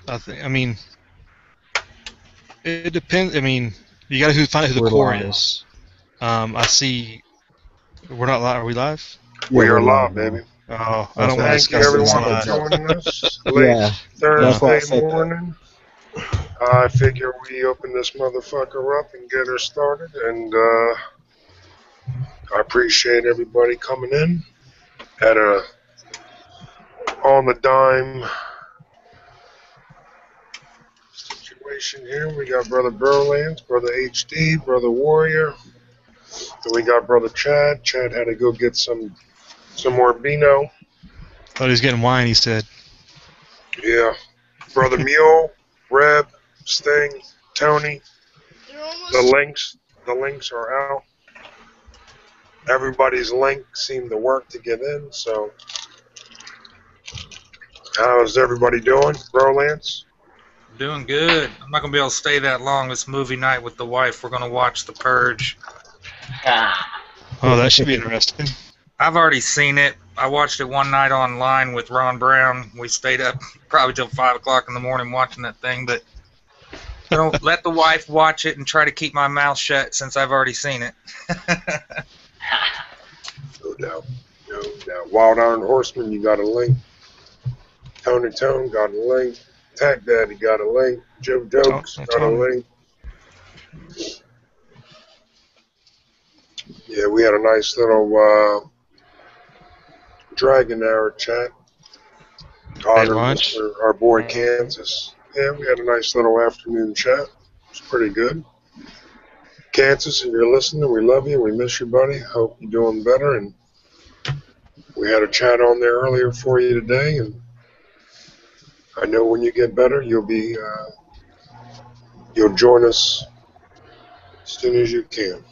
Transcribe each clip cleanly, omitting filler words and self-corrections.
I mean, it depends. I mean, you got to find out who the core is. I see. We're not live. Are we live? Yeah, We are we're live, now. baby. Oh, I don't want to Thank you, discuss this everyone, for live. joining us late Yeah, that's why I Thursday said that. morning. I figure we open this motherfucker up and get her started, and I appreciate everybody coming in at a on the dime situation here. We got Brother Burlance, Brother HD, Brother Warrior, and we got Brother Chad. Chad had to go get some more Beano. Thought he was getting wine. He said. Yeah, Brother Mule, Reb, Sting, Tony. The links are out. Everybody's link seemed to work to get in, so how's everybody doing, Brolance? Doing good. I'm not going to be able to stay that long. It's movie night with the wife. We're going to watch The Purge. Oh, that should be interesting. I've already seen it. I watched it one night online with Ron Brown. We stayed up probably till 5 o'clock in the morning watching that thing, but I don't let the wife watch it and try to keep my mouth shut since I've already seen it. No doubt. No doubt. Wild Iron Horseman, you got a link. Tony Tone got a link. Tack Daddy got a link. Joe Jokes got a link. Yeah, we had a nice little Dragon Hour chat. Honoring our boy Kansas. Yeah, we had a nice little afternoon chat. It's pretty good. Kansas, if you're listening, we love you. We miss you, buddy. Hope you're doing better. And we had a chat on there earlier for you today. And I know when you get better, you'll join us as soon as you can.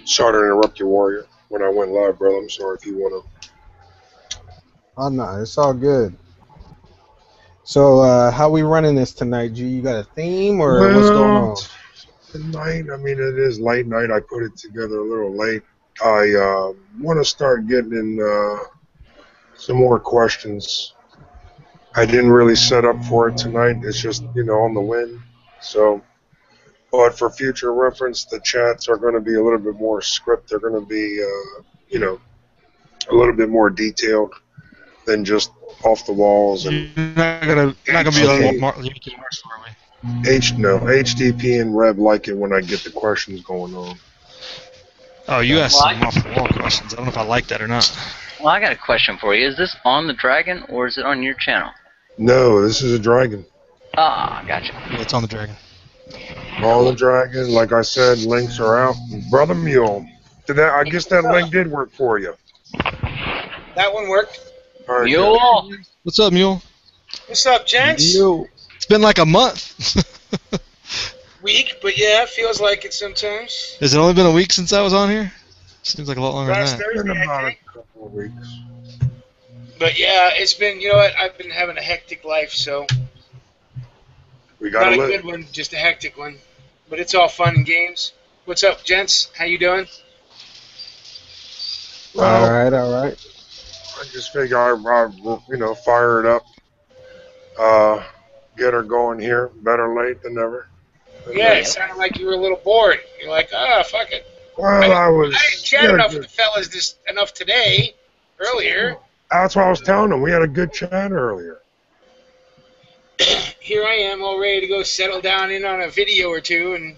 Sorry to interrupt you, Warrior, when I went live, brother. I'm sorry if you want to. Oh, no, it's all good. So, how we running this tonight, G? You got a theme or what's going on? Tonight, I mean, it is late night. I put it together a little late. I want to start getting in some more questions. I didn't really set up for it tonight. It's just, on the whim. So, but for future reference, the chats are going to be a little bit more script. They're going to be, a little bit more detailed than just off the walls. And You're not gonna be like Mickey Marshall, are we? HDP and Reb like it when I get the questions going on. Oh, you asked some off the wall questions. I don't know if I like that or not. Well, I got a question for you. Is this on the Dragon or is it on your channel? No, this is a Dragon. Ah, gotcha. Yeah, it's on the Dragon. On the Dragon, like I said, links are out. Brother Mule, I guess that link did work for you. That one worked. All right, Mule! What's up, Mule? What's up, gents? Mule. It's been like a month. Week, but yeah, it feels like it sometimes. Has it only been a week since I was on here? Seems like a lot longer Last than that. It's been Thursday, about I a think. couple of weeks. But yeah, it's been, you know what, I've been having a hectic life, so We not got a to good one, just a hectic one. But it's all fun and games. What's up, gents? How you doing? Well, All right. I just figure I fire it up. Get her going here. Better late than never. Yeah, it sounded like you were a little bored. You're like, fuck it. Well, I I didn't chat enough with the fellas enough today, earlier. That's what I was telling them. We had a good chat earlier. Here I am, all ready to go settle down in on a video or two, and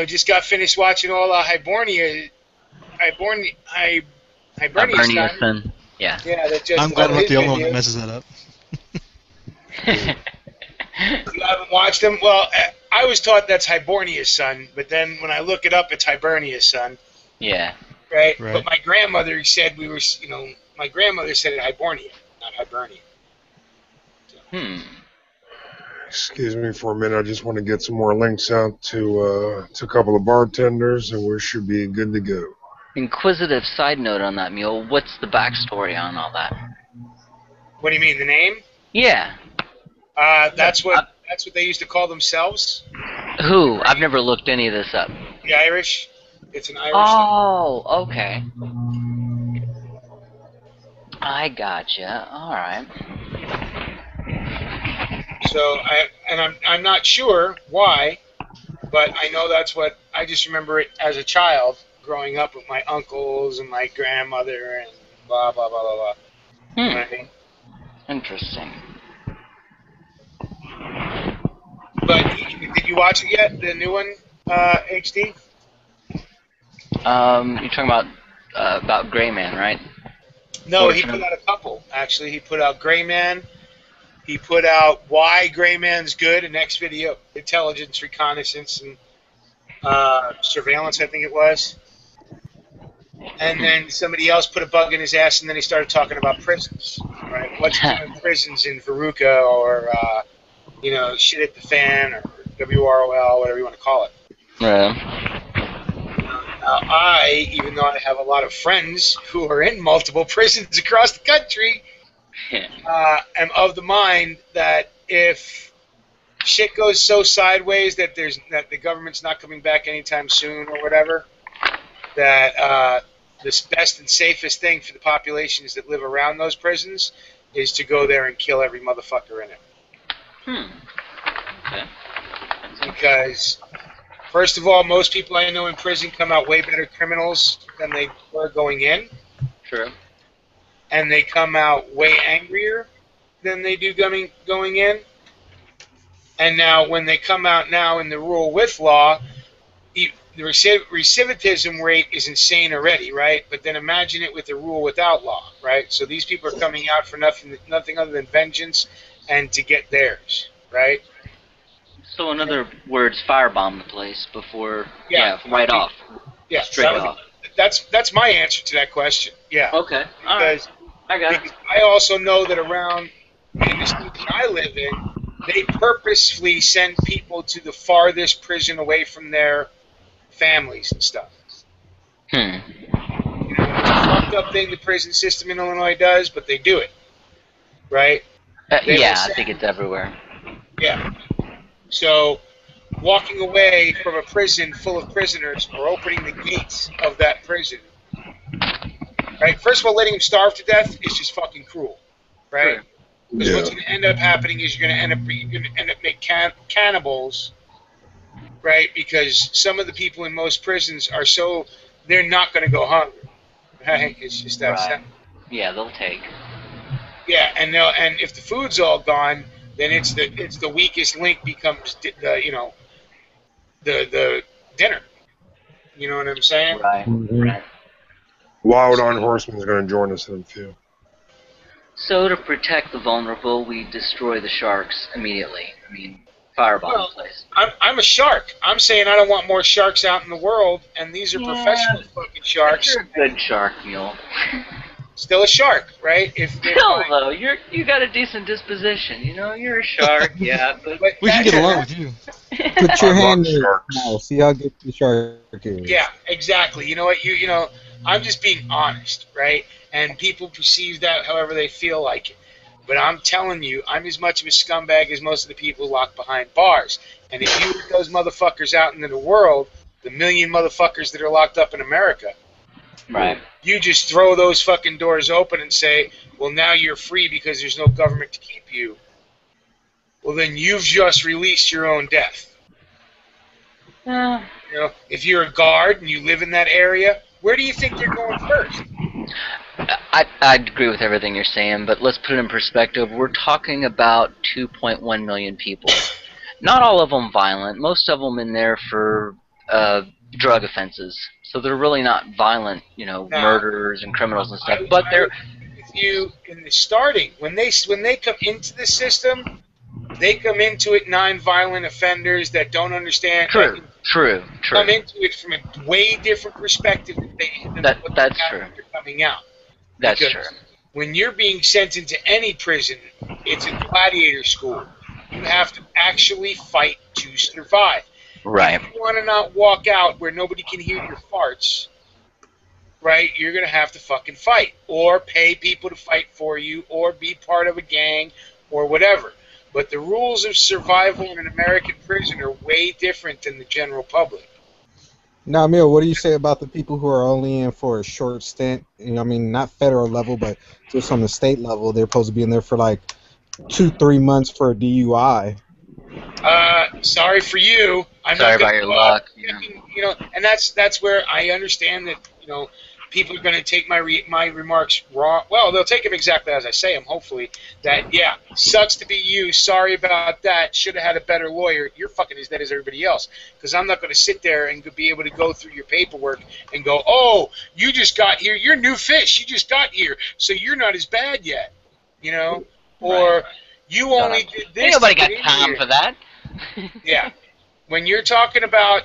just got finished watching all Hibernia Hibernian. Yeah. Yeah, that just I'm glad I'm not the only one that videos. messes that up. You haven't watched them? Well, I was taught that's Hibernia's son, but then when I look it up, it's Hibernia's son. Yeah. Right? Right. But my grandmother said my grandmother said it Hibernia, not Hibernia. Excuse me for a minute. I just want to get some more links out to a couple of bartenders, and we should be good to go. Inquisitive side note on that, Mule. What's the backstory on all that? What do you mean, the name? Yeah. That's what they used to call themselves. Who? I've never looked any of this up. The Irish. It's an Irish thing. Oh, okay. I gotcha. All right. So I'm not sure why, but I know that's what I just remember it as a child growing up with my uncles and my grandmother and blah blah blah blah blah. You know what I mean? Interesting. But did you watch it yet? The new one, HD? You're talking about Gray Man, right? No, he put out a couple. Actually, he put out Gray Man. He put out Why Gray Man's Good, an X-Video intelligence, reconnaissance, and surveillance, I think it was. And then somebody else put a bug in his ass, and then he started talking about prisons, right? What's doing prisons in Veruca, or shit at the fan, or WROL, whatever you want to call it. Yeah. Now, even though I have a lot of friends who are in multiple prisons across the country, am of the mind that if shit goes so sideways that the government's not coming back anytime soon or whatever, that the best and safest thing for the populations that live around those prisons is to go there and kill every motherfucker in it. Okay. Because, first of all, most people I know in prison come out way better criminals than they were going in. True. And they come out way angrier than they do going in. And now, when they come out now in the rule with law, the recidivism rate is insane already, right? But then imagine it with the rule without law, right? So these people are coming out for nothing other than vengeance and to get theirs, right? So in other words, firebomb the place before, right off. Yeah, straight off. That's my answer to that question. Yeah. Okay. All right. I got it. Because I also know that around in the state that I live in, they purposefully send people to the farthest prison away from their families and stuff. You know, it's a fucked up thing the prison system in Illinois does, but they do it, right? I think it's everywhere. Yeah. So, walking away from a prison full of prisoners or opening the gates of that prison, right? First of all, letting them starve to death is just fucking cruel, right? Because what's going to end up happening is you're going to end up making cannibals, right? Because some of the people in most prisons are they're not going to go hungry, right? It's just that simple. Yeah, they'll take. Yeah, and if the food's all gone, then it's the weakest link becomes the dinner. You know what I'm saying? Right. Right. Wild on Horseman's going to join us in a few. So to protect the vulnerable, we destroy the sharks immediately. I mean, firebomb the place. I'm a shark. I'm saying I don't want more sharks out in the world, and these are professional fucking sharks. You're a good shark, Mule. Still a shark, right? Still, though, you got a decent disposition. You know, you're a shark, yeah. But we can get along with you. Put your hand in it now. See how good the shark is. Yeah, exactly. You know what? You know, I'm just being honest, right? And people perceive that however they feel like it. But I'm telling you, I'm as much of a scumbag as most of the people locked behind bars. And if you let those motherfuckers out into the world, the million motherfuckers that are locked up in America, right? You just throw those fucking doors open and say, well, now you're free because there's no government to keep you. Well, then you've just released your own death. You know, if you're a guard and you live in that area, where do you think they're going first? I'd agree with everything you're saying, but let's put it in perspective. We're talking about 2.1 million people. Not all of them violent. Most of them in there for drug offenses. So they're really not violent, murderers and criminals and stuff. But they're with you in the starting when they come into the system, they come into it non-violent offenders that don't understand. True. Come into it from a way different perspective than that's true. They're coming out. That's because true. When you're being sent into any prison, it's a gladiator school. You have to actually fight to survive. Right. If you want to not walk out where nobody can hear your farts, right, you're going to have to fucking fight. Or pay people to fight for you, or be part of a gang, or whatever. But the rules of survival in an American prison are way different than the general public. Now, Emil, what do you say about the people who are only in for a short stint? You know, I mean, not federal level, but just on the state level, they're supposed to be in there for like 2-3 months for a DUI. Sorry for you. I'm Sorry not going about to your go out luck. Yeah. checking, and that's where I understand that, people are going to take my remarks wrong. Well, they'll take them exactly as I say them, hopefully. That, yeah, sucks to be you. Sorry about that. Should have had a better lawyer. You're fucking as dead as everybody else. Because I'm not going to sit there and be able to go through your paperwork and go, oh, you just got here. You're new fish. You just got here. So you're not as bad yet. Or Right. you only did this. Ain't nobody to got get in time here. for that. Yeah. When you're talking about,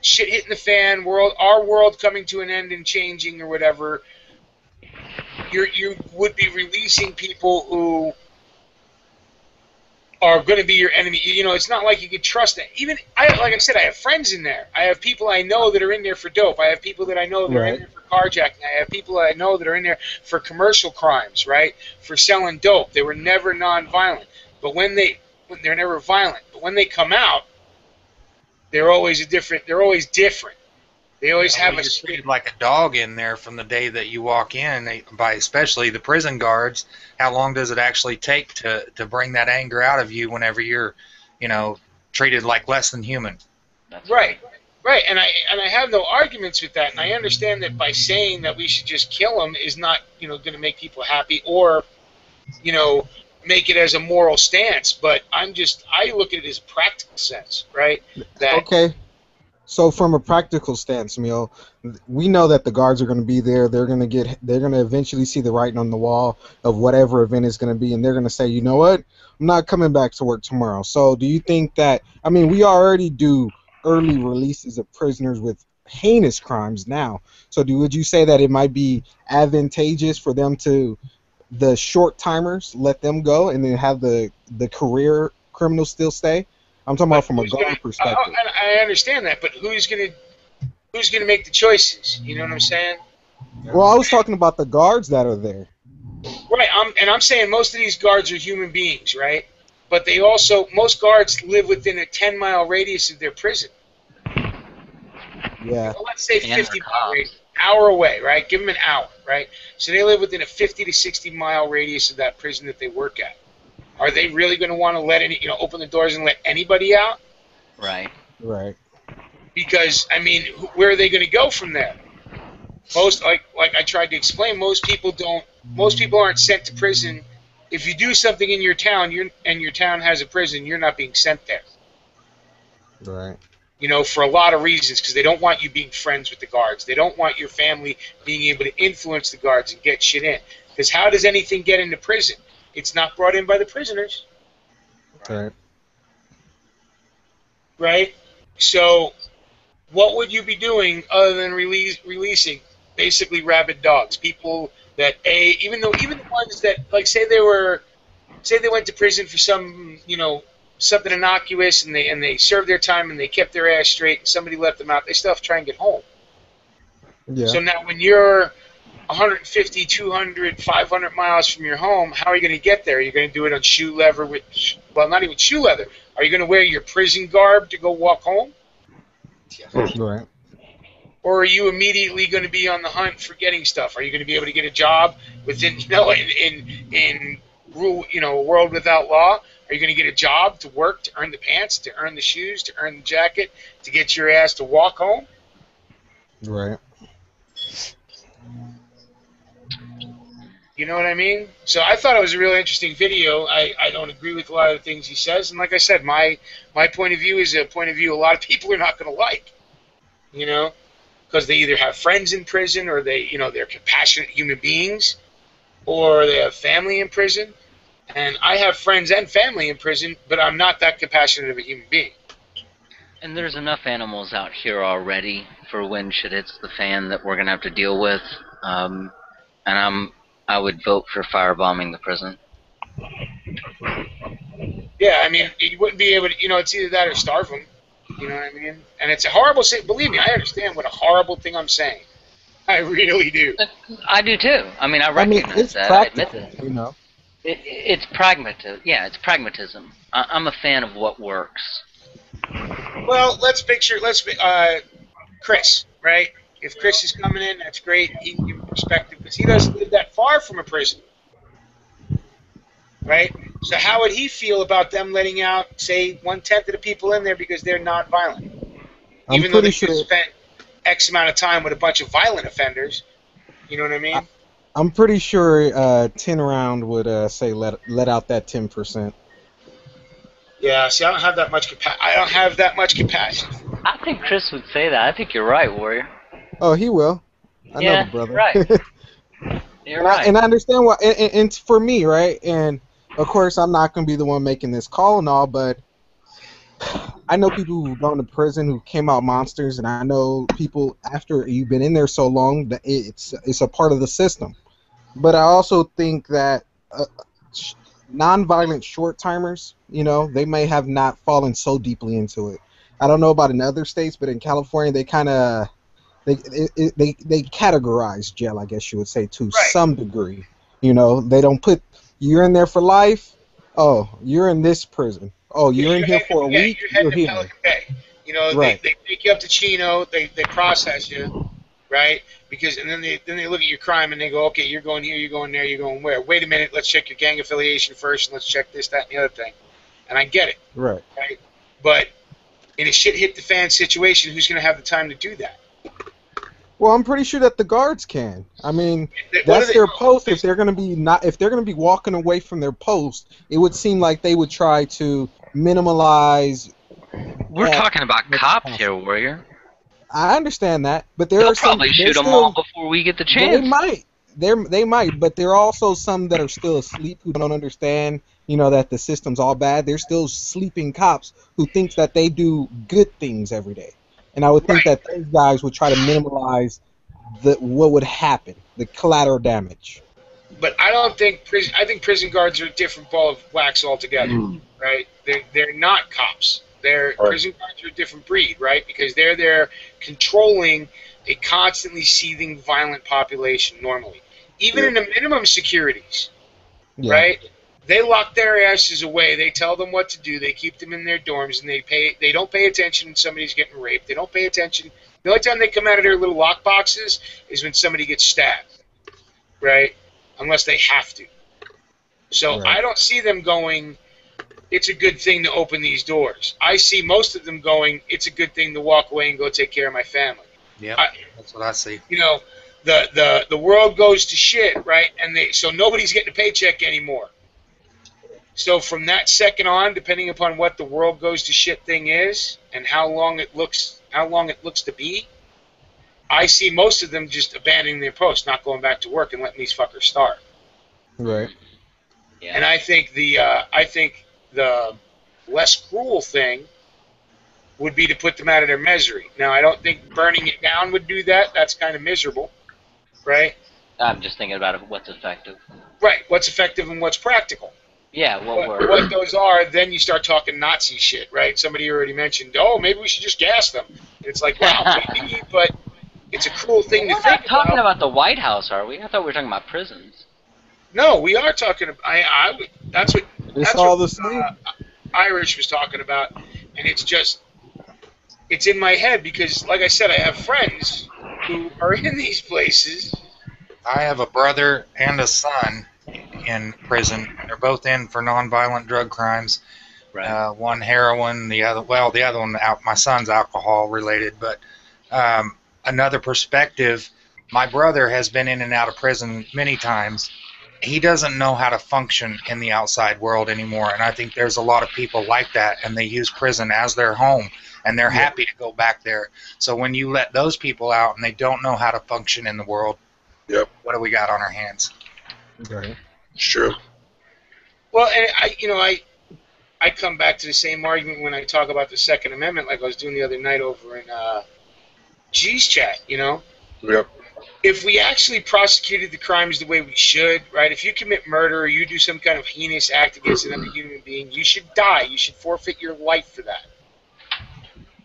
shit hitting the fan, our world coming to an end and changing or whatever, you would be releasing people who are going to be your enemy. It's not like you can trust it. Even like I said, I have friends in there. I have people I know that are in there for dope. I have people that I know that are in there for carjacking. I have people that I know that are in there for commercial crimes, right? For selling dope. They were never nonviolent, but they're never violent. But when they come out, they're always different. They always have You're a treated like a dog in there from the day that you walk in, by especially the prison guards. How long does it actually take to bring that anger out of you whenever you're, treated like less than human? right, and I have no arguments with that, and I understand that by saying that we should just kill them is not going to make people happy or make it as a moral stance. But I look at it as a practical sense, right? That Okay. So from a practical stance, Emil, we know that the guards are going to be there. They're going to eventually see the writing on the wall of whatever event is going to be, and they're going to say, you know what, I'm not coming back to work tomorrow. So do you think that? I mean, we already do early releases of prisoners with heinous crimes now. So would you say that it might be advantageous for them to the short timers let them go and then have the career criminals still stay? I'm talking about from a guard perspective. I understand that, but who's gonna make the choices? You know what I'm saying? Well, I was talking about the guards that are there. Right. I'm saying most of these guards are human beings, right? But most guards live within a 10-mile radius of their prison. Yeah. Well, let's say And 50-mile radius, hour away, right? Give them an hour, right? So they live within a 50 to 60-mile radius of that prison that they work at. Are they really going to want to open the doors and let anybody out? Right. Right. Because where are they going to go from there? Most like I tried to explain, most people aren't sent to prison. If you do something in your town, and your town has a prison, you're not being sent there. Right. For a lot of reasons, because they don't want you being friends with the guards. They don't want your family being able to influence the guards and get shit in. Because how does anything get into prison? It's not brought in by the prisoners. Right. Right? So what would you be doing other than releasing basically rabid dogs? People that even the ones that, like, say they went to prison for some something innocuous, and they served their time and they kept their ass straight, and somebody let them out, they still have to try and get home. Yeah. So now when you're 150, 200, 500 miles from your home, how are you going to get there? Are you going to do it on shoe leather not even shoe leather. Are you going to wear your prison garb to go walk home? Right. Or are you immediately going to be on the hunt for getting stuff? Are you going to be able to get a job within, in a world without law? Are you going to get a job to work, to earn the pants, to earn the shoes, to earn the jacket, to get your ass to walk home? Right. You know what I mean? So I thought it was a really interesting video. I don't agree with a lot of the things he says, and like I said, my point of view is a point of view a lot of people are not going to like. Because they either have friends in prison, or they're compassionate human beings, or they have family in prison. And I have friends and family in prison, but I'm not that compassionate of a human being. And there's enough animals out here already for when shit hits the fan that we're gonna have to deal with. And I would vote for firebombing the prison. Yeah, you wouldn't be able to. It's either that or starve them. You know what I mean? And it's a horrible thing. Believe me, I understand what a horrible thing I'm saying. I really do. I do too. I recognize it's that. practical, I admit that. you know. It's pragmatism. Yeah, it's pragmatism. I'm a fan of what works. Well, let's Chris, right? If Chris is coming in, that's great. He can give a perspective because he doesn't live that far from a prison, right? So how would he feel about them letting out, say, 1/10 of the people in there because they're non-violent, I'm even though they pretty sure. just spent X amount of time with a bunch of violent offenders? You know what I mean? I'm pretty sure 10 round would say let out that 10%. Yeah. See, I don't have that much capacity. I think Chris would say that. I think you're right, Warrior. Oh, he will. I know Yeah, the brother. right. You're right. And I understand why. And for me, right? And of course, I'm not going to be the one making this call and all, but I know people who've gone to prison who came out monsters, and I know people after you've been in there so long that it's a part of the system. But I also think that non-violent short-timers, they may have not fallen so deeply into it. I don't know about in other states, but in California, they kind of they categorize jail, I guess you would say, to some degree. They don't put you're in there for life. Oh, you're in this prison. Oh, you're in here for a week. You're here. Pelican Bay. Right. They take you up to Chino. They process you, right? And then they look at your crime and they go, okay, you're going here, you're going there, you're going where? Wait a minute, let's check your gang affiliation first, and let's check this, that, and the other thing. And I get it. Right. But in a shit hit the fan situation, who's going to have the time to do that? Well, I'm pretty sure that the guards can. I mean, that's their post. If they're going to be walking away from their post, it would seem like they would try to minimize. We're talking about cops here, Warrior. I understand that, but They'll probably shoot them all before we get the chance. They might. They might, but there are also some that are still asleep who don't understand, that the system's all bad. They're still sleeping cops who think that they do good things every day. And I would think that those guys would try to minimize what would happen, the collateral damage. But I think prison guards are a different ball of wax altogether, right? They're not cops. Prison guards are a different breed, right? Because they're there controlling a constantly seething, violent population normally. Even in the minimum securities, right? They lock their asses away. They tell them what to do. They keep them in their dorms, and they don't pay attention when somebody's getting raped. They don't pay attention. The only time they come out of their little lock boxes is when somebody gets stabbed, right? Unless they have to. So I don't see them going, it's a good thing to open these doors. I see most of them going, it's a good thing to walk away and go take care of my family. Yeah, that's what I see. The world goes to shit, right? And so nobody's getting a paycheck anymore. So from that second on, depending upon what the world goes to shit thing is and how long it looks to be, I see most of them just abandoning their post, not going back to work and letting these fuckers starve. Right. Yeah. And I think the less cruel thing would be to put them out of their misery. Now, I don't think burning it down would do that. That's kind of miserable, right? I'm just thinking about what's effective. Right. What's effective and what's practical. Yeah, what those are, then you start talking Nazi shit, right? Somebody already mentioned, maybe we should just gas them. And it's like, wow, maybe, but it's a cruel thing to think about. We're not talking about the White House, are we? I thought we were talking about prisons. No, we are talking about. That's what the same. Irish was talking about, and it's in my head because, like I said, I have friends who are in these places. I have a brother and a son in prison. They're both in for nonviolent drug crimes. Right. One heroin, the other one, my son's alcohol related. But another perspective, my brother has been in and out of prison many times. He doesn't know how to function in the outside world anymore, and I think there's a lot of people like that, and they use prison as their home, and they're happy to go back there. So when you let those people out and they don't know how to function in the world, what do we got on our hands? Right. Sure. Well, and I come back to the same argument when I talk about the Second Amendment, like I was doing the other night over in G's chat. Yep. If we actually prosecuted the crimes the way we should, right? If you commit murder or you do some kind of heinous act against another human being, you should die. You should forfeit your life for that.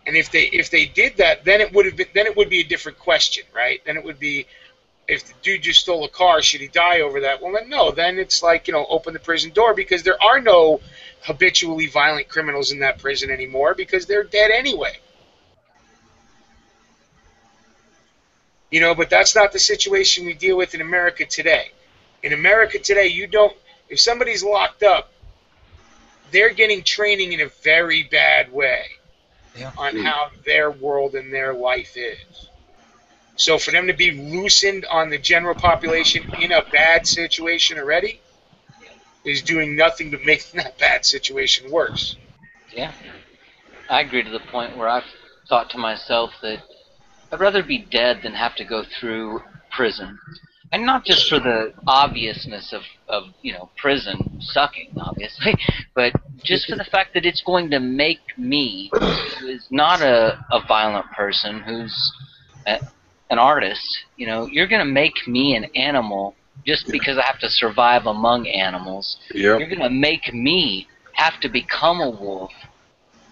And if they did that, then it would be a different question, right? Then it would be, if the dude just stole a car, should he die over that? Well, then no. Then it's like, open the prison door, because there are no habitually violent criminals in that prison anymore because they're dead anyway. You know, but that's not the situation we deal with in America today. In America today, if somebody's locked up, they're getting training in a very bad way on how their world and their life is. So for them to be loosened on the general population in a bad situation already is doing nothing to make that bad situation worse. Yeah. I agree to the point where I've thought to myself that I'd rather be dead than have to go through prison. And not just for the obviousness of prison sucking, obviously, but just for the fact that it's going to make me, who is not a violent person, who's an artist, you're going to make me an animal just because I have to survive among animals. Yep. You're going to make me have to become a wolf.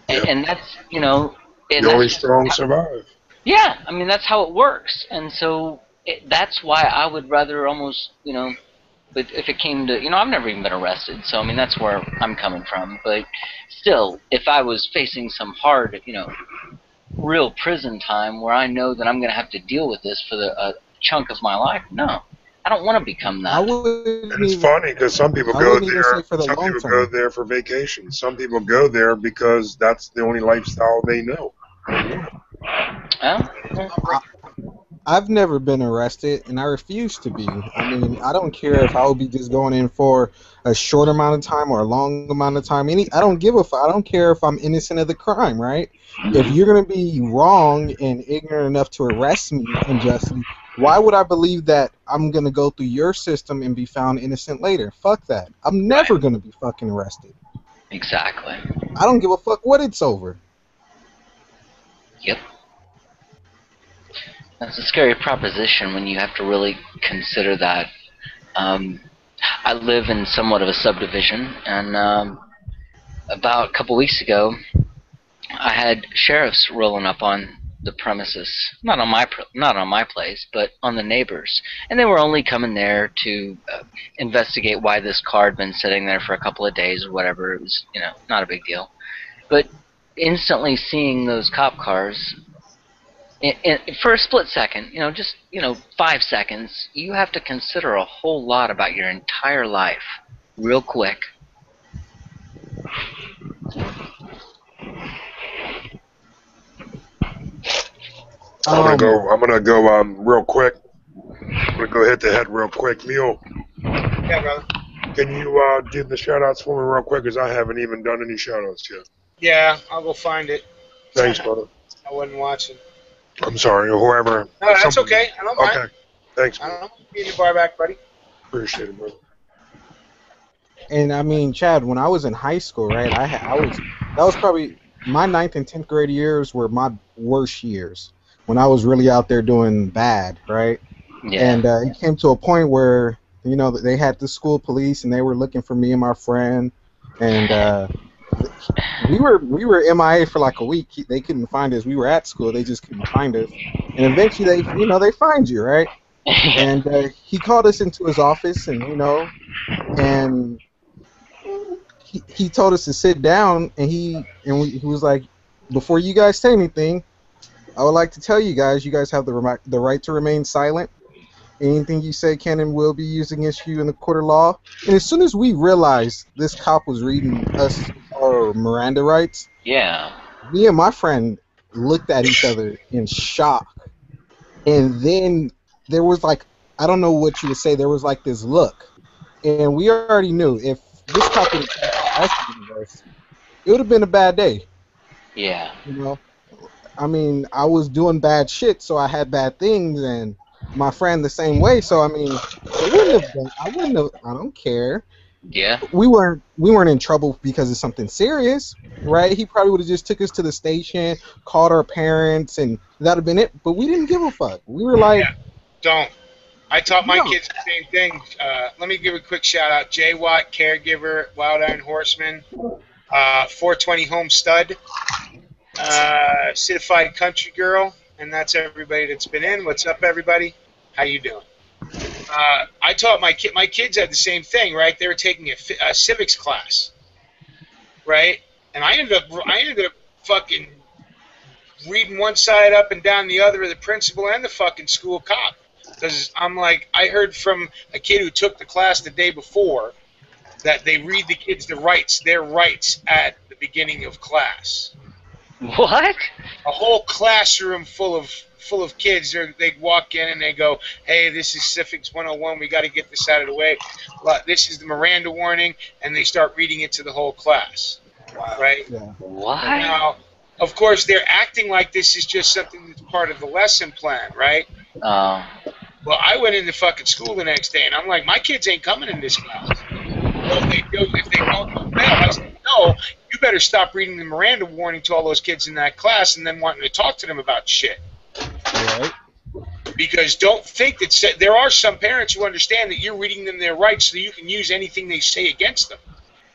And that's, the only strong survive. Yeah, I mean, that's how it works. And so that's why I would rather almost, but if it came to, I've never even been arrested, so I mean, that's where I'm coming from. But still, if I was facing some hard, real prison time where I know that I'm going to have to deal with this for a chunk of my life, no. I don't want to become that. And it's funny because some people go there. Some people go there for vacation. Some people go there because that's the only lifestyle they know. I've never been arrested, and I refuse to be. I mean, I don't care if I would be just going in for a short amount of time or a long amount of time. I don't give a fuck. I don't care if I'm innocent of the crime, right? If you're going to be wrong and ignorant enough to arrest me unjustly, why would I believe that I'm going to go through your system and be found innocent later? Fuck that. I'm never going to be fucking arrested. Exactly. I don't give a fuck what it's over. Yep. That's a scary proposition when you have to really consider that. I live in somewhat of a subdivision, and about a couple weeks ago, I had sheriffs rolling up on the premises, not on my place, but on the neighbors, and they were only coming there to investigate why this car had been sitting there for a couple of days or whatever. It was, not a big deal, but instantly seeing those cop cars. For a split second, just 5 seconds, you have to consider a whole lot about your entire life, real quick. I'm gonna go real quick. I'm gonna go hit the head real quick. Neil. Yeah, brother. Can you do the shout-outs for me real quick, because I haven't even done any shout-outs yet. Yeah, I'll go find it. Thanks, brother. I wasn't watching. I'm sorry, or whoever. No, that's okay. I don't mind. Okay. Thanks, man. I don't know. Get your bar back, buddy. Appreciate it, brother. And I mean, Chad, when I was in high school, right, that was probably my 9th and 10th grade years were my worst years when I was really out there doing bad, right? Yeah. And it came to a point where, they had the school police and they were looking for me and my friend, and we were MIA for like a week. They couldn't find us. We were at school. They just couldn't find us. And eventually they find you, right? And he called us into his office, and and he told us to sit down, and he was like, before you guys say anything, I would like to tell you guys have the right to remain silent. Anything you say can and will be used against you in the court of law. And as soon as we realized this cop was reading us our Miranda rights, yeah, me and my friend looked at each other in shock. And then there was like, I don't know what you would say, there was like this look. And we already knew if this cop would have asked us, it would have been a bad day. Yeah. I mean, I was doing bad shit, so I had bad things, and my friend the same way. So I mean, I don't care. Yeah. We weren't in trouble because of something serious, right? He probably would have just took us to the station, called our parents, and that'd have been it. But we didn't give a fuck. We were like, don't. I taught my kids the same thing. Let me give a quick shout out. Jay Watt, caregiver, Wild Iron Horseman, 420 Home Stud, Certified Country Girl, and that's everybody that's been in. What's up, everybody? How you doing? I taught my kids had the same thing, right? They were taking a civics class, right? And I ended up fucking reading one side up and down the other of the principal and the fucking school cop. Because I'm like, I heard from a kid who took the class the day before that they read the kids their rights at the beginning of class. What? A whole classroom full of kids. They walk in and they go, "Hey, this is Civics 101. We got to get this out of the way. This is the Miranda warning," and they start reading it to the whole class. Right? Yeah. What? Now, of course, they're acting like this is just something that's part of the lesson plan, right? Oh. Well, I went into fucking school the next day, and I'm like, my kids ain't coming in this class. Well, if they don't do that, I said, no, you better stop reading the Miranda warning to all those kids in that class and then wanting to talk to them about shit. Right. Because don't think that there are some parents who understand that you're reading them their rights so you can use anything they say against them.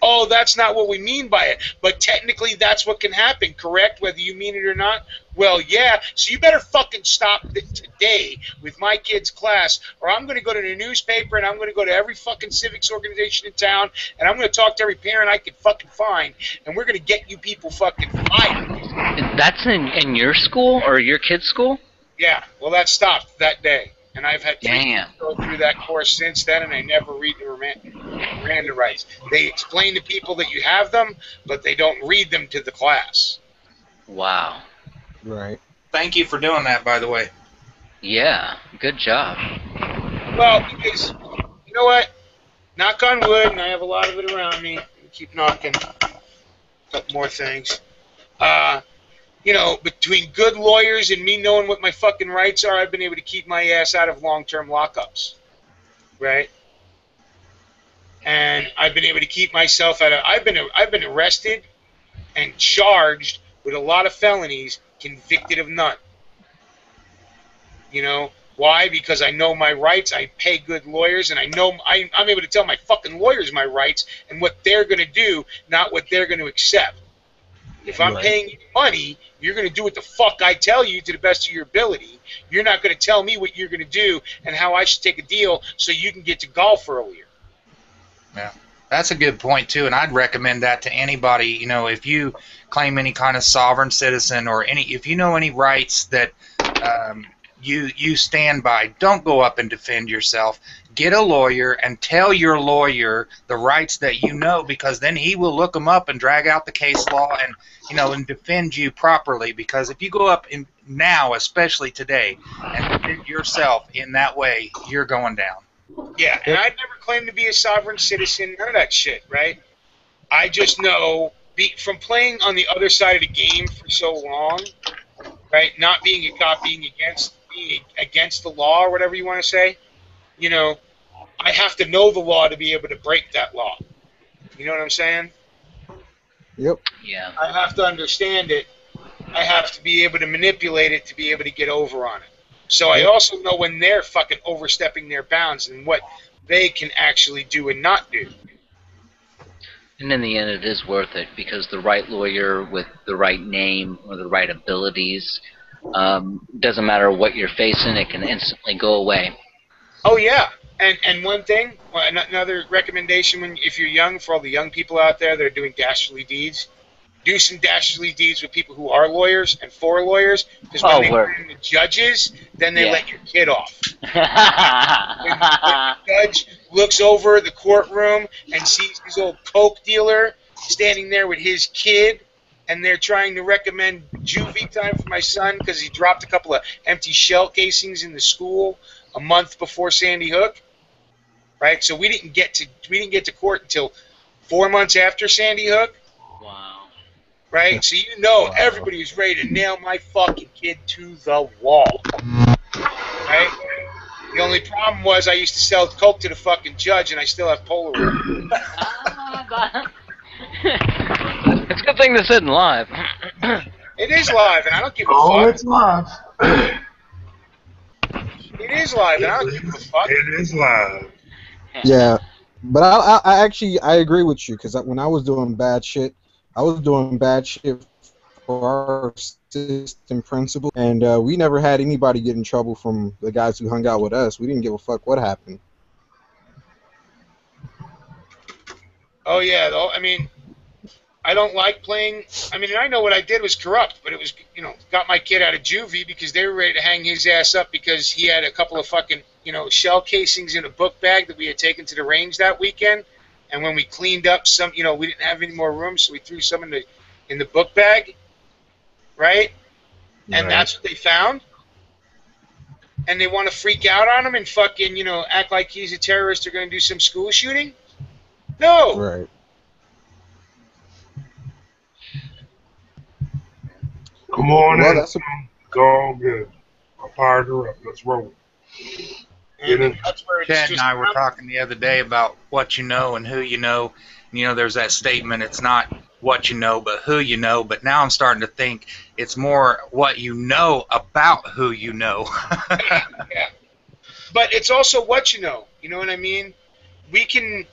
Oh, that's not what we mean by it. But technically, that's what can happen, correct? Whether you mean it or not? Well, yeah. So you better fucking stop today with my kid's class, or I'm going to go to the newspaper and I'm going to go to every fucking civics organization in town, and I'm going to talk to every parent I can fucking find, and we're going to get you people fucking fired. That's in your school or your kid's school? Yeah. Well, that stopped that day. And I've had 3 Damn. people go through that course since then, and I never read the Miranda rights. They explain to people that you have them, but they don't read them to the class. Wow. Right. Thank you for doing that, by the way. Yeah. Good job. Well, because, you know what? Knock on wood, and I have a lot of it around me. Keep knocking. A couple more things. You know, between good lawyers and me knowing what my fucking rights are, I've been able to keep my ass out of long-term lockups, right? And I've been able to keep myself out of. I've been arrested and charged with a lot of felonies, convicted of none. You know why? Because I know my rights. I pay good lawyers, and I know I'm able to tell my fucking lawyers my rights and what they're going to do, not what they're going to accept. If I'm paying you money, you're going to do what the fuck I tell you to the best of your ability. You're not going to tell me what you're going to do and how I should take a deal so you can get to golf earlier. Yeah, that's a good point too, and I'd recommend that to anybody. You know, if you claim any kind of sovereign citizen or if you know any rights that you stand by, don't go up and defend yourself. Get a lawyer and tell your lawyer the rights that you know, because then he will look them up and drag out the case law and and defend you properly. Because if you go up now, especially today, and defend yourself in that way, you're going down. Yeah, and I never claimed to be a sovereign citizen, none of that shit, right? I just know, from playing on the other side of the game for so long, right, not being a cop, being against the law or whatever you want to say, I have to know the law to be able to break that law. You know what I'm saying? Yep. Yeah. I have to understand it. I have to be able to manipulate it to be able to get over on it. So I also know when they're fucking overstepping their bounds and what they can actually do and not do. And in the end, it is worth it, because the right lawyer with the right name or the right abilities, doesn't matter what you're facing, it can instantly go away. Oh, yeah. And one thing, another recommendation, if you're young, for all the young people out there that are doing dastardly deeds, do some dastardly deeds with people who are lawyers and for lawyers, because when they turn into judges, then they let your kid off. when the judge looks over the courtroom and sees his old coke dealer standing there with his kid, and they're trying to recommend juvie time for my son because he dropped a couple of empty shell casings in the school a month before Sandy Hook, right? So we didn't get to court until 4 months after Sandy Hook. Wow. Right? So everybody was ready to nail my fucking kid to the wall. Right? The only problem was I used to sell coke to the fucking judge, and I still have Polaroid. It's a good thing this isn't live. It is live, and I don't give a Oh, fuck. it's live. It is live, and I don't give a fuck. It is live. Yeah, but I agree with you, because when I was doing bad shit, I was doing bad shit for our assistant principal, and we never had anybody get in trouble from the guys who hung out with us. We didn't give a fuck what happened. Oh yeah, though. I mean, I don't like playing. I mean, I know what I did was corrupt, but it was, got my kid out of juvie because they were ready to hang his ass up because he had a couple of fucking, shell casings in a book bag that we had taken to the range that weekend. And when we cleaned up some, we didn't have any more room, so we threw some in the book bag, right? And that's what they found. And they want to freak out on him and fucking, act like he's a terrorist or going to do some school shooting? No. Right. Come on Well, in. that's It's all good. I fired her up. Let's roll. And that's where it's Chad just and I were talking the other day about what you know and who you know. There's that statement, it's not what you know, but who you know. But now I'm starting to think it's more what you know about who you know. Yeah. But it's also what you know. You know what I mean? You can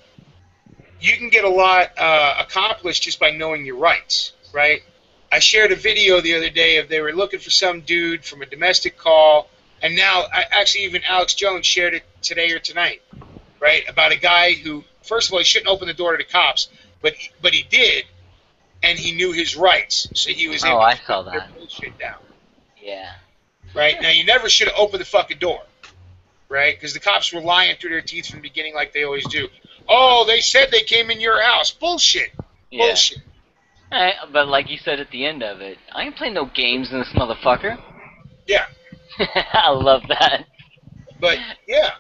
get a lot accomplished just by knowing your rights, right? I shared a video the other day of they were looking for some dude from a domestic call, and now actually even Alex Jones shared it today or tonight, right? About a guy who, first of all, he shouldn't open the door to the cops, but he did, and he knew his rights, so he was able I to saw put their that. bullshit down. Yeah. Right? Now, you never should have opened the fucking door, right? Because the cops were lying through their teeth from the beginning like they always do. Oh, they said they came in your house. Bullshit. Yeah. Bullshit. But like you said at the end of it, I ain't playing no games in this motherfucker. Yeah. I love that. But, yeah.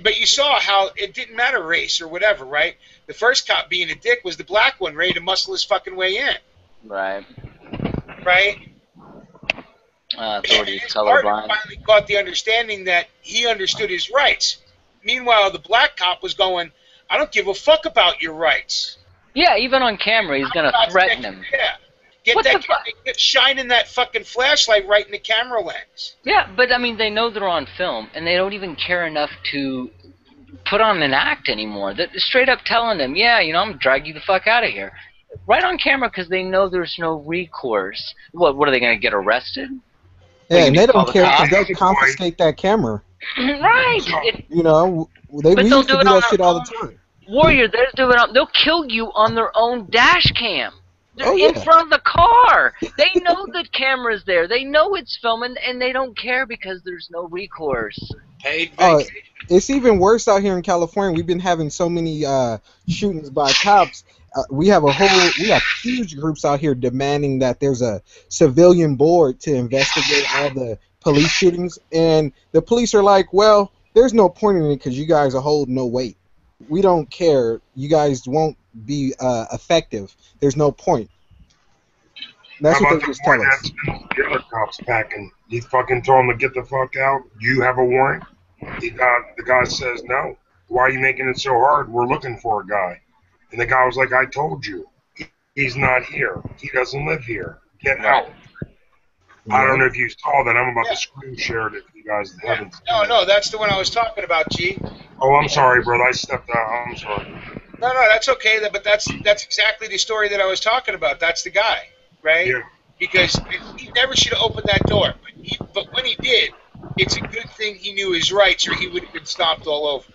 But you saw how it didn't matter race or whatever, right? The first cop being a dick was the black one ready to muscle his fucking way in. Right. Right? Authorities His partner colorblind. finally caught the understanding that he understood his rights. Meanwhile, the black cop was going, I don't give a fuck about your rights. Yeah, even on camera, he's gonna threaten him. Yeah. What the fuck? Get shining that fucking flashlight right in the camera lens. Yeah, but I mean, they know they're on film, and they don't even care enough to put on an act anymore. They're straight up telling them, yeah, I'm gonna drag you the fuck out of here. Right on camera, because they know there's no recourse. What are they gonna get arrested? Yeah, and they don't care because cops? they'll confiscate that camera. Right. They But used they'll to do do it on that their shit all the own. time. Warrior, they'll kill you on their own dash cam. They're Oh, in yeah. front of the car. They know that camera's there. They know it's filming, and they don't care because there's no recourse. Paid Oh, vacation. it's even worse out here in California. We've been having so many shootings by cops. We have huge groups out here demanding that there's a civilian board to investigate all the police shootings, and the police are like, well, there's no point in it because you guys are holding no weight. We don't care. You guys won't be effective. There's no point. That's How what about they the just tell boy us. that's the other cops packing? He fucking told him to get the fuck out. You have a warrant? The guy says no. Why are you making it so hard? We're looking for a guy. And the guy was like, I told you. He's not here. He doesn't live here. Get out. I don't know if you saw that. I'm about to screen share it if you guys haven't. No, that's the one I was talking about, G. Oh, I'm sorry, brother. I stepped out. I'm sorry. No, that's okay. But that's exactly the story that I was talking about. That's the guy, right? Yeah. Because he never should have opened that door. But when he did, it's a good thing he knew his rights, or he would have been stomped all over.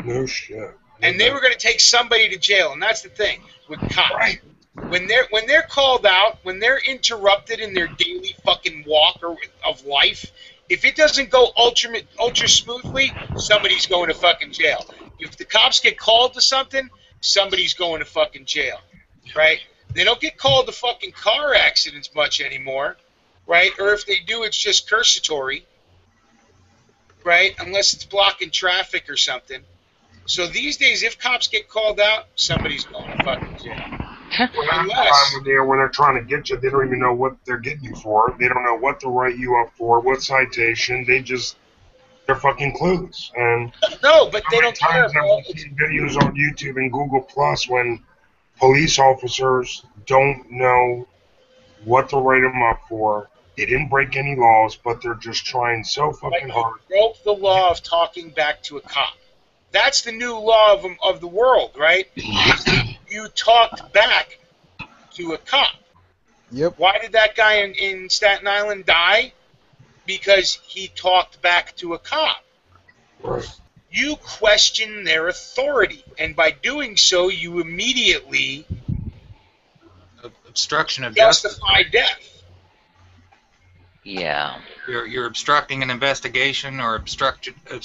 No shit. And they were going to take somebody to jail, and that's the thing with cops. Right. When they're called out, when they're interrupted in their daily fucking walk of life, if it doesn't go ultra smoothly, somebody's going to fucking jail. If the cops get called to something, somebody's going to fucking jail, right? They don't get called to fucking car accidents much anymore, right? Or if they do, it's just cursatory, right? Unless it's blocking traffic or something. So these days, if cops get called out, somebody's going to fucking jail. Well, half the time when they're trying to get you, they don't even know what they're getting you for. They don't know what to write you up for, what citation. They're fucking clueless. And no, but they how don't many care. times have we seen videos on YouTube and Google Plus when police officers don't know what to write them up for? They didn't break any laws, but they're just trying so fucking hard. Broke the law of talking back to a cop. That's the new law of the world, right? You talked back to a cop. Yep. Why did that guy in Staten Island die? Because he talked back to a cop. Right. You question their authority, and by doing so, you immediately obstruction of justice. Justified death. Yeah. You're obstructing an investigation or obstruction of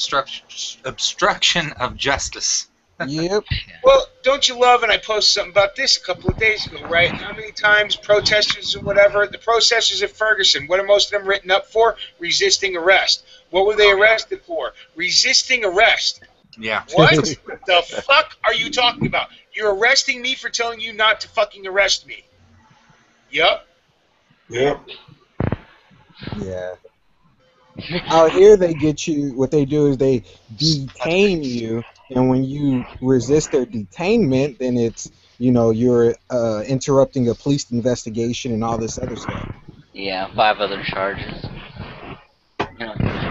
justice. Yep. Well, don't you love, and I posted something about this a couple of days ago, right? How many times protesters or whatever, the protesters at Ferguson, what are most of them written up for? Resisting arrest. What were they arrested for? Resisting arrest. Yeah. What the fuck are you talking about? You're arresting me for telling you not to fucking arrest me. Yup. Yep. Yeah. Out here, they get you. What they do is they detain you, and when you resist their detainment, then it's you're interrupting a police investigation and all this other stuff. Yeah, 5 other charges.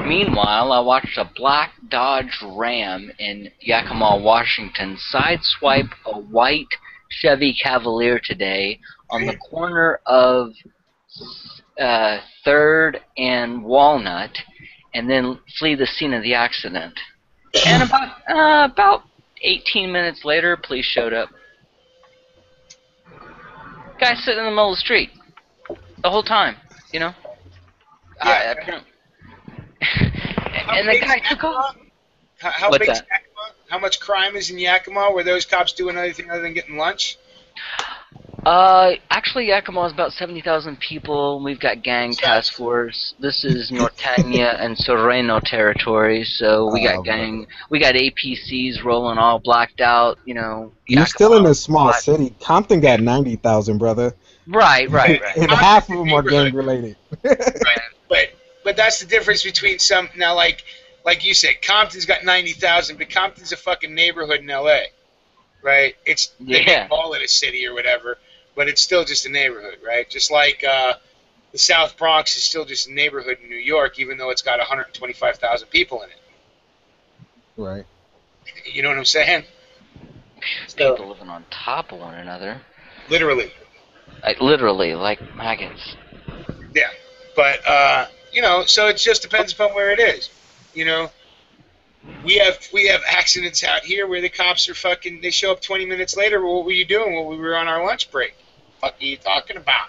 Meanwhile, I watched a black Dodge Ram in Yakima, Washington, sideswipe a white Chevy Cavalier today on the corner of 3rd and Walnut, and then flee the scene of the accident. And about 18 minutes later, police showed up. Guy sitting in the middle of the street the whole time, Yeah. And the guy took off. How What's big is that? Yakima? How much crime is in Yakima? Were those cops doing anything other than getting lunch? Actually, Yakima is about 70,000 people. We've got gang task force. This is Nortania and Sereno territory, so we got gang. We got APCs rolling all blacked out. You're Yakima, still in a small city. Compton got 90,000, brother, Right. and half of them are gang related. Right. But that's the difference between some now, like you said, Compton's got 90,000, but Compton's a fucking neighborhood in LA, right? They may call it a city or whatever, but it's still just a neighborhood, right? Just like the South Bronx is still just a neighborhood in New York, even though it's got 125,000 people in it. Right. You know what I'm saying? People living on top of one another. Literally. Literally, like maggots. Yeah. But so it just depends upon where it is. We have accidents out here where the cops are fucking. They show up 20 minutes later. Well, what were you doing? Well, we were on our lunch break. What the fuck are you talking about?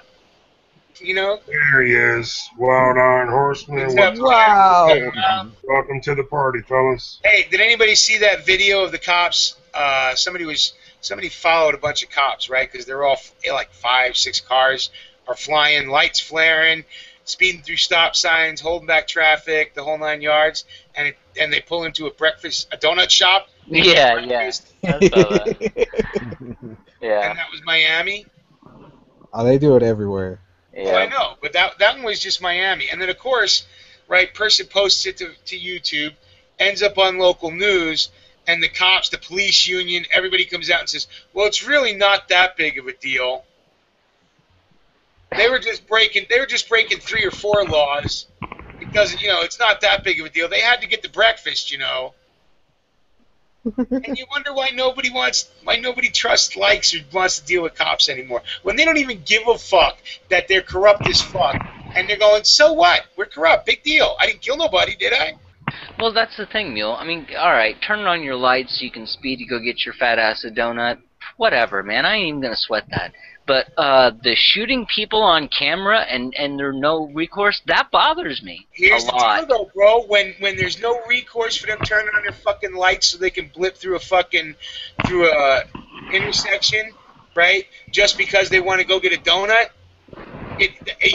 There he is. Wild Iron Horseman. Wow. Welcome to the party, fellas. Hey, did anybody see that video of the cops? Somebody followed a bunch of cops, right? Because they're all like 5, 6 cars are flying, lights flaring, speeding through stop signs, holding back traffic, the whole 9 yards, and they pull into a donut shop. Yeah. I saw that. Yeah. And that was Miami. Oh, they do it everywhere. Yeah. Well, I know, but that one was just Miami. And then, of course, right, person posts it to YouTube, ends up on local news, and the cops, the police union, everybody comes out and says, well, it's really not that big of a deal. They were just breaking 3 or 4 laws. Because, it's not that big of a deal. They had to get the breakfast, And you wonder why nobody trusts, likes, or wants to deal with cops anymore. When they don't even give a fuck that they're corrupt as fuck. And they're going, so what? We're corrupt. Big deal. I didn't kill nobody, did I? Well, that's the thing, Mule. I mean, alright, turn on your lights so you can speed to go get your fat ass a donut. Whatever, man. I ain't even gonna sweat that. But the shooting people on camera and there's no recourse, that bothers me Here's a lot. the deal, though, bro. When there's no recourse for them turning on their fucking lights so they can blip through a intersection, right? Just because they want to go get a donut,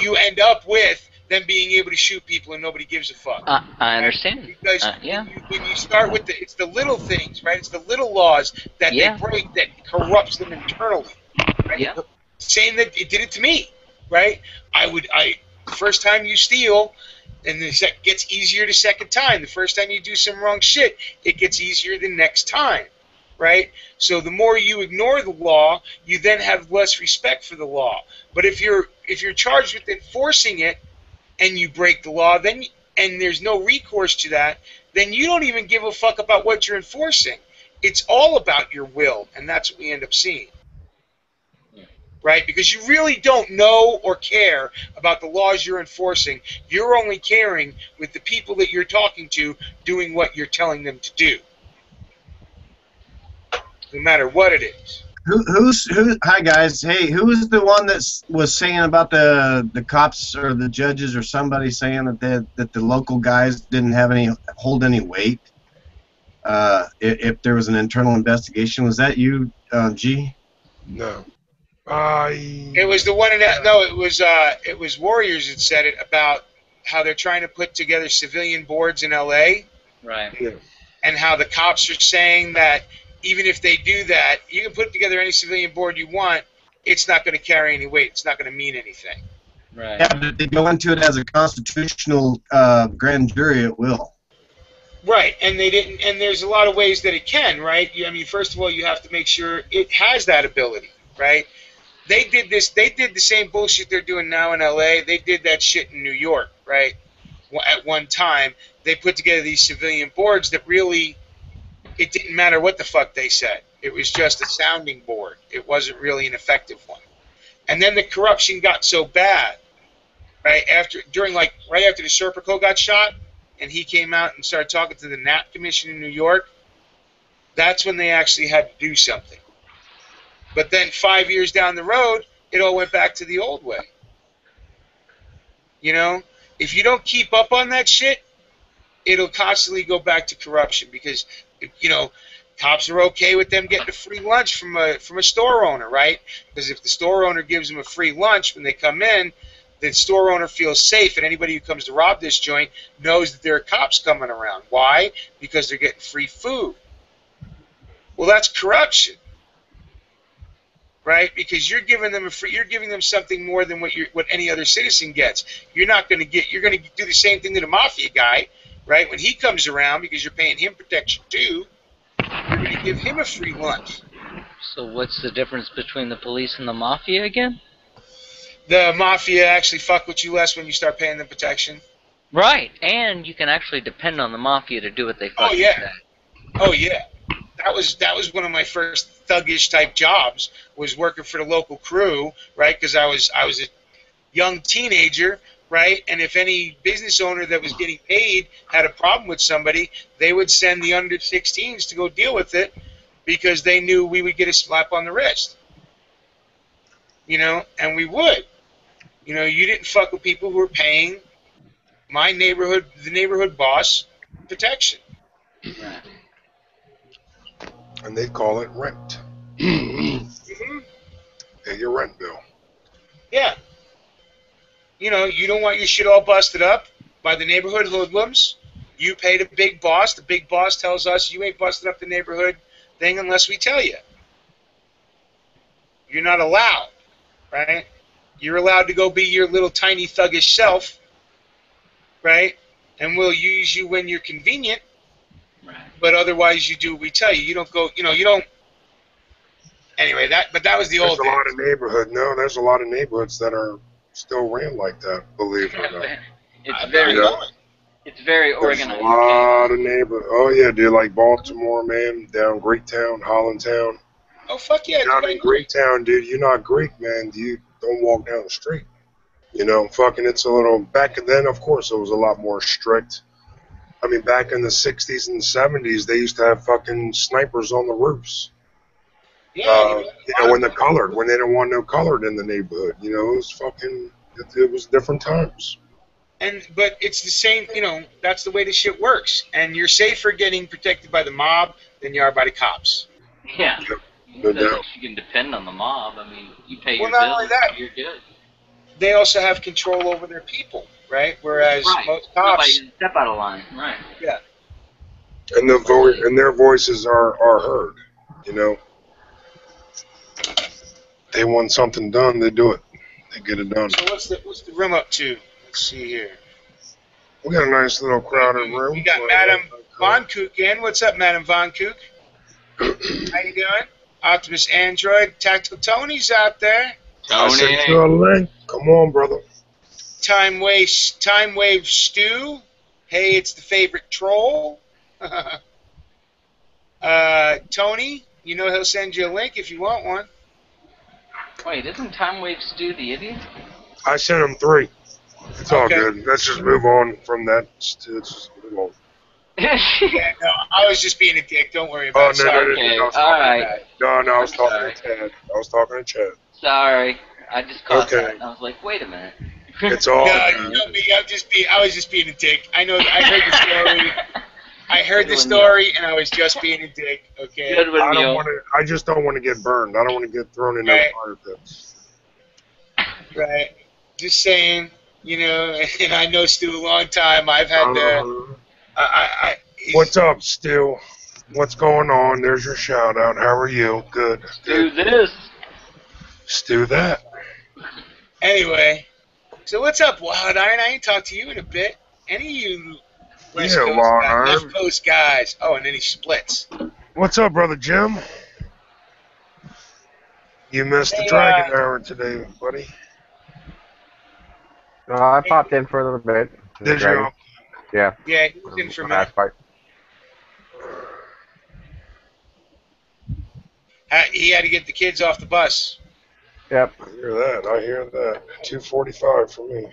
you end up with them being able to shoot people and nobody gives a fuck. I understand. Because when you start with it's the little things, right? It's the little laws that they break that corrupts them internally. Right? Yeah. Saying that it did it to me, right? First time you steal, and it gets easier the second time. The first time you do some wrong shit, it gets easier the next time, right? So the more you ignore the law, you then have less respect for the law. But if you're charged with enforcing it, and you break the law, and there's no recourse to that, then you don't even give a fuck about what you're enforcing. It's all about your will, and that's what we end up seeing. Right? Because you really don't know or care about the laws you're enforcing. You're only caring with the people that you're talking to doing what you're telling them to do. No matter what it is. Who? Hi guys. Hey, who was the one that was saying about the cops or the judges or somebody saying that the local guys didn't hold any weight? If there was an internal investigation, was that you, G? No. It was the one in that. No, it was Warriors that said it about how they're trying to put together civilian boards in L.A. Right. Yeah. and how the cops are saying that even if they do that, you can put together any civilian board you want. It's not going to carry any weight. It's not going to mean anything. Right. Yeah, but if they go into it as a constitutional grand jury, it will. Right, and they didn't. And there's a lot of ways that it can. Right. I mean, first of all, you have to make sure it has that ability. Right. They did this. They did the same bullshit they're doing now in L.A. They did that shit in New York. Right. At one time, they put together these civilian boards that really, it didn't matter what the fuck they said. It was just a sounding board. It wasn't really an effective one. And then the corruption got so bad, right after the Serpico got shot, and he came out and started talking to the Knapp Commission in New York. That's when they actually had to do something. But then 5 years down the road, it all went back to the old way. You know, if you don't keep up on that shit, it'll constantly go back to corruption because, you know, cops are okay with them getting a free lunch from a store owner, right? Because if the store owner gives them a free lunch when they come in, the store owner feels safe, and anybody who comes to rob this joint knows that there are cops coming around. Why? Because they're getting free food. Well, that's corruption, right? Because you're giving them something more than what any other citizen gets. You're going to do the same thing to the mafia guy, right? When he comes around, because you're paying him protection too, you're going to give him a free lunch. So what's the difference between the police and the mafia again? The mafia actually fuck with you less when you start paying them protection. Right, and you can actually depend on the mafia to do what they fucking say. Oh yeah. That was one of my first thuggish type jobs, was working for the local crew, right? Because I was a young teenager, right? And if any business owner that was getting paid had a problem with somebody, they would send the under 16s to go deal with it because they knew we would get a slap on the wrist. You know, and we would. You know, you didn't fuck with people who were paying the neighborhood boss, protection. Right. And they call it rent. Mm-hmm. Pay your rent bill. Yeah. You know, you don't want your shit all busted up by the neighborhood hoodlums. You pay the big boss. The big boss tells us you ain't busted up the neighborhood thing unless we tell you. You're not allowed, right? You're allowed to go be your little tiny thuggish self, right? And we'll use you when you're convenient. Right. But otherwise, you do what we tell you. You don't go. You know, you don't. Anyway, that was the old. There's a lot of neighborhoods that are still ran like that. Believe it or not. It's very organized. There's a lot of neighborhoods. Oh yeah, dude, like Baltimore, man, down Greektown, Hollandtown. Oh fuck yeah! Down in Greektown, dude, you're not Greek, man. You don't walk down the street. You know, fucking, it's a little. Back then, of course, it was a lot more strict. I mean, back in the 60s and 70s, they used to have fucking snipers on the roofs. Yeah, when they didn't want no colored in the neighborhood. You know, it was fucking, it was different times. But it's the same, you know, that's the way the shit works. And you're safer getting protected by the mob than you are by the cops. Yeah. No doubt. You can depend on the mob. I mean, you pay your not bills, only that, you're good. They also have control over their people, right? Whereas most cops... Nobody can step out of line. Right. Yeah. And their voices are heard, you know. They want something done, they do it. They get it done. So what's the room up to? Let's see here. We got a nice little crowded room. We got Madam Von Kook in. What's up, Madam Von Kook? How you doing? Optimus Android. Tactical Tony's out there. I sent you a link. Come on, brother. Time Wave Stew. Hey, it's the favorite troll. Tony, you know he'll send you a link if you want one. Wait, isn't Time Wave Stew the idiot? I sent him 3. It's all good. Let's just move on from that. Let's just move on. Yeah, no, I was just being a dick. Don't worry Oh, about it. no, Sorry. Okay, I was all talking right. No, I was talking Sorry. to Chad. I was talking to Chad. Sorry, I just caught Okay. that. And I was like, wait a minute. It's all No, good. you know me. I was just being a dick. I know. I heard the story. I heard the Good one, story, and I was just being a dick. Okay. Good one, I don't Neil. want to. I just don't want to get burned. I don't want to get thrown into Right. the fire pit. Right. Just saying. You know, and I know Stu a long time. I've had the. What's up, Stu? What's going on? There's your shout out. How are you? Good. Do this. Stu that. Anyway, so what's up, Wild Iron? I ain't talked to you in a bit. Any of you West Yeah, Coast Wild guys, Iron. Left Coast guys? Oh, and then he splits. What's up, brother Jim? You missed the Hey, Dragon Hour today, buddy. No, I popped in for a little bit. Did Dragon. you? Yeah. Yeah, he was in for a minute. Last fight. He had to get the kids off the bus. Yep. I hear that. I hear that. 2:45 for me.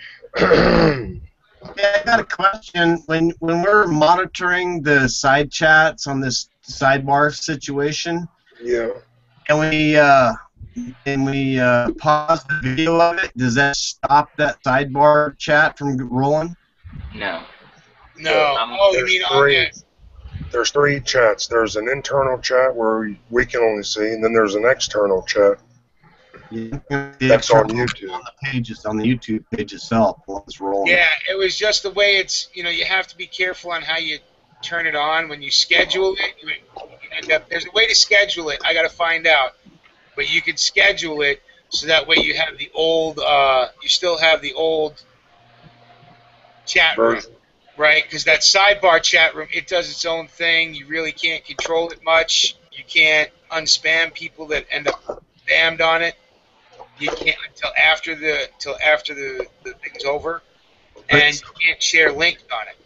Yeah, I got a question. When we're monitoring the side chats on this sidebar situation, Yeah. and we pause the video of it, does that stop that sidebar chat from rolling? No. No. Oh, you mean on the... There's three chats. There's an internal chat where we can only see, and then there's an external chat. That's on YouTube. On the pages, on the YouTube page itself, while it's rolling. Yeah, it was just the way it's, you know, you have to be careful on how you turn it on. When you schedule it, you end up, there's a way to schedule it. I got to find out. But you could schedule it so that way you have the old, you still have the old chat room, right? Because that sidebar chat room, it does its own thing. You really can't control it much. You can't unspam people that end up spammed on it. You can't until after the thing's over, and you can't share links on it.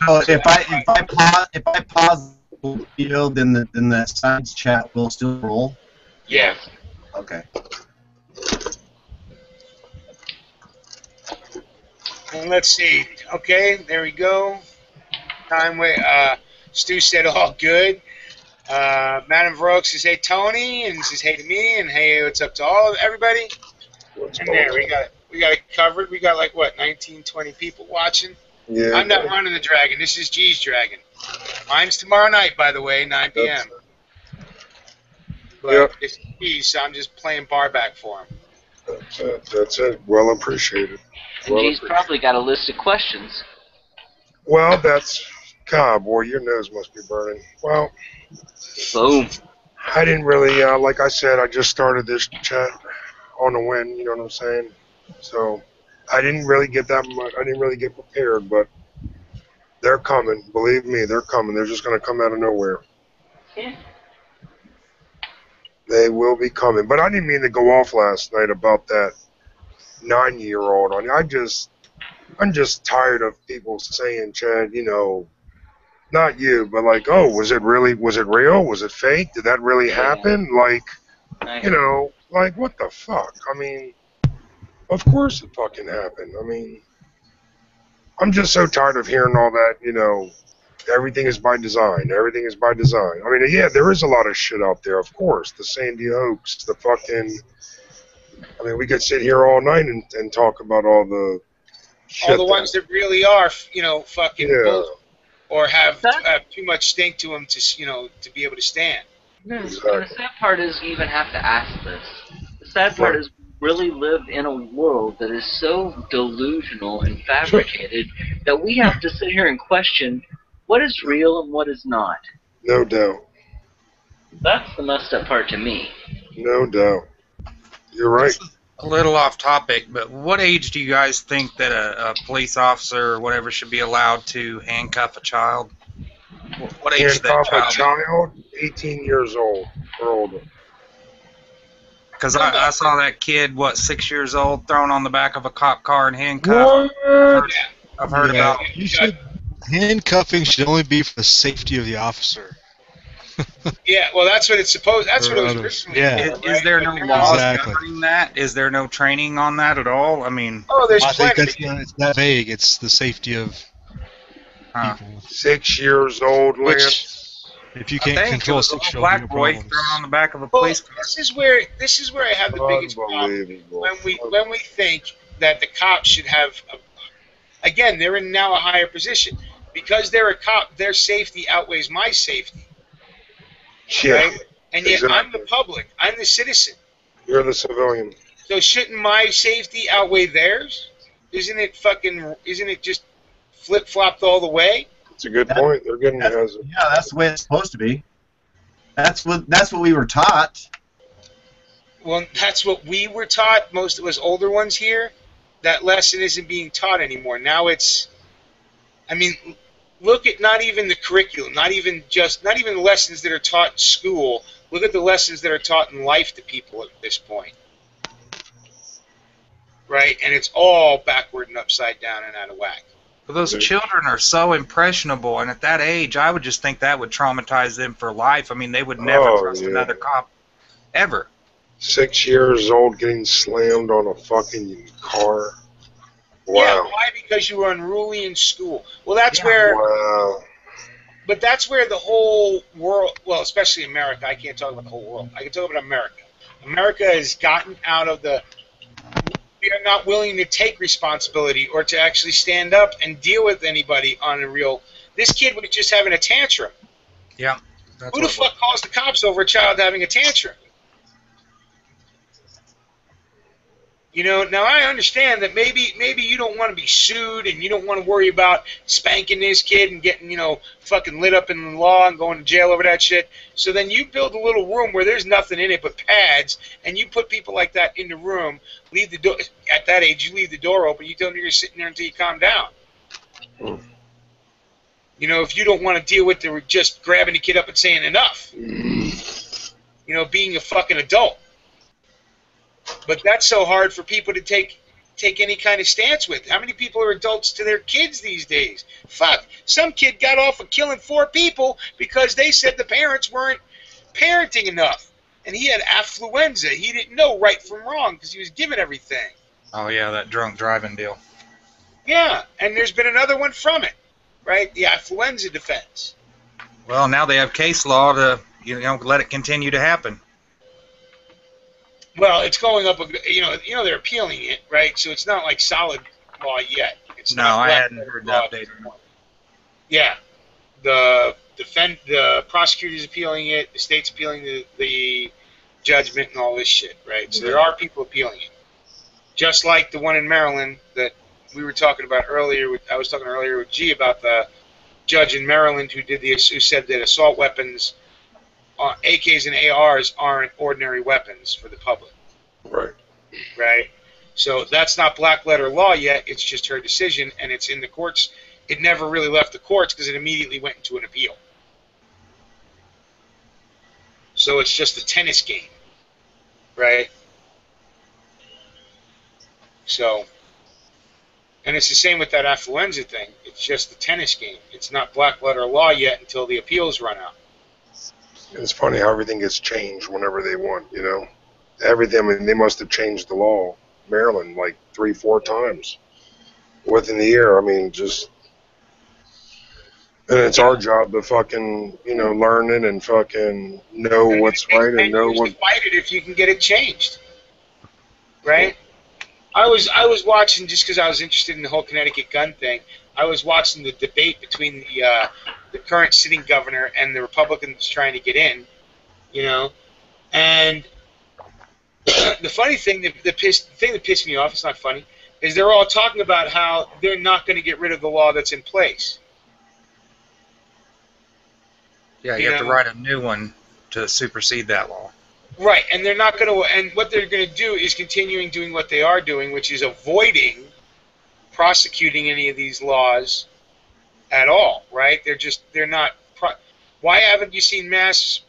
So if I pause the video, then the sides chat will still roll. Yeah. Okay. And let's see. Okay, there we go. Stu said all good. Madam Varroque says hey Tony, and says hey to me, and hey what's up to everybody. And there we got it covered. We got like what 19, 20 people watching. Yeah. I'm not running the Dragon. This is G's Dragon. Mine's tomorrow night, by the way, 9 p.m. But it's G's, so I'm just playing barback for him. That's it. Well appreciated. And G's probably got a list of questions. Well, that's... God, boy, your nose must be burning. Well... Boom. I didn't really, like I said, I just started this chat on a whim, you know what I'm saying? So, I didn't really get that much, I didn't really get prepared, but they're coming. Believe me, they're coming. They're just going to come out of nowhere. Yeah. They will be coming. But I didn't mean to go off last night about that 9-year-old. I'm just tired of people saying, Chad, you know, not you, but like, oh, was it real? Was it fake? Did that really happen? Like, you know, like, what the fuck? I mean, of course it fucking happened. I mean, I'm just so tired of hearing all that, you know, everything is by design. Everything is by design. I mean, yeah, there is a lot of shit out there, of course. The Sandy hoax, the fucking... I mean, we could sit here all night and talk about all the shit. All the ones that really are, you know, fucking bull, or have too much stink to them to, you know, to be able to stand. Exactly. And the sad part is you even have to ask this. The sad part is we really live in a world that is so delusional and fabricated that we have to sit here and question what is real and what is not. No doubt. That's the messed up part to me. No doubt. You're right. A little off topic, but what age do you guys think that a police officer or whatever should be allowed to handcuff a child? What age should that handcuff a child? 18 years old or older. Because I saw that kid, 6 years old, thrown on the back of a cop car and handcuffed. I've heard about it. Handcuffing should only be for the safety of the officer. Yeah, well, that's what it's supposed. That's what it was originally. Yeah. Is there no laws governing that? Is there no training on that at all? I mean, there's I think plenty. it's that vague. It's the safety of Huh. people. 6 years old, Which, Lance. if you I can't think control a it was a little 6-year-old, black no boy problems. thrown on the back of a Well, police car. this is where I have the biggest problem Unbelievable. when we think that the cops should have. Again, they're in now a higher position because they're a cop. Their safety outweighs my safety, Yeah, right? And yet I'm exactly. the public. I'm the citizen. You're the civilian. So shouldn't my safety outweigh theirs? Isn't it just flip flopped all the way? It's a good point. They're getting That's, has yeah, that's the way it's supposed to be. That's what we were taught. Well, that's what we were taught. Most of us older ones here, that lesson isn't being taught anymore. Now it's, I mean, look at not even the curriculum, not even the lessons that are taught in school. Look at the lessons that are taught in life to people at this point. Right? And it's all backward and upside down and out of whack. But those children are so impressionable, and at that age, I would just think that would traumatize them for life. I mean, they would never trust another cop, ever. 6 years old getting slammed on a fucking car. Wow. Yeah, why? Because you were unruly in school. Well, that's where, Wow. but that's where the whole world, well, especially America, I can't talk about the whole world. I can talk about America. America has gotten out of the, we are not willing to take responsibility or to actually stand up and deal with anybody on a real, this kid was just having a tantrum. Yeah. Who the fuck calls the cops over a child having a tantrum? You know, now I understand that maybe you don't want to be sued and you don't want to worry about spanking this kid and getting, fucking lit up in the law and going to jail over that shit. So then you build a little room where there's nothing in it but pads, and you put people like that in the room, leave the door, at that age, you leave the door open, you tell them you're sitting there until you calm down. You know, if you don't want to deal with the just grabbing the kid up and saying enough. Being a fucking adult. But that's so hard for people to take any kind of stance with. How many people are adults to their kids these days? Fuck. Some kid got off of killing 4 people because they said the parents weren't parenting enough. And he had affluenza. He didn't know right from wrong because he was given everything. Oh, yeah, that drunk driving deal. Yeah, and there's been another one from it, right? The affluenza defense. Well, now they have case law to, let it continue to happen. Well, it's going up. They're appealing it, right? So it's not like solid law yet. It's No, not I black hadn't letter heard law. the update. Yeah, the prosecutor's appealing it. The state's appealing the judgment and all this shit, right? So there are people appealing it. Just like the one in Maryland that we were talking about earlier. I was talking earlier with G about the judge in Maryland who said that assault weapons. AKs and ARs aren't ordinary weapons for the public. Right. Right? So that's not black letter law yet. It's just her decision, and it's in the courts. It never really left the courts because it immediately went into an appeal. So it's just a tennis game. Right? So, and it's the same with that affluenza thing. It's just a tennis game. It's not black letter law yet until the appeals run out. It's funny how everything gets changed whenever they want, Everything, I mean, they must have changed the law, Maryland, like 3-4 times within the year. I mean, and it's our job to fucking, learn it and fucking know what's right and know what. Fight it if you can get it changed. Right? I was watching, just because I was interested in the whole Connecticut gun thing, I was watching the debate between the current sitting governor and the Republicans trying to get in, and the funny thing, the thing that pissed me off, it's not funny, is they're all talking about how they're not going to get rid of the law that's in place. Yeah, you have to write a new one to supersede that law. Right, and they're not going to, and what they're going to do is continuing doing what they are doing, which is avoiding prosecuting any of these laws at all, right? They're not. Why haven't you seen mass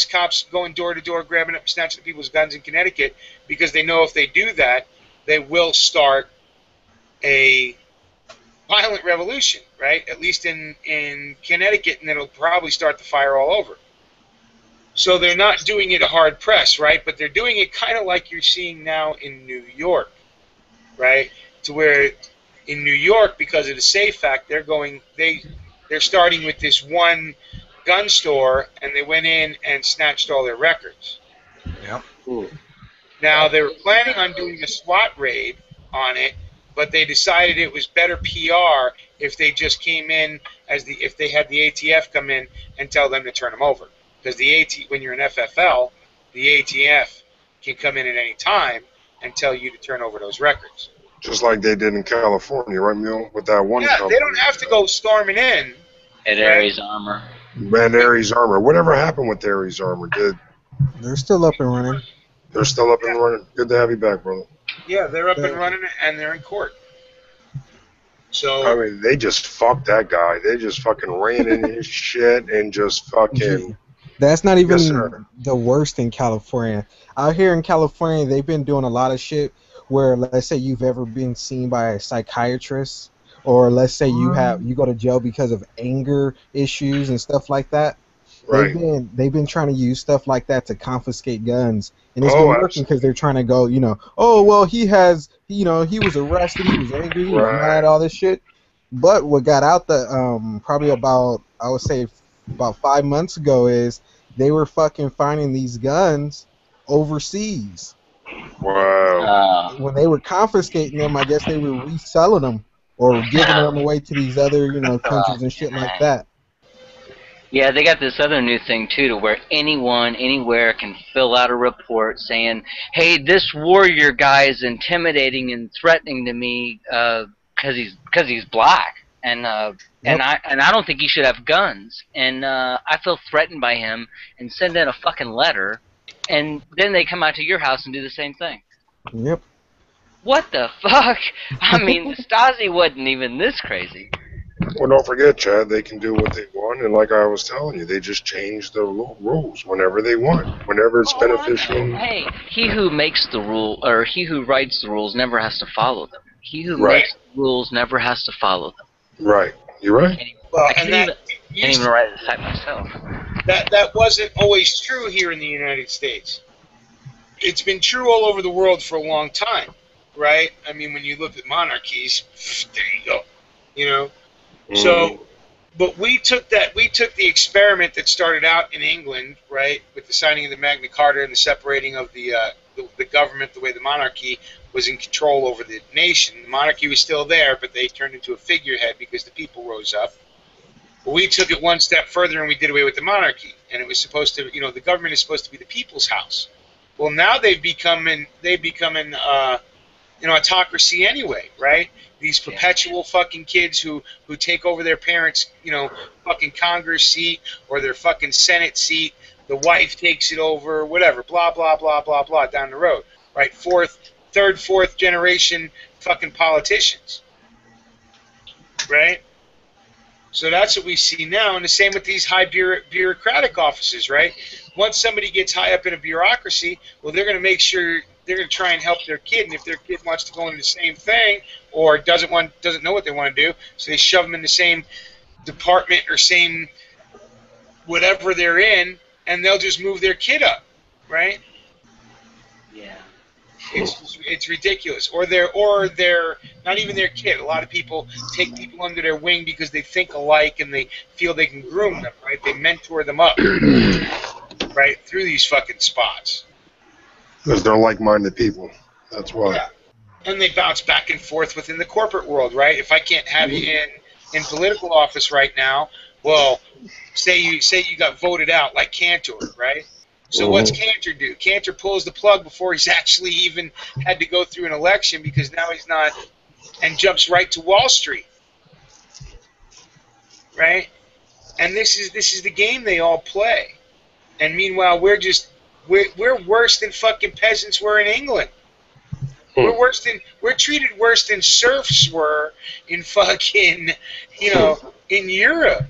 cops going door to door, grabbing up, snatching people's guns in Connecticut? Because they know if they do that, they will start a violent revolution, right? At least in Connecticut, and it'll probably start the fire all over. So they're not doing it a hard press, right? But they're doing it kind of like you're seeing now in New York, right? To where in New York, because of the SAFE Act, they're starting with this one gun store, and they went in and snatched all their records. Yep. Now they were planning on doing a SWAT raid on it, but they decided it was better PR if they just came in if they had the ATF come in and tell them to turn them over, because when you're an FFL, the ATF can come in at any time and tell you to turn over those records. Just like they did in California, right, Mule? With that one company. They don't have to go storming in. At Ares Armor. Man, Ares Armor. Whatever happened with Ares Armor? They're still up and running. They're still up and running. Good to have you back, brother. Yeah, they're up and running, and they're in court. So I mean, they just fucked that guy. They just fucking ran in his shit and just fucking. That's not even Yes, the worst in California. Out here in California, they've been doing a lot of shit where, let's say you've ever been seen by a psychiatrist, or let's say you go to jail because of anger issues and stuff like that. Right. They've been trying to use stuff like that to confiscate guns, and it's been working because they're trying to go, oh well, he was arrested, he was angry, he was mad, all this shit. But what got out probably about, I would say, about 5 months ago is they were fucking finding these guns overseas. Wow. When they were confiscating them, I guess they were reselling them or giving them away to these other, countries and shit like that. Yeah, they got this other new thing, too, to where anyone, anywhere can fill out a report saying, hey, this warrior guy is intimidating and threatening to me because he's black. And I don't think he should have guns. And I feel threatened by him, and send in a fucking letter. And then they come out to your house and do the same thing. Yep. What the fuck? I mean, Stasi wasn't even this crazy. Well, don't forget, Chad, they can do what they want, and like I was telling you, they just change the rules whenever they want, whenever it's beneficial. Hey, he who makes the rule, or he who writes the rules never has to follow them. He who makes the rules never has to follow them. Right. You're right. I can't even write the site myself. That wasn't always true here in the United States. It's been true all over the world for a long time, right? I mean, when you look at monarchies, there you go, So, but we took the experiment that started out in England, right, with the signing of the Magna Carta and the separating of the government, the way the monarchy was in control over the nation. The monarchy was still there, but they turned into a figurehead because the people rose up. Well, we took it one step further and we did away with the monarchy, and it was supposed to, the government is supposed to be the people's house. Well, now they've become an autocracy anyway, right? These perpetual fucking kids who take over their parents', fucking Congress seat or their fucking Senate seat. The wife takes it over, whatever, blah, blah, blah, blah, blah, down the road, right? Third, fourth generation fucking politicians, right? So that's what we see now, and the same with these high bureaucratic offices, right? Once somebody gets high up in a bureaucracy, well, they're going to make sure they're going to try and help their kid, and if their kid wants to go into the same thing or doesn't know what they want to do, so they shove them in the same department or same whatever they're in, and they'll just move their kid up, right? Yeah. It's ridiculous. Or they're not even their kid. A lot of people take people under their wing because they think alike and they feel they can groom them, right? They mentor them up, right, through these fucking spots. Because they're like-minded people. That's why. Yeah. And they bounce back and forth within the corporate world, right? If I can't have you in political office right now, well, say you got voted out like Cantor, right? So what's Cantor do? Cantor pulls the plug before he's actually even had to go through an election because now he's not, and jumps right to Wall Street, right? And this is the game they all play. And meanwhile, we're worse than fucking peasants were in England. We're treated worse than serfs were in fucking, in Europe.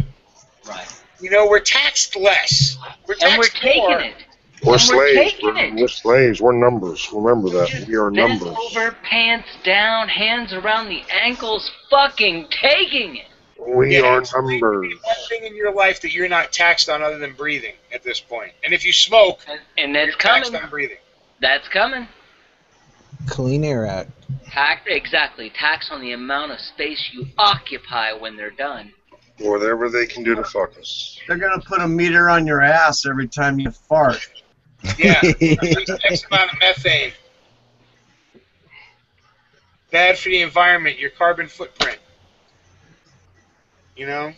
Right. We're taxed less. We're taxed more. Taking it. We're slaves. We're slaves. We're numbers. Remember that. We are numbers. Bent over, pants down, hands around the ankles, fucking taking it. We are numbers. One thing in your life that you're not taxed on other than breathing at this point. And if you smoke, and that's you're coming. taxed on breathing. That's coming. Clean Air Act. Exactly. Tax on the amount of space you occupy when they're done. Whatever they can do to fuck us. They're gonna put a meter on your ass every time you fart. Yeah, release X amount of methane. Bad for the environment, your carbon footprint. You know?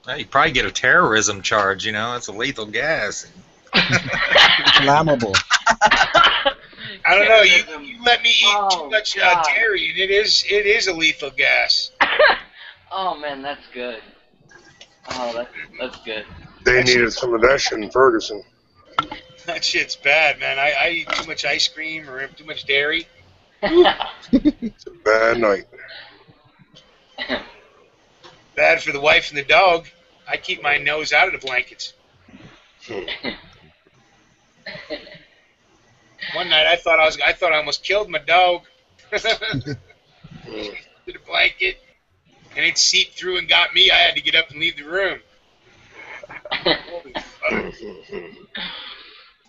Well, you'd probably get a terrorism charge, you know? It's a lethal gas. Flammable. I don't know. You let me eat too much dairy, and it is a lethal gas. Oh man, that's good. Oh, that's good. They needed some of that shit in Ferguson. That shit's bad, man. I eat too much ice cream or too much dairy. It's a bad night. Bad for the wife and the dog. I keep my nose out of the blankets. One night I thought I almost killed my dog. To the blanket, and it seeped through and got me. I had to get up and leave the room. Holy fuck.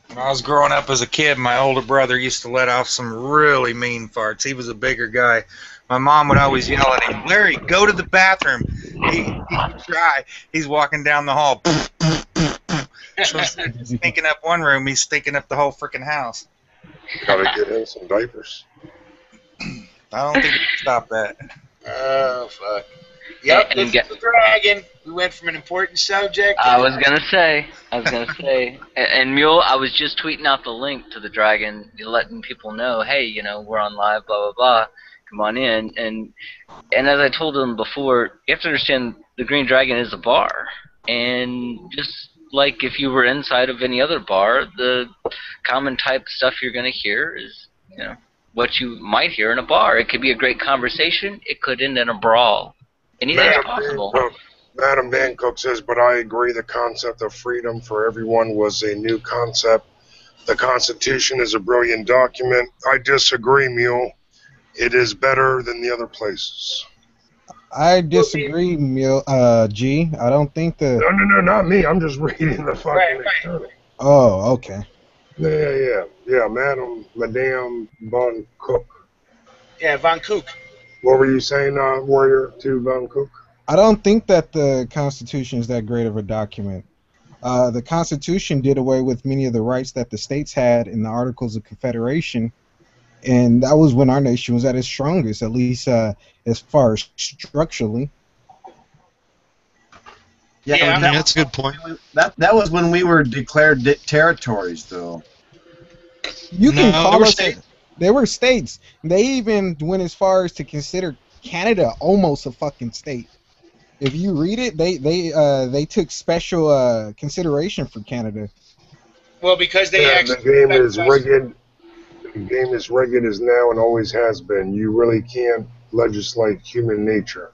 When I was growing up as a kid, my older brother used to let off some really mean farts. He was a bigger guy. My mom would always yell at him, "Larry, go to the bathroom." He would try. He's walking down the hall. So instead of stinking up one room, he's stinking up the whole freaking house. Gotta get in some diapers. I don't think you can stop that. Oh, fuck. Yep, this is the dragon. We went from an important subject. I was gonna say, and Mule, I was just tweeting out the link to the Dragon, letting people know, hey, you know, we're on live, blah blah blah, come on in. And as I told them before, you have to understand the Green Dragon is a bar, and just like if you were inside of any other bar, the common type of stuff you're gonna hear is, you know, what you might hear in a bar. It could be a great conversation. It could end in a brawl. Anything's possible. Madam Van Cook says, but I agree the concept of freedom for everyone was a new concept. The Constitution is a brilliant document. I disagree, Mule. It is better than the other places. I disagree, G. I don't think the... No, not me. I'm just reading the fucking Right. external. Oh, okay. Yeah, Madame Van Cook. Yeah, Von Kook. What were you saying, Warrior, to Van Cook? I don't think that the Constitution is that great of a document. The Constitution did away with many of the rights that the states had in the Articles of Confederation, and that was when our nation was at its strongest, at least as far as structurally. Yeah, that's a good point. That was when we were declared territories, though. You can No, call they were us. states. They were states. They even went as far as to consider Canada almost a fucking state. If you read it, they took special consideration for Canada. well, because they Yeah, actually... the game is rigged. The game is rigged as now and always has been. You really can't legislate human nature.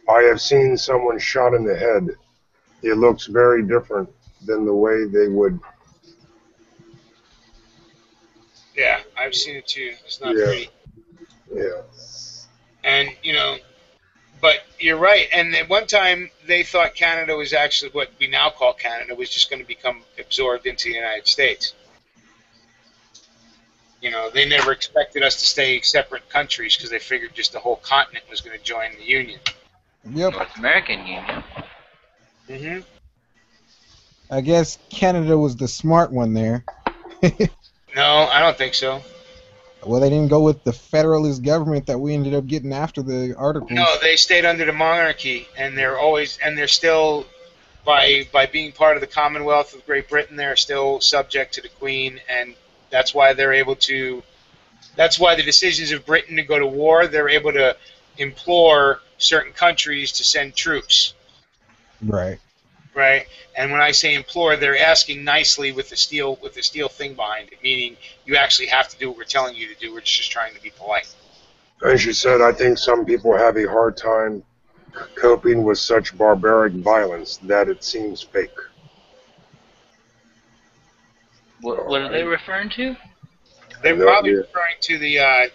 I have seen someone shot in the head. It looks very different than the way they would. Yeah, I've seen it too. It's not Yeah. pretty. Yeah. And, you know, but you're right. And at one time, they thought Canada was actually what we now call Canada was just going to become absorbed into the United States. You know, they never expected us to stay separate countries because they figured just the whole continent was going to join the Union. Yep. North American Union. Mm-hmm. I guess Canada was the smart one there. No, I don't think so. Well, they didn't go with the federalist government that we ended up getting after the Articles. No, they stayed under the monarchy, and they're still, by being part of the Commonwealth of Great Britain, they're still subject to the Queen, and that's why they're able to. That's why the decisions of Britain to go to war, they're able to implore certain countries to send troops. Right. Right, and when I say implore, they're asking nicely with the steel thing behind it, meaning you actually have to do what we're telling you to do. We're just trying to be polite. As you said, I think some people have a hard time coping with such barbaric violence that it seems fake. What are they referring to? They're No probably idea. referring to the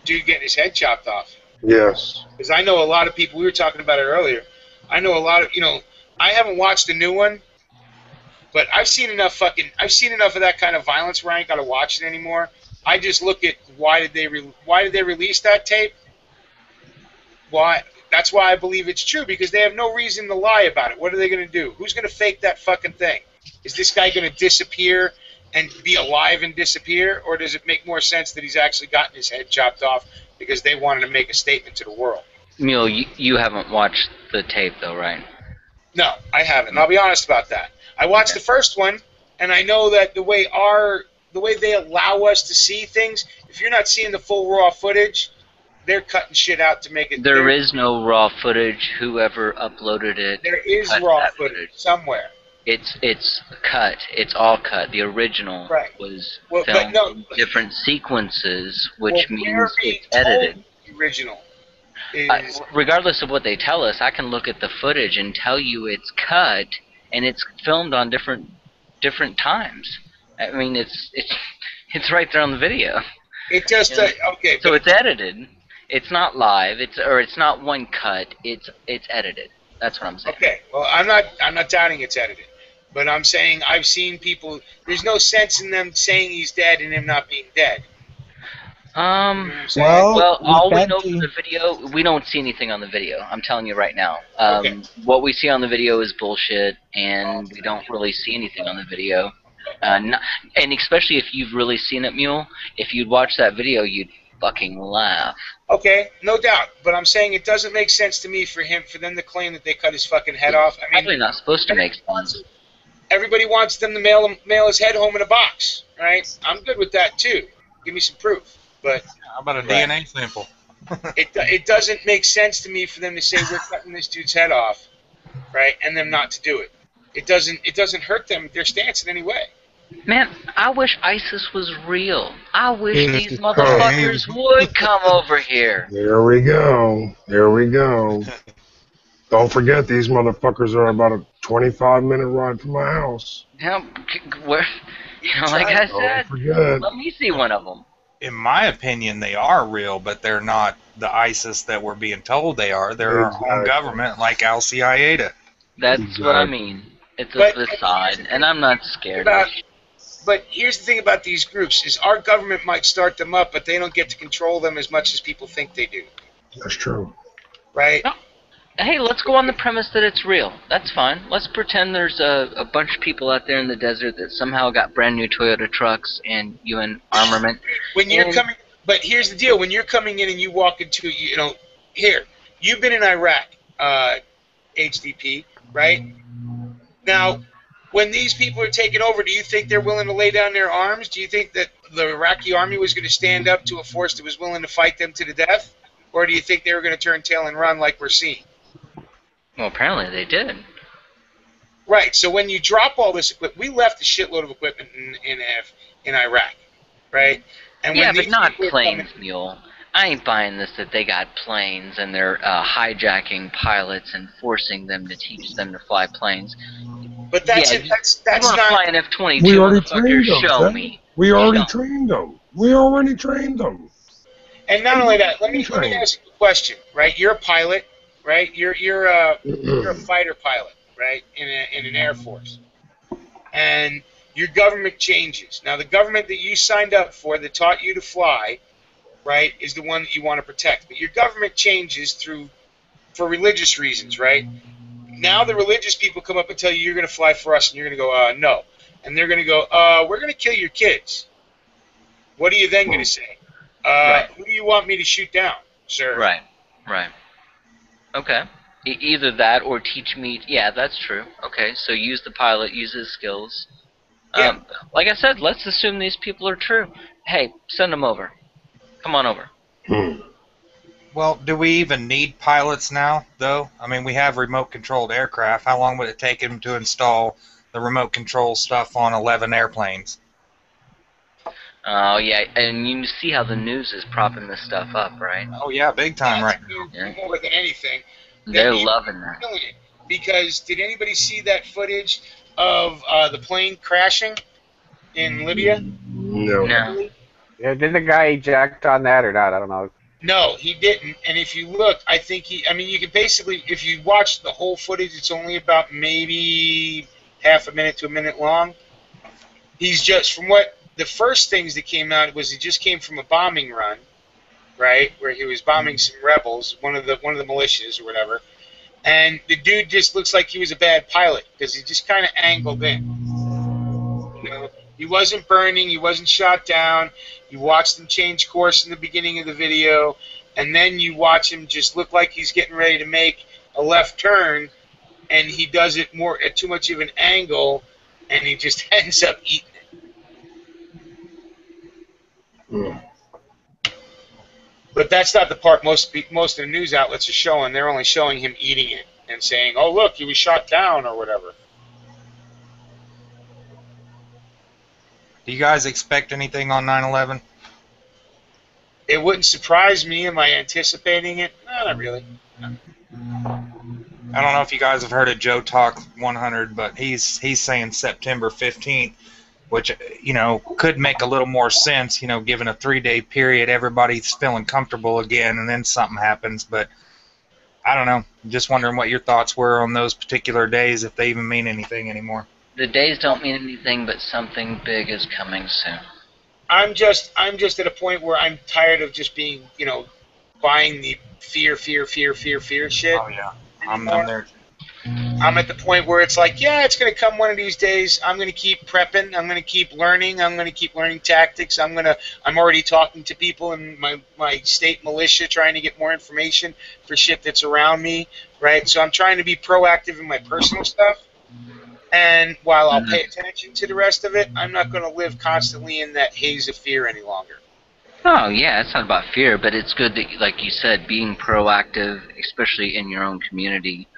dude getting his head chopped off. Yes. Because I know a lot of people. We were talking about it earlier. I know a lot of I haven't watched the new one, but I've seen enough of that kind of violence where I ain't got to watch it anymore. I just look at why did they release that tape? Why? That's why I believe it's true, because they have no reason to lie about it. What are they going to do? Who's going to fake that fucking thing? Is this guy going to disappear and be alive and disappear, or does it make more sense that he's actually gotten his head chopped off because they wanted to make a statement to the world? Mule, you haven't watched the tape though, right? No, I haven't. And I'll be honest about that. I watched the first one, and I know that the way they allow us to see things, if you're not seeing the full raw footage, they're cutting shit out to make it. There is no raw footage. Whoever uploaded it. There is raw footage somewhere. It's cut. It's all cut. The original was filmed in different sequences, which means it's edited. The original. Regardless of what they tell us, I can look at the footage and tell you it's cut and it's filmed on different times. I mean, it's right there on the video. It just okay. So it's edited. It's not live. It's not one cut. It's edited. That's what I'm saying. Okay. Well, I'm not doubting it's edited, but I'm saying I've seen people. There's no sense in them saying he's dead and him not being dead. Well, all we know from the video, we don't see anything on the video. I'm telling you right now. What we see on the video is bullshit, and we don't really see anything on the video. And especially if you've really seen it, Mule, if you'd watch that video, you'd fucking laugh. Okay, no doubt. But I'm saying it doesn't make sense to me for them to claim that they cut his fucking head off. I mean, probably not supposed to make sense. Everybody wants them to mail his head home in a box, right? I'm good with that too. Give me some proof. But how about a DNA sample? it doesn't make sense to me for them to say we're cutting this dude's head off, right? And them not to do it. It doesn't hurt them their stance in any way. Man, I wish ISIS was real. I wish these motherfuckers would come over here. There we go. There we go. Don't forget, these motherfuckers are about a 25-minute ride from my house. Yeah, like I said, let me see one of them. In my opinion, they are real, but they're not the ISIS that we're being told they are. They're our own government, like Al Qaeda. That's what I mean. It's a facade, and I'm not scared of it. But here's the thing about these groups, is our government might start them up, but they don't get to control them as much as people think they do. That's true. Right? No. Hey, let's go on the premise that it's real. That's fine. Let's pretend there's a bunch of people out there in the desert that somehow got brand new Toyota trucks and UN armament. But here's the deal. When you're coming in and you walk into, here, you've been in Iraq, HDP, right? Now, when these people are taking over, do you think they're willing to lay down their arms? Do you think that the Iraqi army was going to stand up to a force that was willing to fight them to the death? Or do you think they were going to turn tail and run like we're seeing? Well, apparently they did. Right. So when you drop all this equipment, we left a shitload of equipment in Iraq, right? And yeah, but not planes, Mule. I ain't buying this that they got planes and they're hijacking pilots and forcing them to teach them to fly planes. But that's not fly an F-22. We already trained them. Show me. We already trained them. We already trained them. And not only that, let me ask you a question, right? You're a pilot, right? You're a fighter pilot, right? In an Air Force, and your government changes. Now, the government that you signed up for, that taught you to fly, right, is the one that you want to protect. But your government changes for religious reasons, right? Now the religious people come up and tell you you're going to fly for us, and you're going to go, no. And they're going to go, we're going to kill your kids. What are you then going to say? Who do you want me to shoot down, sir? Right. Okay. Either that or teach me. Yeah, that's true. Okay, so use the pilot, use his skills. Yeah. Like I said, let's assume these people are true. Hey, send them over. Come on over. Well, do we even need pilots now, though? I mean, we have remote-controlled aircraft. How long would it take them to install the remote control stuff on 11 airplanes? Oh, yeah, and you see how the news is propping this stuff up, right? Oh, yeah, big time right now. Yeah. More than anything. They're loving that. Because did anybody see that footage of the plane crashing in Libya? No. Yeah, did the guy eject on that or not? I don't know. No, he didn't. And if you look, I think you can basically, if you watch the whole footage, it's only about maybe half a minute to a minute long. He's just, from what the first things that came out was he just came from a bombing run, right, where he was bombing some rebels, one of the militias or whatever, and the dude just looks like he was a bad pilot because he just kind of angled in. You know, he wasn't burning, he wasn't shot down. You watched him change course in the beginning of the video, and then you watch him just look like he's getting ready to make a left turn, and he does it more at too much of an angle, and he just ends up eating it. But that's not the part most of the news outlets are showing. They're only showing him eating it and saying, "Oh, look, he was shot down" or whatever. Do you guys expect anything on 9/11? It wouldn't surprise me. Am I anticipating it? No, not really. No. I don't know if you guys have heard of Joe Talk 100, but he's saying September 15th, which, you know, could make a little more sense, you know, given a 3-day period, everybody's feeling comfortable again, and then something happens. But I don't know. Just wondering what your thoughts were on those particular days, if they even mean anything anymore. The days don't mean anything, but something big is coming soon. I'm just at a point where I'm tired of just being, you know, buying the fear shit. Oh yeah, I'm there. I'm at the point where it's like, yeah, it's going to come one of these days. I'm going to keep prepping. I'm going to keep learning. I'm going to keep learning tactics. I'm already talking to people in my state militia, trying to get more information for shit that's around me, right? So I'm trying to be proactive in my personal stuff. And while I'll pay attention to the rest of it, I'm not going to live constantly in that haze of fear any longer. Oh, yeah, it's not about fear, but it's good that, like you said, being proactive, especially in your own community,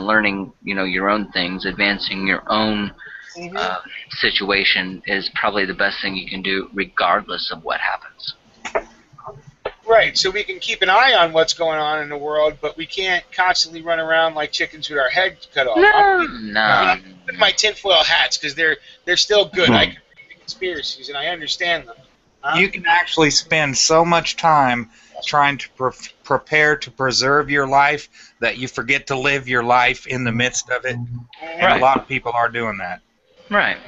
learning, you know, your own things, advancing your own situation is probably the best thing you can do regardless of what happens. Right, so we can keep an eye on what's going on in the world, but we can't constantly run around like chickens with our heads cut off. I'm with my tinfoil hats because they're still good. I can read the conspiracies and I understand them. You can actually spend so much time trying to prepare to preserve your life that you forget to live your life in the midst of it. And a lot of people are doing that. Right.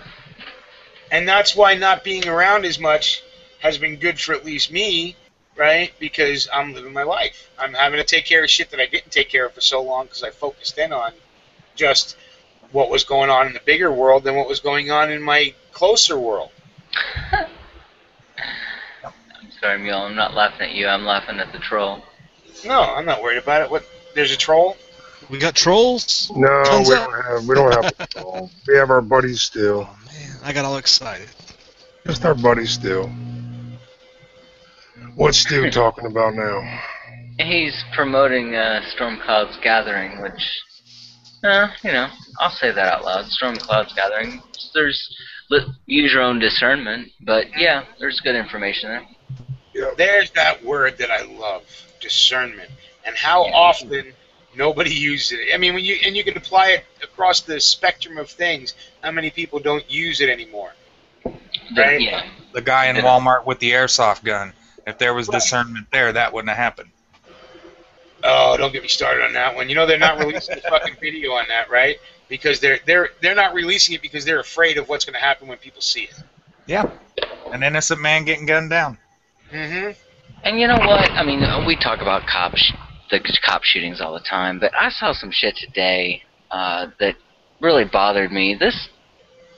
And that's why not being around as much has been good for at least me, right? Because I'm living my life. I'm having to take care of shit that I didn't take care of for so long because I focused in on just what was going on in the bigger world than what was going on in my closer world. I'm sorry, Mule. I'm not laughing at you. I'm laughing at the troll. No, I'm not worried about it. What? There's a troll? We got trolls? No, we don't have a troll. We have our buddies still. Oh, man, I got all excited. Just our buddies still. What's Stu talking about now? He's promoting Storm Cloud's Gathering, which, you know, I'll say that out loud. Storm Cloud's Gathering. Use your own discernment, but yeah, there's good information there. Yeah. There's that word that I love, discernment, and how often nobody uses it. I mean, you can apply it across the spectrum of things. How many people don't use it anymore? Right? Yeah. The guy in Walmart with the airsoft gun. If there was discernment there, that wouldn't have happened. Oh, don't get me started on that one. You know they're not releasing the fucking video on that, right? Because they're not releasing it because they're afraid of what's going to happen when people see it. Yeah, an innocent man getting gunned down. Mm-hmm. And you know what? I mean, we talk about the cop shootings all the time, but I saw some shit today that really bothered me. This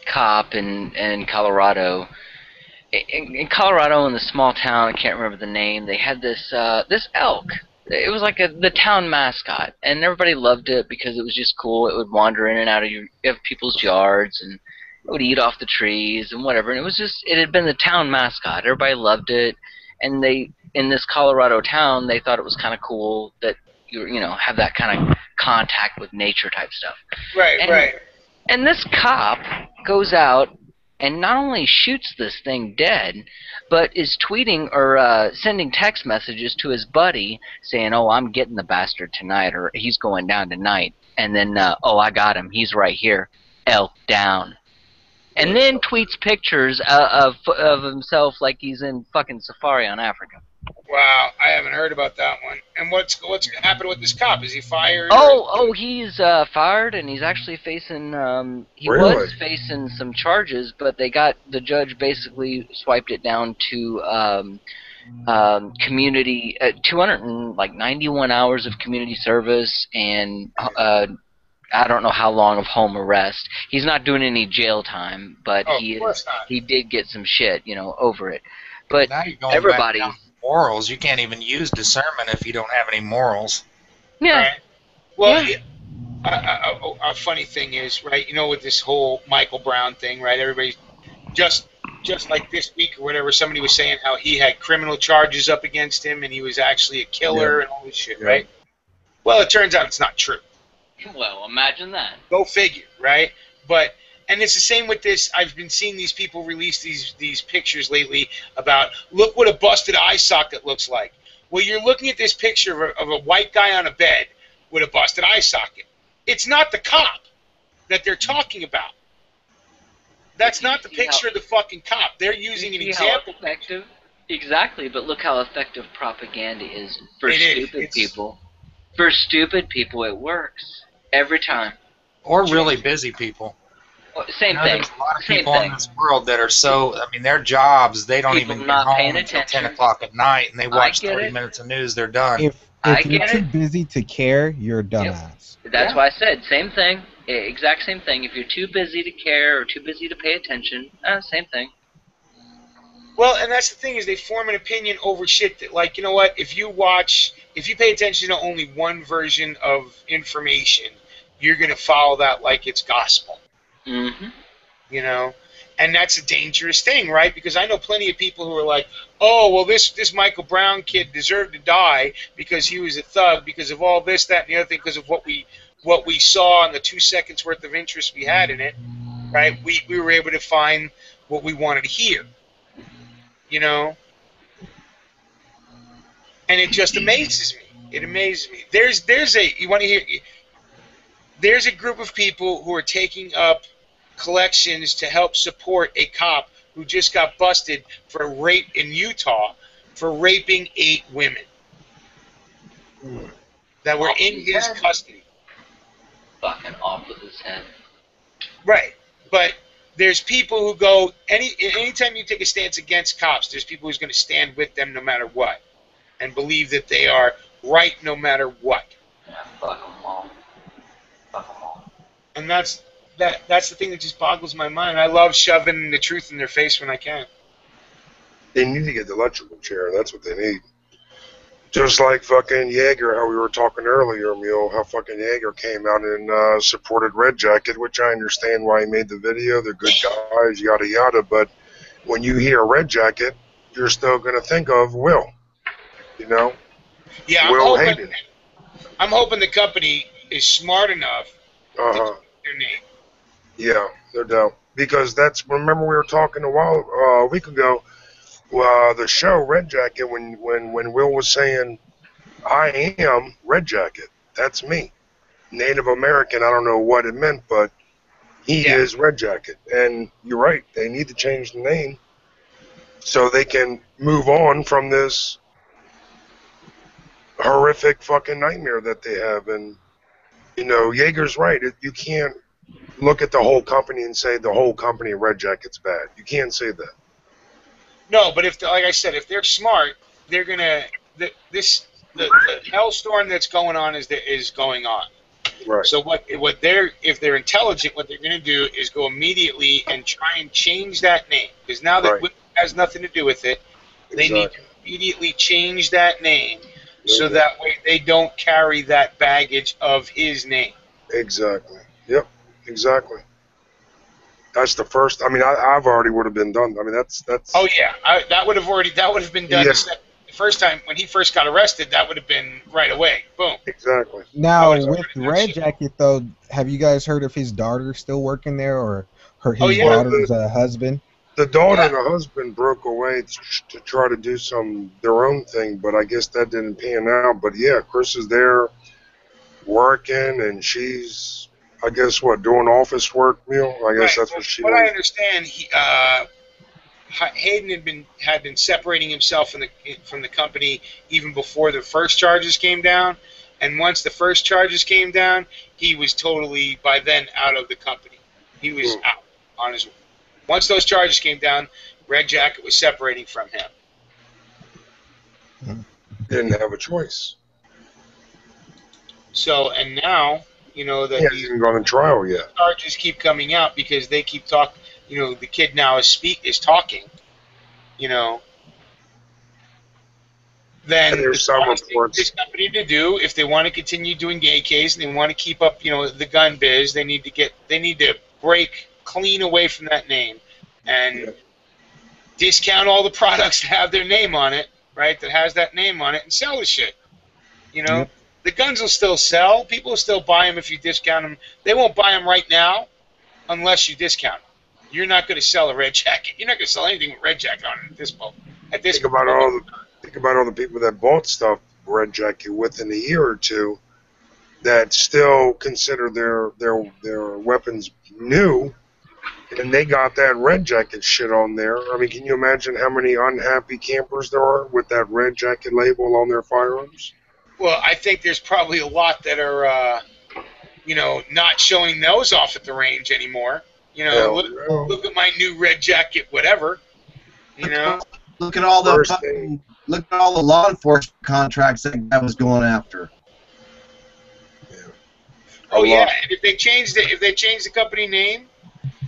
cop in Colorado. In Colorado, in the small town, I can't remember the name, they had this elk. It was like the town mascot, and everybody loved it because it was just cool. It would wander in and out of people's yards, and it would eat off the trees and whatever. And it had been the town mascot. Everybody loved it, and in this Colorado town, they thought it was kind of cool that you know have that kind of contact with nature type stuff. Right. And this cop goes out and not only shoots this thing dead, but is tweeting or sending text messages to his buddy saying, "Oh, I'm getting the bastard tonight," or "He's going down tonight." And then, "Oh, I got him. He's right here. Elk down." And then tweets pictures of himself like he's in fucking safari on Africa. Wow, I haven't heard about that one. And what's happened with this cop? Is he fired? Oh, he's fired, and he's actually facing. He Really? was facing some charges, but the judge basically swiped it down to community 291 hours of community service and I don't know how long of home arrest. He's not doing any jail time, but he did get some shit, over it. But now you're going everybody. back down to morals. You can't even use discernment if you don't have any morals. Yeah. Right. Well, Yeah. a funny thing is, right? With this whole Michael Brown thing, right? Everybody just like this week or whatever, somebody was saying how he had criminal charges up against him and he was actually a killer and all this shit, right? Well, it turns out it's not true. Well, imagine that. Go figure, right? And it's the same with this. I've been seeing these people release these pictures lately about, look what a busted eye socket looks like. Well, you're looking at this picture of a white guy on a bed with a busted eye socket. It's not the cop that they're talking about. That's not the picture of the fucking cop. They're using an example. Exactly, but look how effective propaganda is for stupid people. For stupid people, it works. Every time. Or really busy people. Same thing. There's a lot of people in this world that are their jobs, they don't People even get not home paying until attention. 10 o'clock at night, and they watch get 30 it. minutes of news, they're done. If I you're get too it. busy to care, you're a dumbass. That's why I said same thing. Exact same thing. If you're too busy to care or too busy to pay attention, same thing. Well, and that's the thing is they form an opinion over shit that, like, you know what? If you pay attention to only one version of information, you're going to follow that like it's gospel. Mm-hmm. And that's a dangerous thing, right? Because I know plenty of people who are like, oh, well, this Michael Brown kid deserved to die because he was a thug, because of all this, that, and the other thing, because of what we saw and the 2 seconds worth of interest we had in it, right? We were able to find what we wanted to hear, And it just amazes me. It amazes me. There's a group of people who are taking up collections to help support a cop who just got busted for rape in Utah for raping 8 women that were in his custody. Fucking off with his head. Right. But there's people who go, anytime you take a stance against cops, there's people who's going to stand with them no matter what and believe that they are right no matter what. Yeah, fuck them all. Fuck them all. And that's the thing that just boggles my mind. I love shoving the truth in their face when I can. They need to get the electrical chair. That's what they need. Just like fucking Jaeger, how we were talking earlier, Mule, how fucking Jaeger came out and supported Red Jacket, which I understand why he made the video. They're good guys, yada yada. But when you hear Red Jacket, you're still going to think of Will. Yeah, Will Hayden. I'm hoping the company is smart enough to keep their name. Yeah, no doubt. Because remember we were talking a week ago, the show Red Jacket, when Will was saying, I am Red Jacket, that's me. Native American, I don't know what it meant, but he is Red Jacket. And you're right, they need to change the name so they can move on from this horrific fucking nightmare that they have. And, Jaeger's right, you can't look at the whole company and say the whole company of Red Jacket's bad. You can't say that. No, but like I said, if they're smart, they're gonna the hellstorm that's going on is going on. Right. So if they're intelligent, what they're gonna do is go immediately and try and change that name, because now that Will has nothing to do with it, they need to immediately change that name so that way they don't carry that baggage of his name. Exactly. Yep. Exactly. That's the first. I've already would have been done. That's. Oh yeah, that would have been done. Yeah. The first time when he first got arrested, that would have been right away. Boom. Exactly. Now with Red Jacket though, have you guys heard if his daughter still working there or his daughter's husband? The daughter and the husband broke away to try to do their own thing, but I guess that didn't pan out. But yeah, Chris is there working, and she's, I guess, doing office work, Neil? I guess that's what she does. What I understand, Hayden had been separating himself from the company even before the first charges came down, and once the first charges came down, he was totally by then out of the company. He was out on his. Once those charges came down, Red Jacket was separating from him. Didn't have a choice. So, and now, you know, that he hasn't even gone to trial yet. Charges keep coming out because they keep talking. You know, the kid now is talking. You know, then there's some reports. This company to do if they want to continue doing gay case and they want to keep up, you know, the gun biz. They need to break clean away from that name and discount all the products that have their name on it, right? That has that name on it, and sell the shit. You know. Yep. The guns will still sell. People will still buy them if you discount them. They won't buy them right now unless you discount them. You're not going to sell a Red Jacket. You're not going to sell anything with Red Jacket on it at this moment. Think about all the people that bought stuff Red Jacket within a year or two that still consider their weapons new, and they got that Red Jacket shit on there. I mean, can you imagine how many unhappy campers there are with that Red Jacket label on their firearms? Well, I think there's probably a lot that are, you know, not showing those off at the range anymore. You know, look at my new Red Jacket, whatever. You know, look at all the law enforcement contracts that guy was going after. Yeah. Oh yeah, and if they change the company name,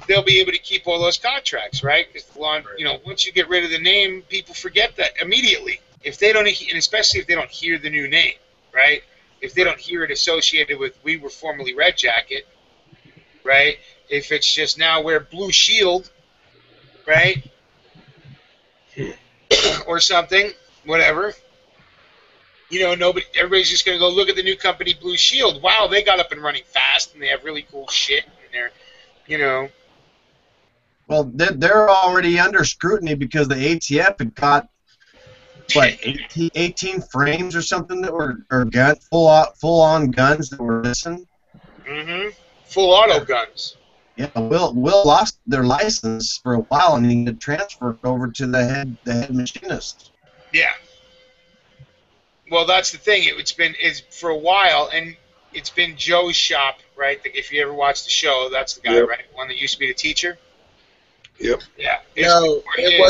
they'll be able to keep all those contracts, right? Because you know, once you get rid of the name, people forget that immediately. If they don't, and especially if they don't hear the new name, right? If they don't hear it associated with we were formerly Red Jacket, right? If it's just now we're Blue Shield, right? Or something, whatever. You know, everybody's just going to go look at the new company Blue Shield. Wow, they got up and running fast, and they have really cool shit, and they're, you know. Well, they're already under scrutiny because the ATF had caught, what, 18 frames or something that were full-on guns that were missing? Mm-hmm. Full auto guns. Yeah, Will lost their license for a while and he got transferred over to the head machinist. Yeah. Well, that's the thing. It's for a while, and it's been Joe's shop, right? If you ever watched the show, that's the guy, right? The one that used to be the teacher. Yep. Yeah. No, it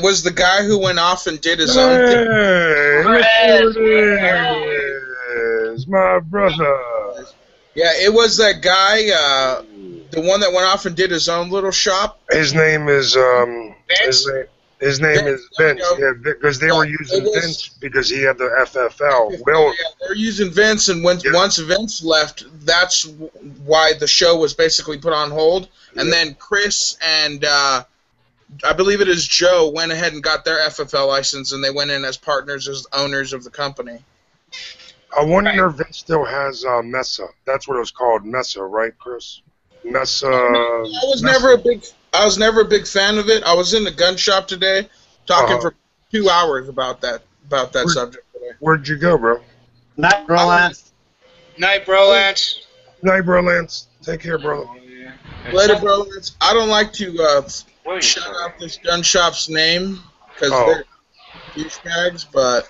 was the guy who went off and did his own thing. It's my brother. Yeah, it was that guy, the one that went off and did his own little shop. His name is Vince? His name is Vince. Yeah, because they were using Vince because he had the FFL. Will. Yeah, they're using Vince, and once Vince left, that's why the show was basically put on hold. And then Chris and I believe it is Joe went ahead and got their FFL license, and they went in as partners, as owners of the company. I wonder if it still has Mesa. That's what it was called, Mesa, right, Chris? Mesa. I was never a big fan of it. I was in the gun shop today, talking for 2 hours about that subject today. Where'd you go, bro? Night, bro, Lance. Night, bro, Lance. Night, bro, Lance. Take care, brother. Later, bro, Lance. I don't like to shout out this gun shop's name because they're douchebags, but.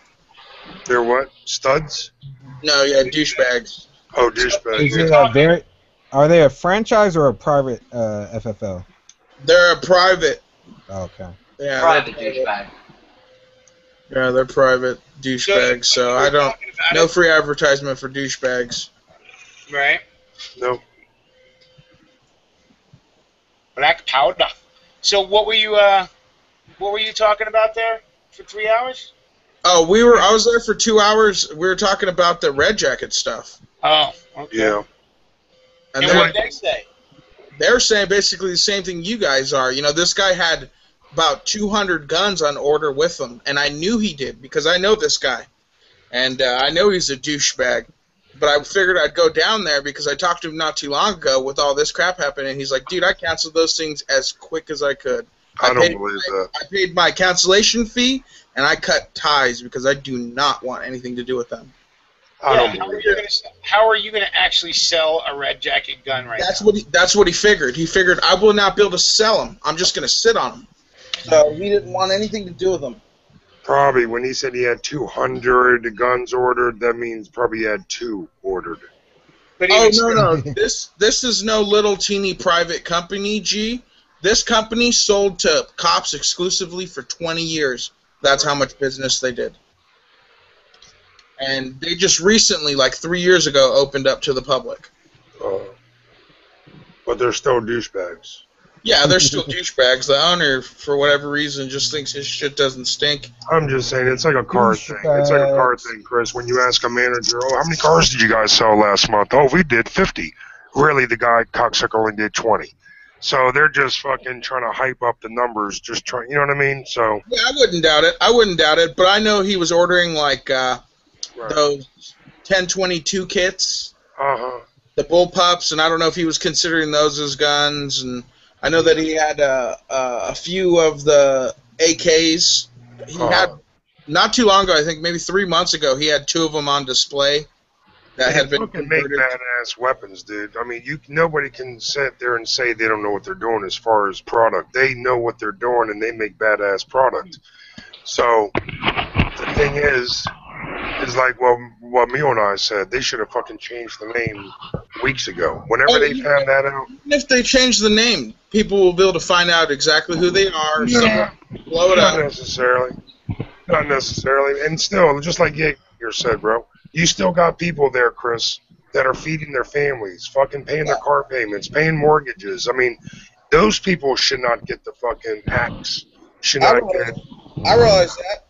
They're what? Studs? No, yeah, douchebags. Oh, douchebags. Is it are they a franchise or a private FFL? They're a private. Okay. Yeah, private douchebag. Yeah, they're private douchebags, so I don't. No free advertisement for douchebags. Right. No. Black powder. So what were you talking about there for 3 hours? Oh, I was there for 2 hours. We were talking about the Red Jacket stuff. Oh, okay. Yeah. And what did they say? They're saying basically the same thing you guys are. You know, this guy had about 200 guns on order with him, and I knew he did because I know this guy. And I know he's a douchebag. But I figured I'd go down there because I talked to him not too long ago with all this crap happening. And he's like, dude, I canceled those things as quick as I could. I don't believe that. I paid my cancellation fee, and I cut ties because I do not want anything to do with them. I don't believe that. How are you going to actually sell a Red Jacket gun right now? That's what he figured. He figured I will not be able to sell them. I'm just going to sit on them. So he didn't want anything to do with them. Probably when he said he had 200 guns ordered, that means probably he had 2 ordered. But no. This is no little teeny private company, G. This company sold to cops exclusively for 20 years. That's how much business they did. And they just recently, like 3 years ago, opened up to the public. But they're still douchebags. Yeah, they're still douchebags. The owner, for whatever reason, just thinks his shit doesn't stink. I'm just saying, it's like a car thing. It's like a car thing, Chris. When you ask a manager, oh, how many cars did you guys sell last month? Oh, we did 50. Really, the guy, cocksucker, only did 20. So they're just fucking trying to hype up the numbers, just trying, you know what I mean? So yeah, I wouldn't doubt it. But I know he was ordering like those 1022 kits, the bullpups, and I don't know if he was considering those as guns. And I know that he had a few of the AKs. He had not too long ago, I think maybe 3 months ago, he had 2 of them on display that had been converted. Make badass weapons, dude. I mean, nobody can sit there and say they don't know what they're doing as far as product. They know what they're doing, and they make badass product. So the thing is like what Mio and I said. They should have fucking changed the name weeks ago. Whenever they found that out. Even if they change the name, people will be able to find out exactly who they are. So blow it up. Not necessarily. And still, just like Jaeger said, bro, you still got people there, Chris, that are feeding their families, fucking paying their car payments, paying mortgages. I mean, those people should not get the fucking axe. I realize that.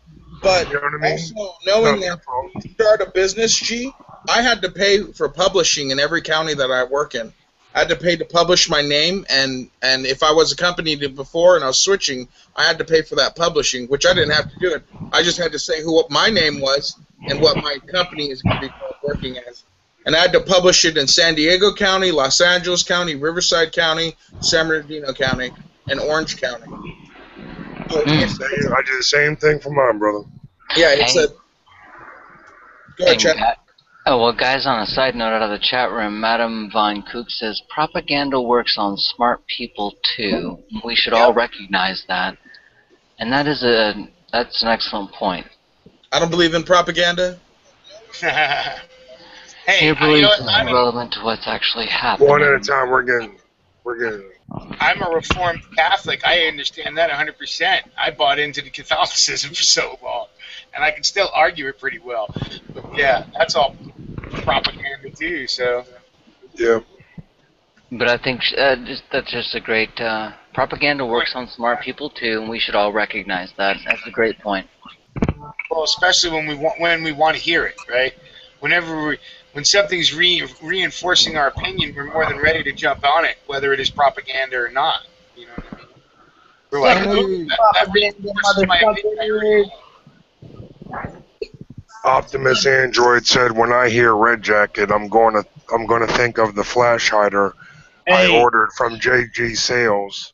But you know what I mean? Also, knowing that to start a business, G, I had to pay for publishing in every county that I work in. I had to pay to publish my name, and if I was a company before and I was switching, I had to pay for that publishing, which I didn't have to do it. I just had to say what my name was and what my company is going to be working as. And I had to publish it in San Diego County, Los Angeles County, Riverside County, San Bernardino County, and Orange County. So I do the same thing for mine, brother. Yeah, it's a... Go ahead, Chad. Oh, well, guys, on a side note out of the chat room, Madam Von Kook says, propaganda works on smart people, too. We should all recognize that. And that's an excellent point. I don't believe in propaganda. Hey, it's relevant to what's actually happening. One at a time, we're getting... I'm a Reformed Catholic. I understand that 100%. I bought into the Catholicism for so long, and I can still argue it pretty well. But yeah, that's all propaganda too. So. Yeah. But I think that's just a great propaganda works on smart people too, and we should all recognize that. That's a great point. Well, especially when we want to hear it, right? When something's reinforcing our opinion, we're more than ready to jump on it, whether it is propaganda or not. You know what I mean? We're like, that reinforces my opinion. Optimus Android said, "When I hear Red Jacket, I'm going to think of the flash hider I ordered from JG Sales.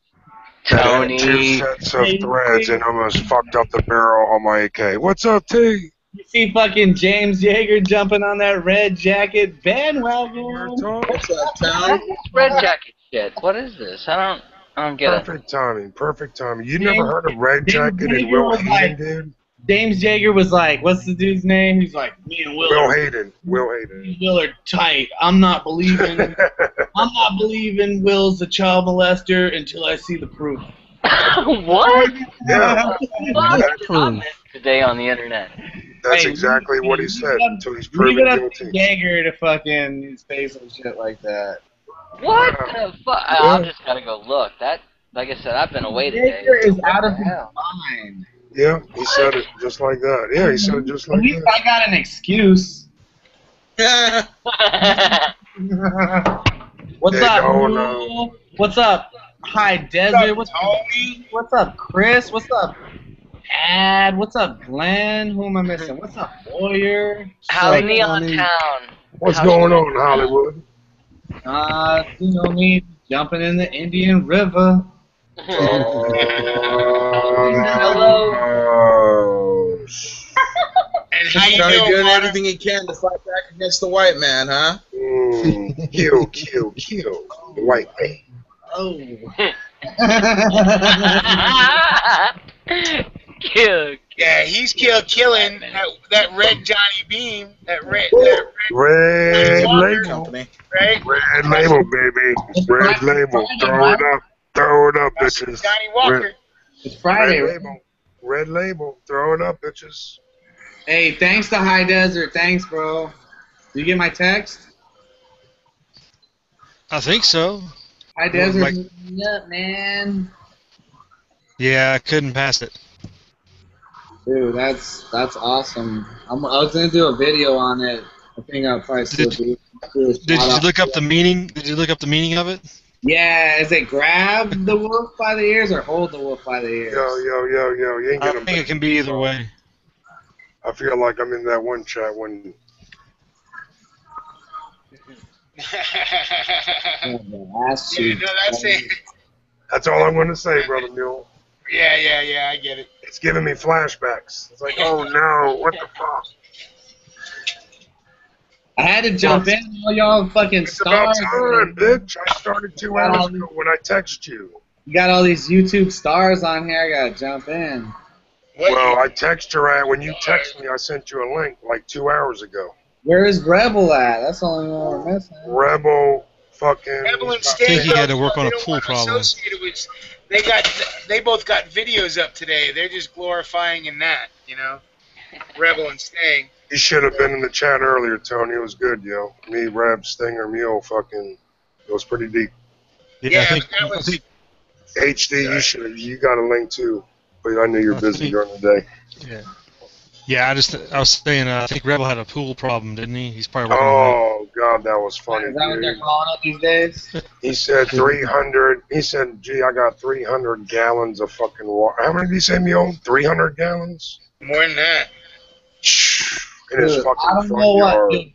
Tony, that had 2 sets of threads and almost fucked up the barrel on my AK." What's up, T? You see fucking James Yeager jumping on that Red Jacket bandwagon. What's up, Tom? Red Jacket shit. What is this? I don't get it. Perfect timing. You never heard of Red Jacket and Will Hayden, dude? James Yeager was like, what's the dude's name? He's like, me and Will. Will Hayden. Me and Will are tight. I'm not believing Will's a child molester until I see the proof. What? Yeah. That's comment today on the internet. That's exactly what he said until he's proven guilty. Yeager to fucking say some shit like that. What the fuck? I just gotta go look. That, like I said, I've been away today. Yeager is out of his mind. Yeah, he said it just like that. Yeah, he said it just like that. At least I got an excuse. What's up, Will? What's up, High Desert? What's up, Chris? What's up, Ad? What's up, Glenn? Who am I missing? What's up, Warrior? How's Neon Town? What's going on, Hollywood? You know me jumping in the Indian River. Hello. And how you Tony doing everything he can to fight back against the white man, huh? Kill the white man. Oh. Kill. Yeah, he's killing that red Johnny Beam, that red Red label. Company. right? Red label, baby. Red label. Throw it up. Throw it up, That's bitches. Johnny Walker. It's Friday. Red Right? label. Red label. Throw it up, bitches. Hey, thanks to High Desert. Thanks, bro. You get my text? I think so. High Desert. like- Up, man. Yeah, I couldn't pass it. Dude, that's awesome. I was gonna do a video on it. I think I'll probably still do. Did you look up the meaning? Did you look up the meaning of it? Yeah, is it grab the wolf by the ears or hold the wolf by the ears? Yo. You ain't I gonna. think it can be either way. I feel like I'm in that one chat when. Ass Yeah, cheek. no, that's it. That's all I'm gonna say, brother Mule. Yeah, I get it. It's giving me flashbacks. It's like, oh no, what the fuck? I had to jump in. All y'all fucking It's about stars. time, bitch. I started 2 hours ago when I text you. You got all these YouTube stars on here. I gotta jump in. Well, I text her at when you text me. I sent you a link like 2 hours ago. Where is Rebel at? That's the only one we're missing. Rebel, fucking. Rebel and I Sting, think he had to work on they a don't pool want to problem. associate it with- They both got videos up today. They're just glorifying in that, you know. Rebel and Sting. You should have been in the chat earlier, Tony. It was good, yo. Me, Reb, Stinger, Mule, fucking. It was pretty deep. Yeah, Yeah, I think, but that was- I think HD, you got a link too, but I knew you were busy during the day. yeah. I was saying. I think Rebel had a pool problem, didn't he? He's probably working on Oh God, that was funny, Is that what they're dude. calling it these days? He said 300. He said, "Gee, I got 300 gallons of fucking water." How many did he say, Mule? 300 gallons More than that. in his Dude, fucking I don't front know yard. what. Dude,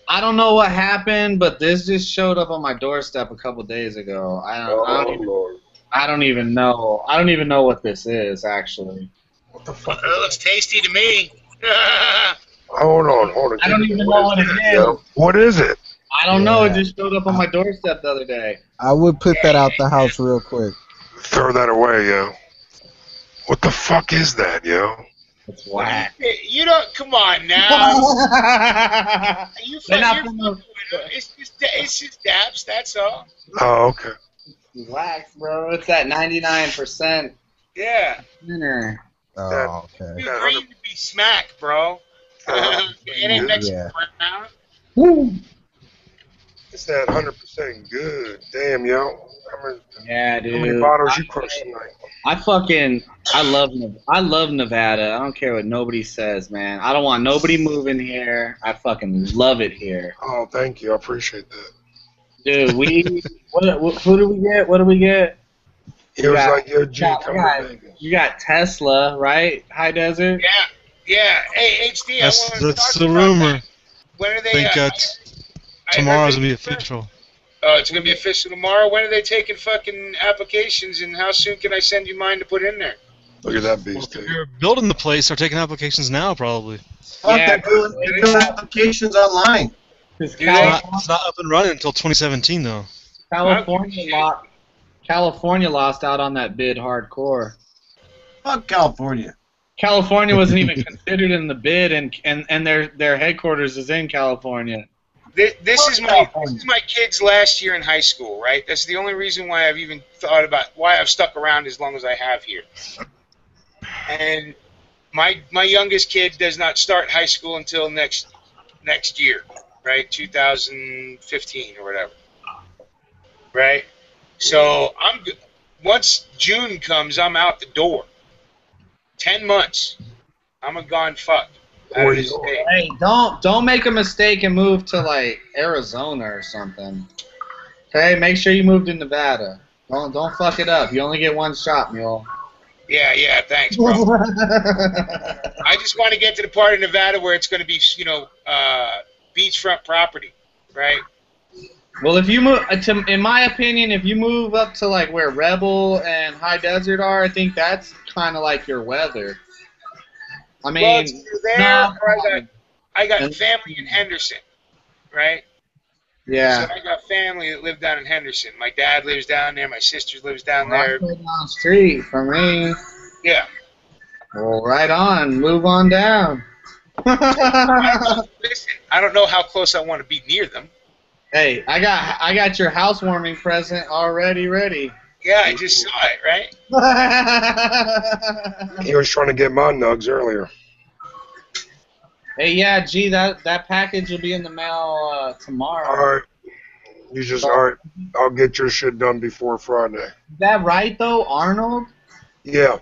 I don't know what happened, but this just showed up on my doorstep a couple days ago. Oh Lord, I don't even know. I don't even know what this is actually. what the fuck? It looks tasty to me. Hold on. I don't even know what it is. Yo? What is it? I don't know. It just showed up on my doorstep the other day. I would put that out the house real quick. Throw that away, yo. What the fuck is that, yo? It's whack. You don't. Come on now. You They're not fucking. from It's just daps. That's all. Oh, okay. Wax, bro. It's that 99% Yeah. thinner. Oh, okay. Too green to be smack, bro. It ain't next Yeah. round. Woo. It's that 100% good. Damn, yo. Yeah, How many dude. bottles you crushed tonight? I love Nevada. I don't care what nobody says, man. I don't want nobody moving here. I fucking love it here. Oh, thank you. I appreciate that. Dude, who do we get? What do we get? He was got- like, yo, G, yeah, come yeah. to Vegas. You got Tesla, right? High Desert? Yeah. Hey, HD, I want to that's talk the about rumor. that. When are I they? think I heard tomorrow's they- gonna be official. Oh, it's gonna be official tomorrow. When are they taking fucking applications, and how soon can I send you mine to put in there? Look at that beast, dude. They're building the place. They're taking applications now, probably. Fuck, Yeah. they're doing applications online. It's not up and running until 2017, though. California lost out on that bid hardcore. Fuck California. California wasn't even considered in the bid, and their headquarters is in California. This is my kid's last year in high school, right? That's the only reason why I've even thought about why I've stuck around as long as I have here. And my youngest kid does not start high school until next year, right? 2015 or whatever, right? So once June comes, I'm out the door. 10 months, I'm a gone fuck. Out of this state. Hey, don't make a mistake and move to like Arizona or something. Okay, make sure you move to Nevada. Don't fuck it up. You only get one shot, mule. Yeah, thanks, bro. I just want to get to the part of Nevada where it's going to be, beachfront property, right? Well, if you move, in my opinion, if you move up to like where Rebel and High Desert are, I think that's kind of like your weather. I mean, well, it's either there no, or I got family in Henderson, right? yeah. So I got family that live down in Henderson. My dad lives down there. My sister lives down there. Right down the street from me. Yeah. Well, right on. Move on down. Listen, I don't know how close I want to be near them. Hey, I got your housewarming present already ready. Yeah, I just saw it, right? He was trying to get my nugs earlier. Hey, yeah, gee, that package will be in the mail tomorrow. All right. All right. I'll get your shit done before Friday. Is that right, though, Arnold? Yeah.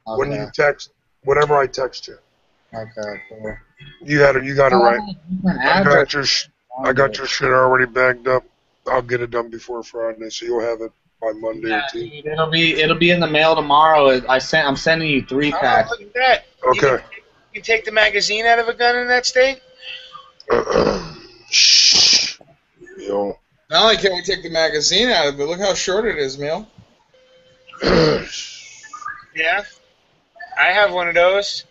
Okay. When you text, whatever I text you. Okay, cool. You got it right. I got your shit already bagged up. I'll get it done before Friday, so you'll have it by Monday or Tuesday. It'll be in the mail tomorrow. I'm sending you 3 packs. Look at that. Okay. You can take the magazine out of a gun in that state? Shh. Yo. Not only can we take the magazine out of it, look how short it is, Mill. Yeah. I have one of those.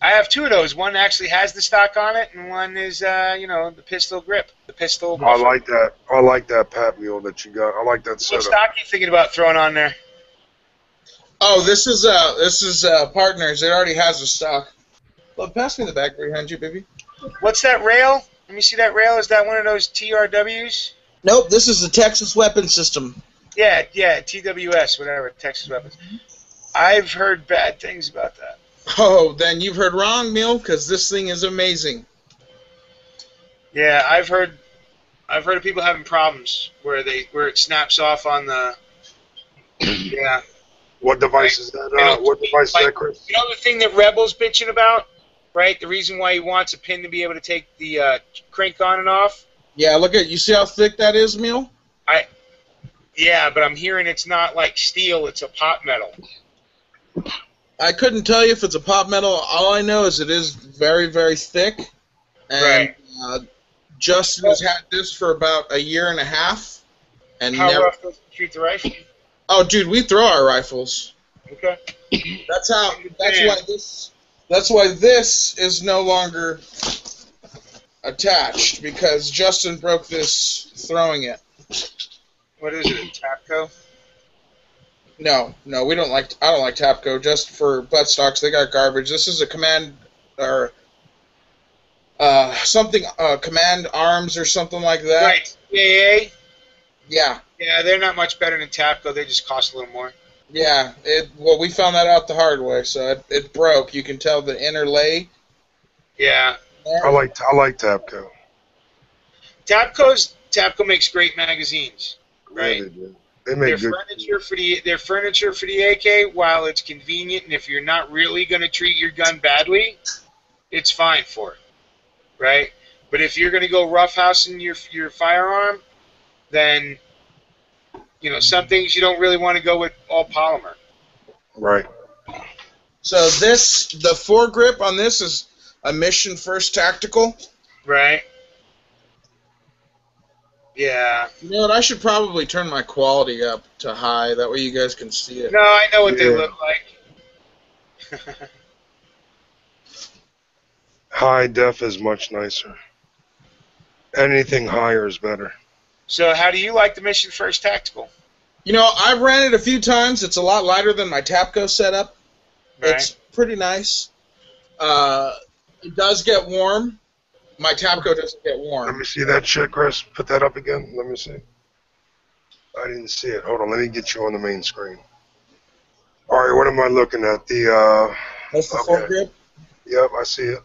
I have 2 of those. One actually has the stock on it, and one is, the pistol grip. The pistol. I like that. I like that Pat Mule that you got. I like that What setup. stock are you thinking about throwing on there? Oh, this is Partners. It already has a stock. Well, pass me the bag behind you, baby. What's that rail? Let me see that rail. Is that one of those TRWs? Nope, this is the Texas Weapon System. Yeah, TWS, whatever, Texas Weapons. I've heard bad things about that. Oh, then you've heard wrong, Mill, because this thing is amazing. Yeah, I've heard of people having problems where it snaps off on the. Yeah. What device is that? What device is that, Chris? You know the thing that Rebel's bitching about, right? The reason why he wants a pin to be able to take the crank on and off. Yeah, you see how thick that is, Mill? Yeah, but I'm hearing it's not like steel; it's a pot metal. I couldn't tell you if it's a pot metal. All I know is it is very, very thick. And Justin has had this for about 1.5 years. And how rough does it treat the rifle? Oh, dude, we throw our rifles. Okay. That's why this is no longer attached, because Justin broke this throwing it. What is it? A Tapco? No, we don't like. I don't like Tapco. Just for butt stocks, they got garbage. This is a Command or Command Arms or something like that. Right. CAA. Yeah. Yeah, they're not much better than Tapco. They just cost a little more. Yeah. Well, we found that out the hard way. So it broke. You can tell the inner lay. Yeah. I like Tapco. Tapco makes great magazines, right? Yeah, they do. They make their furniture for the AK, while it's convenient, and if you're not really going to treat your gun badly, it's fine for it, right? But if you're going to go roughhousing your firearm, then some things you don't really want to go with all polymer. Right. So the foregrip on this is a Mission First Tactical. Right. Yeah. You know what? I should probably turn my quality up to high. That way you guys can see it. No, I know what they look like. High def is much nicer. Anything higher is better. So how do you like the Mission First Tactical? I've ran it a few times. It's a lot lighter than my Tapco setup. Right. It's pretty nice. It does get warm. My Tapco doesn't get warm. Let me see that shit, Chris. Put that up again. Let me see. I didn't see it. Hold on. Let me get you on the main screen. All right. What am I looking at? That's the foregrip? Yep, I see it.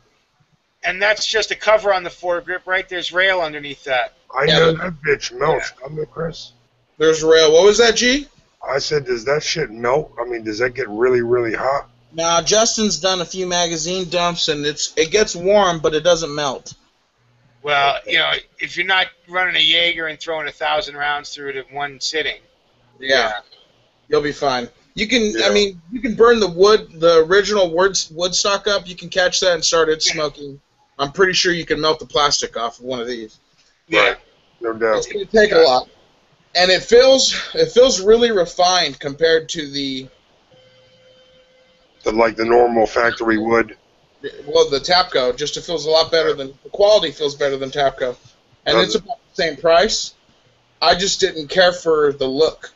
And that's just a cover on the foregrip, right? There's rail underneath that. I know that bitch melts. Yeah. I'm Chris. There's rail. What was that, G? I said, does that shit melt? I mean, does that get really, really hot? Now, Justin's done a few magazine dumps, and it gets warm, but it doesn't melt. Well, if you're not running a Jaeger and throwing 1,000 rounds through it in one sitting, you'll be fine. You can, you can burn the original wood stock up. You can catch that and start it smoking. I'm pretty sure you can melt the plastic off of one of these. Yeah, right. No doubt. It's going to take a lot, and it feels really refined compared to the normal factory wood. Well, the Tapco, it feels a lot better the quality feels better than Tapco. And it's about the same price. I just didn't care for the look.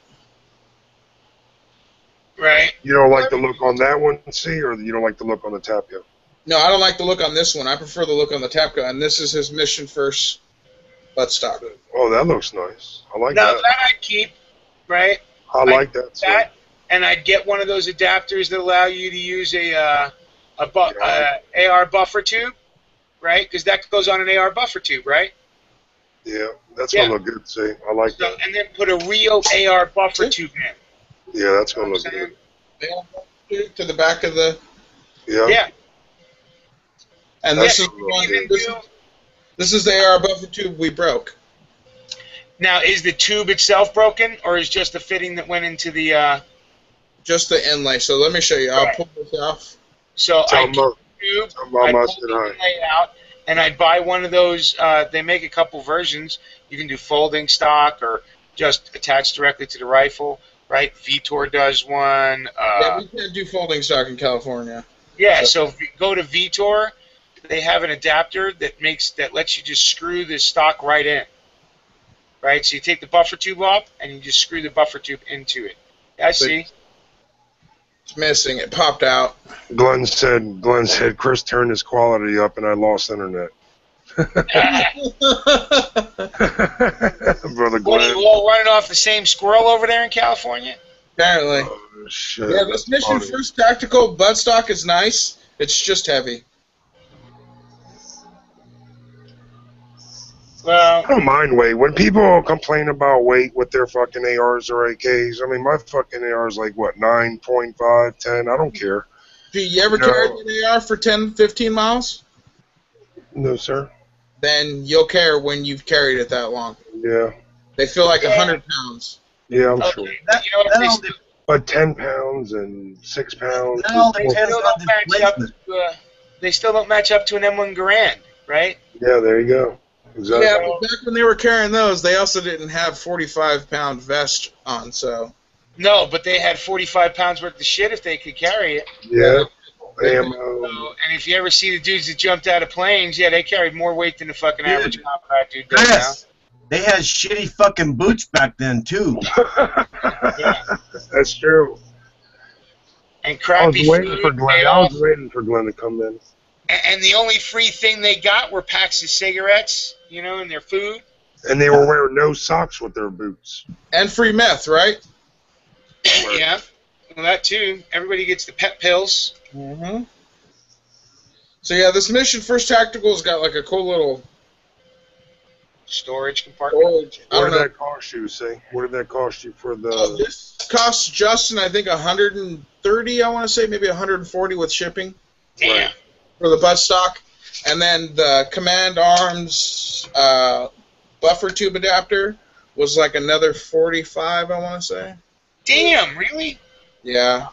Right. You don't like the look on that one, see, or you don't like the look on the Tapco? No, I don't like the look on this one. I prefer the look on the Tapco, and this is his Mission First buttstock. Oh, that looks nice. I like Now that. that I'd keep, right? I like that. Too. That, and I'd get one of those adapters that allow you to use a AR buffer tube, right? Because that goes on an AR buffer tube, right? Yeah, that's gonna look good. See, I like that. And then put a real AR buffer tube in. Yeah, that's gonna look good. To the back of the. Yeah. Yeah. And this is this is the AR buffer tube we broke. Now, is the tube itself broken, or is just the fitting that went into the? Just the inlay. So let me show you. I'll pull this off. So I get the tube, I pull the inlay out, and I'd buy one of those. They make a couple versions. You can do folding stock or just attach directly to the rifle, right? Vitor does one. Yeah, we can't do folding stock in California. Yeah, so go to Vitor. They have an adapter that lets you just screw the stock right in. Right, so you take the buffer tube off and you just screw the buffer tube into it. I see. It's missing. It popped out. Glenn said, Chris turned his quality up and I lost internet. Brother Glenn. What, are you all running off the same squirrel over there in California? Apparently. Oh, shit. Yeah, this Mission First tactical buttstock is nice. It's just heavy. Well, I don't mind weight. When people complain about weight with their fucking ARs or AKs, I mean, my fucking AR is like, what, 9.5, 10? I don't care. Do you ever carry an AR for 10, 15 miles? No, sir. Then you'll care when you've carried it that long. Yeah. They feel like 100 pounds. Yeah, I'm sure. That But 10 pounds and 6 pounds. That all depends on the placement. They still don't match up to an M1 Garand, right? Yeah, there you go. Exactly. Yeah, but back when they were carrying those, they also didn't have 45-pound vest on, so. No, but they had 45 pounds worth of shit if they could carry it. Yeah. And if you ever see the dudes that jumped out of planes, yeah, they carried more weight than the fucking average compact dude does now. They had shitty fucking boots back then, too. That's true. And crappy I was waiting for Glenn to come in. And the only free thing they got were packs of cigarettes, you know, and their food. And they were wearing no socks with their boots. And free meth, right? Yeah, well, that too. Everybody gets the pet pills. Mm-hmm. So yeah, this Mission First Tactical's got like a cool little storage compartment. What did that cost you, say? What did that cost you for the... this costs Justin, I think, 130, I want to say, maybe 140 with shipping. Damn. Right. For the buttstock. And then the Command Arms buffer tube adapter was like another 45, I want to say. Damn, really? Yeah.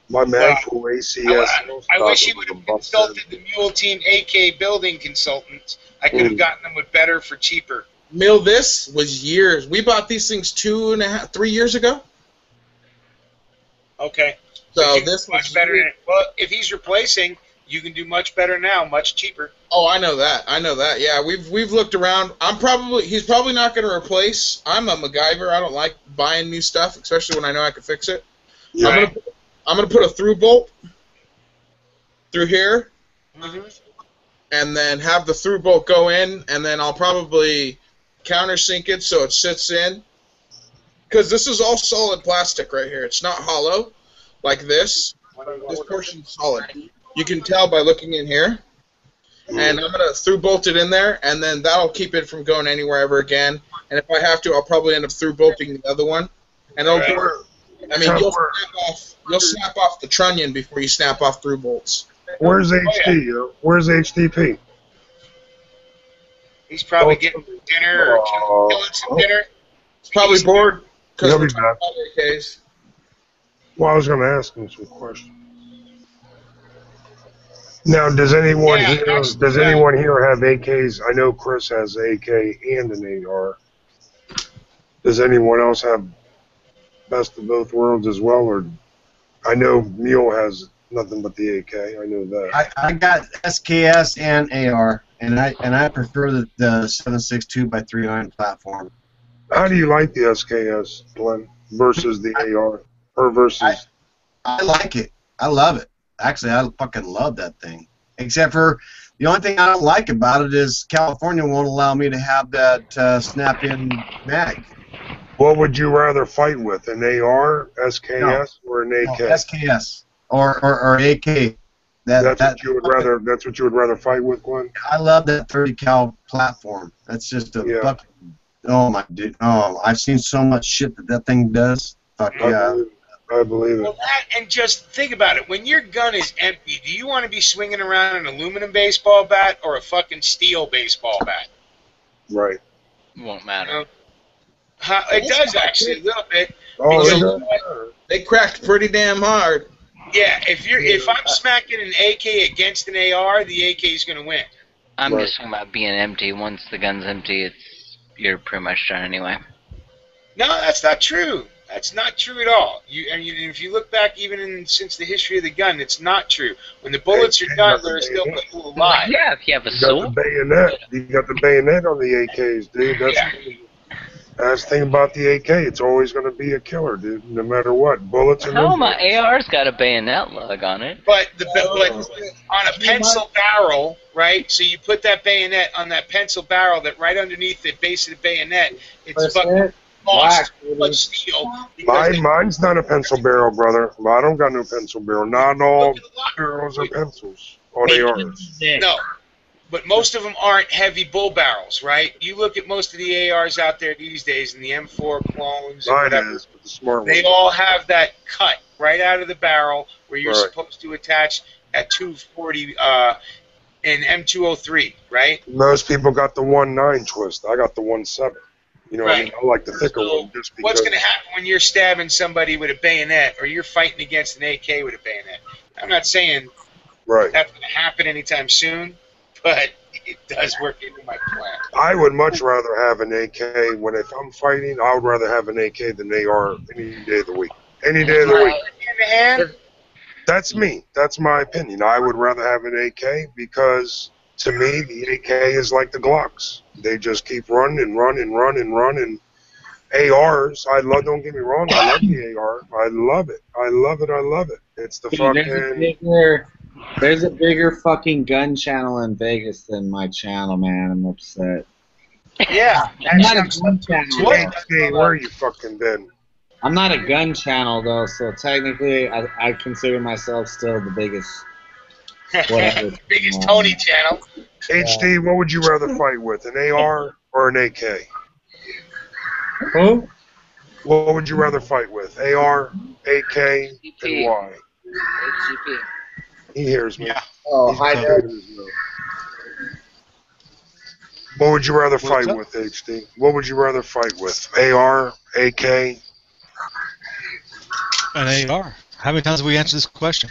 My man for ACS. I wish he would have consulted the Mule Team AK building consultants. I could have gotten them with better for cheaper. Mill, this was years. We bought these things 3 years ago. Okay. So this much better. Well, if he's replacing, you can do much better now, much cheaper. Oh, I know that. Yeah, we've looked around. He's probably not going to replace. I'm a MacGyver. I don't like buying new stuff, especially when I know I can fix it. Yeah. I'm gonna put a through bolt through here, and then have the through bolt go in, and then I'll probably countersink it so it sits in. Because this is all solid plastic right here. It's not hollow like this. This portion's solid. You can tell by looking in here. And I'm going to through bolt it in there, and then that'll keep it from going anywhere ever again. And if I have to, I'll probably end up through bolting the other one. And it'll work. I mean, you'll snap off the trunnion before you snap off through bolts. Where's HD? Where's HDP? He's probably getting dinner or killing some dinner. He's probably bored because He'll we're be talking back. about AKs. Well, I was going to ask him some questions. Now, does anyone here have AKs? I know Chris has an AK and an AR. Does anyone else have best of both worlds as well? Or I know Mule has nothing but the AK. I know that. I got SKS and AR, and I prefer the 7.62 by 3.9 platform. How do you like the SKS, Glenn, versus the AR? Her versus. I like it. I love it. Actually, I fucking love that thing. Except for the only thing I don't like about it is California won't allow me to have that snap-in mag. What would you rather fight with, an AR, SKS, or an AK? No, SKS or AK. That's what you would rather. That's what you would rather fight with, Glenn. I love that 30 cal platform. That's just a fucking. Oh my dude! Oh, I've seen so much shit that thing does. Fuck yeah. I believe it. Well, that, and just think about it. When your gun is empty, do you want to be swinging around an aluminum baseball bat or a fucking steel baseball bat? Right. Won't matter. You know? It does actually a little bit. Oh, they cracked pretty damn hard. Yeah, if I'm smacking an AK against an AR, the AK is going to win. I'm just talking about being empty. Once the gun's empty, you're pretty much done anyway. No, that's not true. That's not true at all. If you look back even since the history of the gun, it's not true. When the bullets are done, there are still people alive. Yeah, if you have a sword. You got the bayonet on the AKs, dude. That's the thing about the AK. It's always going to be a killer, dude, no matter what. Bullets are No, my AR's got a bayonet lug on it. But on a pencil barrel, right? So you put that bayonet on that pencil barrel that right underneath the base of the bayonet, it's fucking lost but steel. Mine's not a pencil barrel, brother. I don't got no pencil barrel. Not all barrels are pencils. All they are. No. But most of them aren't heavy bull barrels, right? You look at most of the ARs out there these days, and the M4 clones, and whatever, they all have that cut right out of the barrel where you're supposed to attach at 240 in M203, right? Most people got the 1.9 twist. I got the 1.7. You know what I mean? I like the thicker one just because. What's going to happen when you're stabbing somebody with a bayonet or you're fighting against an AK with a bayonet? I'm not saying that's going to happen anytime soon, but it does work into my plan. I would much rather have an AK if I'm fighting. I would rather have an AK than AR any day of the week. Any day of the week. Hand-to-hand? That's me. That's my opinion. I would rather have an AK because to me the AK is like the Glocks. They just keep running and running and running and running. ARs, don't get me wrong, I love the AR. I love it. I love it. I love it. It's the fucking. There's a bigger fucking gun channel in Vegas than my channel, man. I'm upset. Yeah. I'm not a gun channel. Where you fucking been? I'm not a gun channel, though, so technically I consider myself still the biggest. Whatever. Biggest Tony channel. HD, what would you rather fight with, an AR or an AK? Who? What would you rather fight with, AR, AK, and why? HCP. He hears me. Yeah. Oh, hi there. What would you rather fight with, HD? What would you rather fight with, AR, AK? An AR. How many times have we answered this question?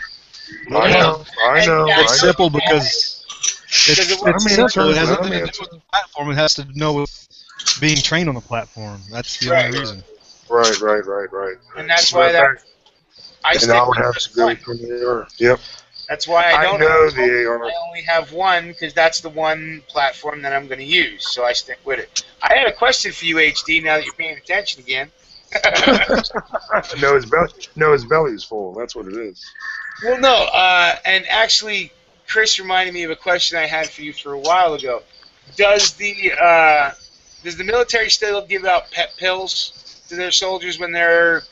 I know. It's simple because it's simple. It has nothing to do with the platform. It has to know with being trained on the platform. That's the only reason. Right. And that's why I would have to go from the AR. Yep. That's why I don't know the AR. I only have one because that's the one platform that I'm going to use, so I stick with it. I had a question for you, HD. Now that you're paying attention again. No, his belly's full. That's what it is. Well, no, and actually, Chris reminded me of a question I had for you for a while ago. Does the military still give out pep pills to their soldiers when they're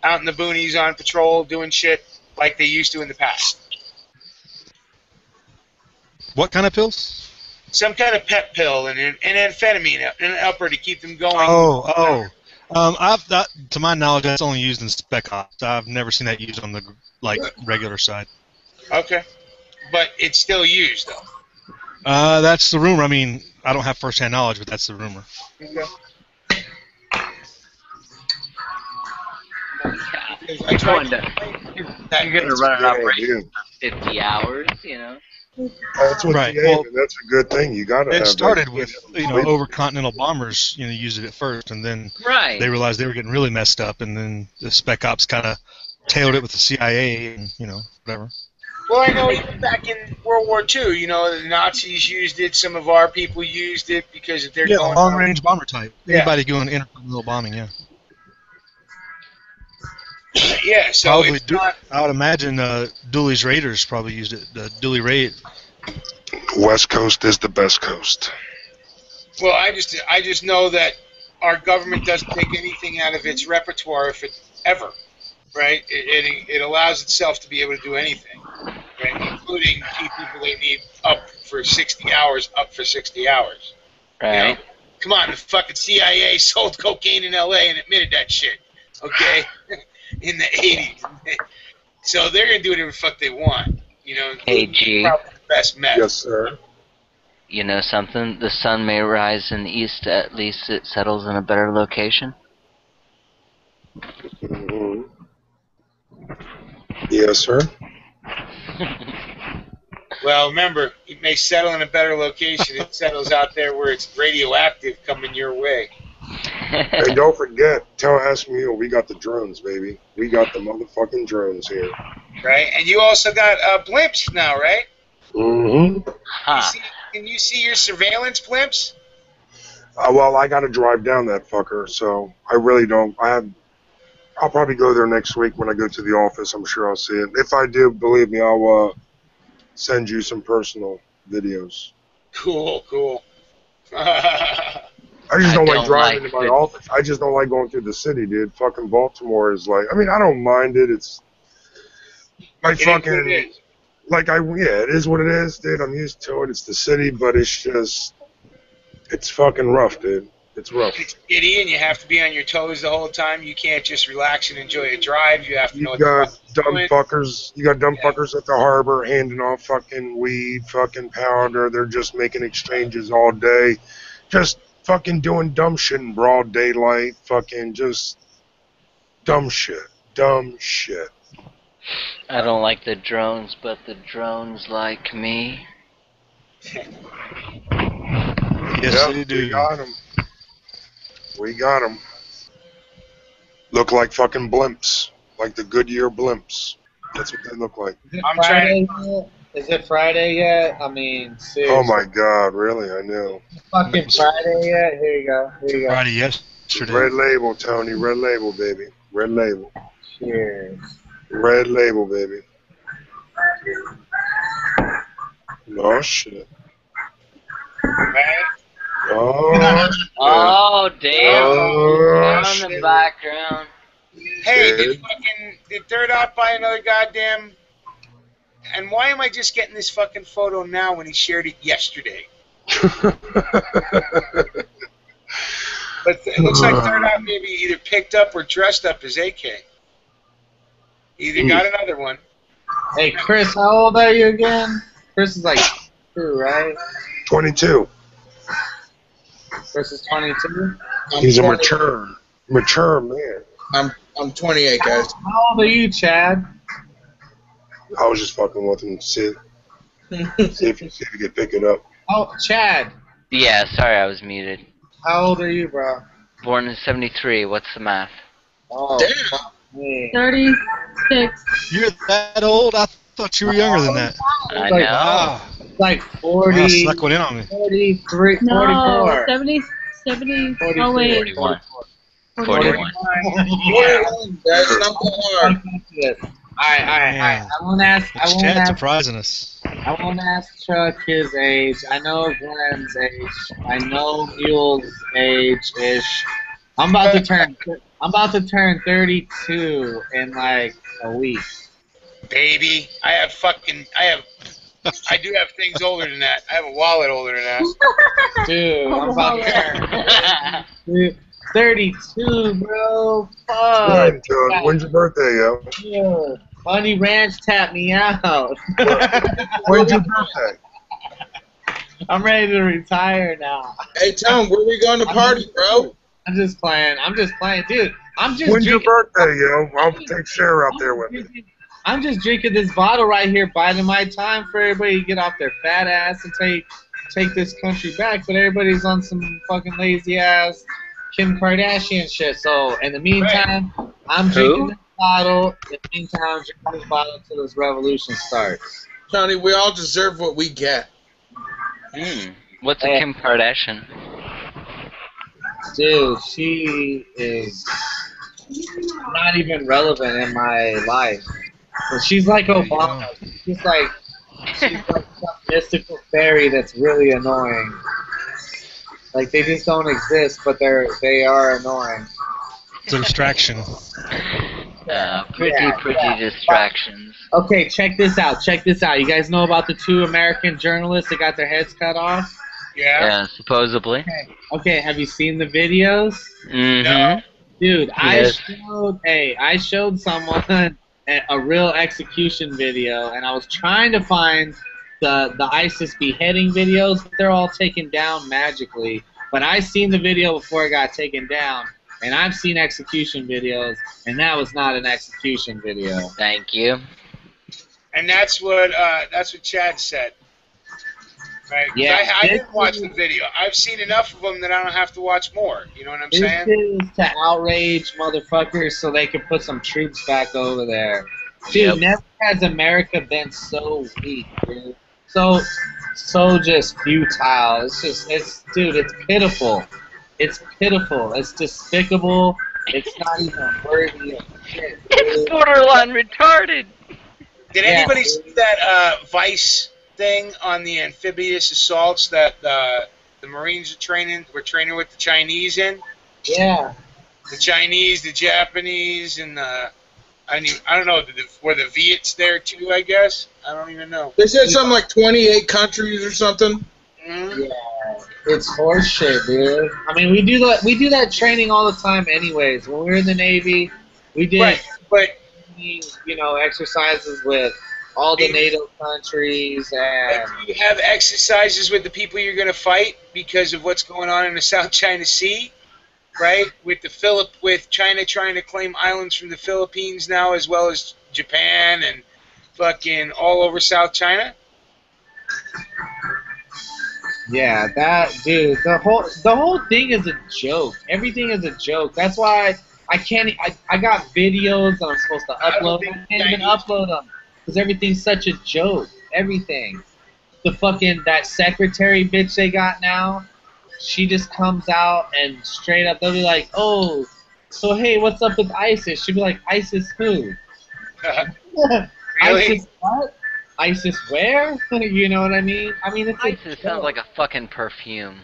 out in the boonies on patrol doing shit like they used to in the past? What kind of pills? Some kind of pep pill and amphetamine and an upper to keep them going. To my knowledge, that's only used in Spec Ops. I've never seen that used on the regular side. Okay, but it's still used though. That's the rumor. I mean, I don't have first-hand knowledge, but that's the rumor. Okay. You're going to run an operation for 50 hours, you know. That's what that's a good thing. You got to have. It started with over continental bombers. Used it at first, and then they realized they were getting really messed up, and then the Spec Ops kind of tailored it with the CIA, and whatever. Well, I know even back in World War II, the Nazis used it. Some of our people used it because if they're going long-range bomber type. Anybody doing intercontinental bombing, yeah. Yeah, so probably it's not... I would imagine Dooley's Raiders probably used it. The Dooley Raid. West Coast is the best coast. Well, I just know that our government doesn't take anything out of its repertoire if it ever, right? It allows itself to be able to do anything, right? Including keep people they need up for 60 hours. Right. You know? Come on, the fucking CIA sold cocaine in L.A. and admitted that shit, okay? In the 80s. So they're going to do whatever the fuck they want, you know? Hey, G. Probably the best meth. Yes, sir. You know something? The sun may rise in the east, at least it settles in a better location. Mm-hmm. Yes, sir. Well, remember, it may settle in a better location. It settles out there where it's radioactive coming your way. Hey, don't forget, Tallahassee Mule, we got the drones, baby. We got the motherfucking drones here. Right? And you also got blimps now, right? Mm-hmm. Huh. Can you see your surveillance blimps? Well, I got to drive down that fucker, so I really don't. I'll probably go there next week when I go to the office. I'm sure I'll see it. If I do, believe me, I'll send you some personal videos. Cool. I just don't like driving to my office. I just don't like going through the city, dude. Fucking Baltimore is like, I mean, I don't mind it. It's my fucking, like, it is what it is, dude. I'm used to it. It's the city, but it's just, it's fucking rough, dude. It's rough. It's shitty, and you have to be on your toes the whole time. You can't just relax and enjoy a drive. You have to know what You got dumb fuckers at the harbor handing off fucking weed, fucking powder. They're just making exchanges all day. Just fucking doing dumb shit in broad daylight. Fucking just dumb shit. Dumb shit. I don't like the drones, but the drones like me. Yes, they do. We got them. Look like fucking blimps. Like the Goodyear blimps. That's what they look like. Is it Friday yet? I mean, seriously. Oh my god, really? I know. Fucking Friday yet? Here you go. Friday yesterday. Red label, Tony. Red label, baby. Red label. Cheers. Red label, baby. Oh, shit. Oh, damn. Oh, Down in the background. Hey, did Third Out buy another goddamn... And why am I just getting this fucking photo now when he shared it yesterday? But it looks like Third Out maybe either picked up or dressed up as AK. Either got another one. Hey, Chris, how old are you again? Chris is like 2, right? 22. Chris is 22? He's a mature man. I'm 28, guys. How old are you, Chad? I was just fucking with him to see if you could pick it up. Oh, Chad. Yeah, sorry I was muted. How old are you, bro? Born in 73. What's the math? Oh, damn. 36. You're that old? I thought you were younger than that. I know. Like 40. Wow, snuck one in on me. 43, No, 44. 70. 42. Oh, wait. 41. 41. I won't ask. Chad's surprising us. I won't ask Chuck his age. I know Glenn's age. I know Mule's age-ish. I'm about to turn 32 in like a week. Baby, I do have things older than that. I have a wallet older than that. Dude, I'm about to turn 32, bro. Fuck. When's your birthday, yo? Yeah. Bunny Ranch tapped me out. When's your birthday? I'm ready to retire now. Hey, Tom, where we going to party, bro? I'm just playing, dude. When's your birthday, yo? I'll take Sarah out there with me. I'm just drinking this bottle right here, biding my time for everybody to get off their fat ass and take this country back. But everybody's on some fucking lazy ass Kim Kardashian shit. So in the meantime, I'm drinking this bottle. In the meantime, I'm drinking this bottle until this revolution starts. Tony, we all deserve what we get. What's a Kim Kardashian? Dude, she is not even relevant in my life. But she's like Obama. She's like some mystical fairy that's really annoying. Like they just don't exist, but they are annoying. It's a distraction. Pretty distractions. Okay, check this out. Check this out. You guys know about the 2 American journalists that got their heads cut off? Yeah, supposedly. Okay, have you seen the videos? Mm-hmm. No. Dude, Yes. I showed someone a real execution video, and I was trying to find the ISIS beheading videos, but they're all taken down magically. But I seen the video before it got taken down, and I've seen execution videos, and that was not an execution video. Thank you. And that's what Chad said. Right? Yeah, I didn't watch the video. I've seen enough of them that I don't have to watch more. You know what I'm This saying? is to outrage motherfuckers so they can put some troops back over there. Dude, never has America been so weak, dude. So just futile. It's pitiful. It's pitiful. It's despicable. It's not even worthy of shit. It's borderline retarded. Did anybody see that Vice thing on the amphibious assaults that the Marines were training with the Chinese in? Yeah. The Chinese, the Japanese, and I don't know, were the Viets there too, I guess? I don't even know. They said something like 28 countries or something. Mm-hmm. Yeah, it's horseshit, dude. I mean, we do that training all the time, anyways. When we were in the Navy, we did, exercises with all the NATO countries, and you have exercises with the people you're going to fight because of what's going on in the South China Sea, right? With China trying to claim islands from the Philippines now, as well as Japan and fucking all over South China. yeah, that dude. The whole thing is a joke. Everything is a joke. That's why I can't. I got videos that I'm supposed to upload. I can't even upload them. Because everything's such a joke. Everything. That secretary bitch they got now, she just comes out and straight up, they'll be like, oh, so hey, what's up with ISIS? She'll be like, ISIS who? Really? ISIS what? ISIS where? You know what I mean? I mean, it's ISIS sounds like a fucking perfume.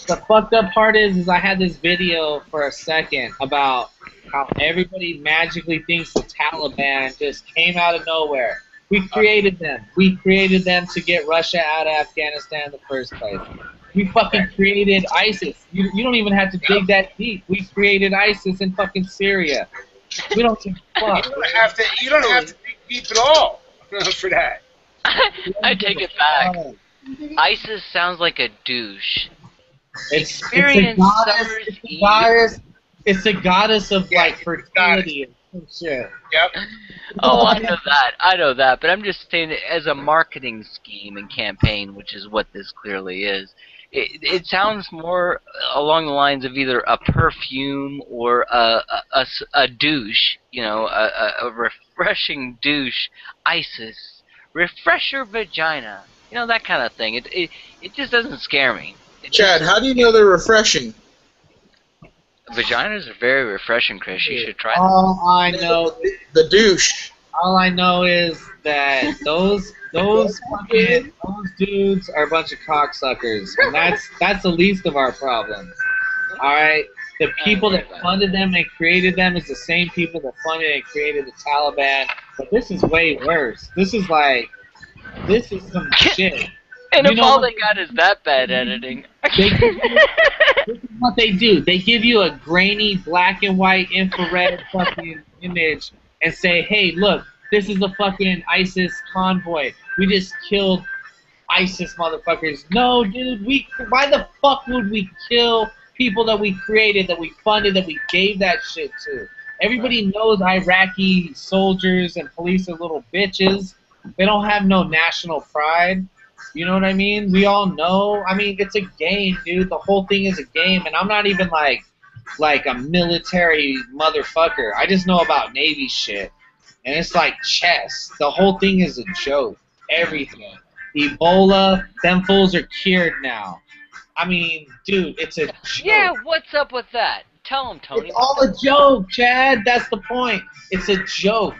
The fucked up part is I had this video for a second about how everybody magically thinks the Taliban just came out of nowhere. We created them. We created them to get Russia out of Afghanistan in the first place. We fucking created ISIS. You don't even have to dig that deep. We created ISIS in fucking Syria. We don't give a fuck. You don't have to dig deep at all for that. I take it back. ISIS sounds like a douche. It's a goddess of like fertility and some shit. Yep. Oh, I know that. But I'm just saying that as a marketing scheme and campaign, which is what this clearly is, it sounds more along the lines of either a perfume or a douche, a refreshing douche, ISIS, refresh your vagina, that kind of thing. It just doesn't scare me. Chad, how do you know they're refreshing? Vaginas are very refreshing, Chris. You should try them. All I know, the douche. All I know is that those dudes are a bunch of cocksuckers, and that's the least of our problems. All right, the people that funded them and created them is the same people that funded and created the Taliban. But this is way worse. This is some shit. And if all they got is that bad editing. This is what they do. They give you a grainy black and white infrared fucking image and say, hey, look, this is a fucking ISIS convoy. We just killed ISIS motherfuckers. No, dude, why the fuck would we kill people that we created, that we funded, that we gave that shit to? Everybody knows Iraqi soldiers and police are little bitches. They don't have no national pride. You know what I mean? We all know. I mean, it's a game, dude. The whole thing is a game, and I'm not even like a military motherfucker. I just know about Navy shit, and it's like chess. The whole thing is a joke. Everything. Ebola, them fools are cured now. I mean, dude, it's a joke. Yeah, what's up with that? Tell him, Tony. It's all a joke, Chad. That's the point. It's a joke.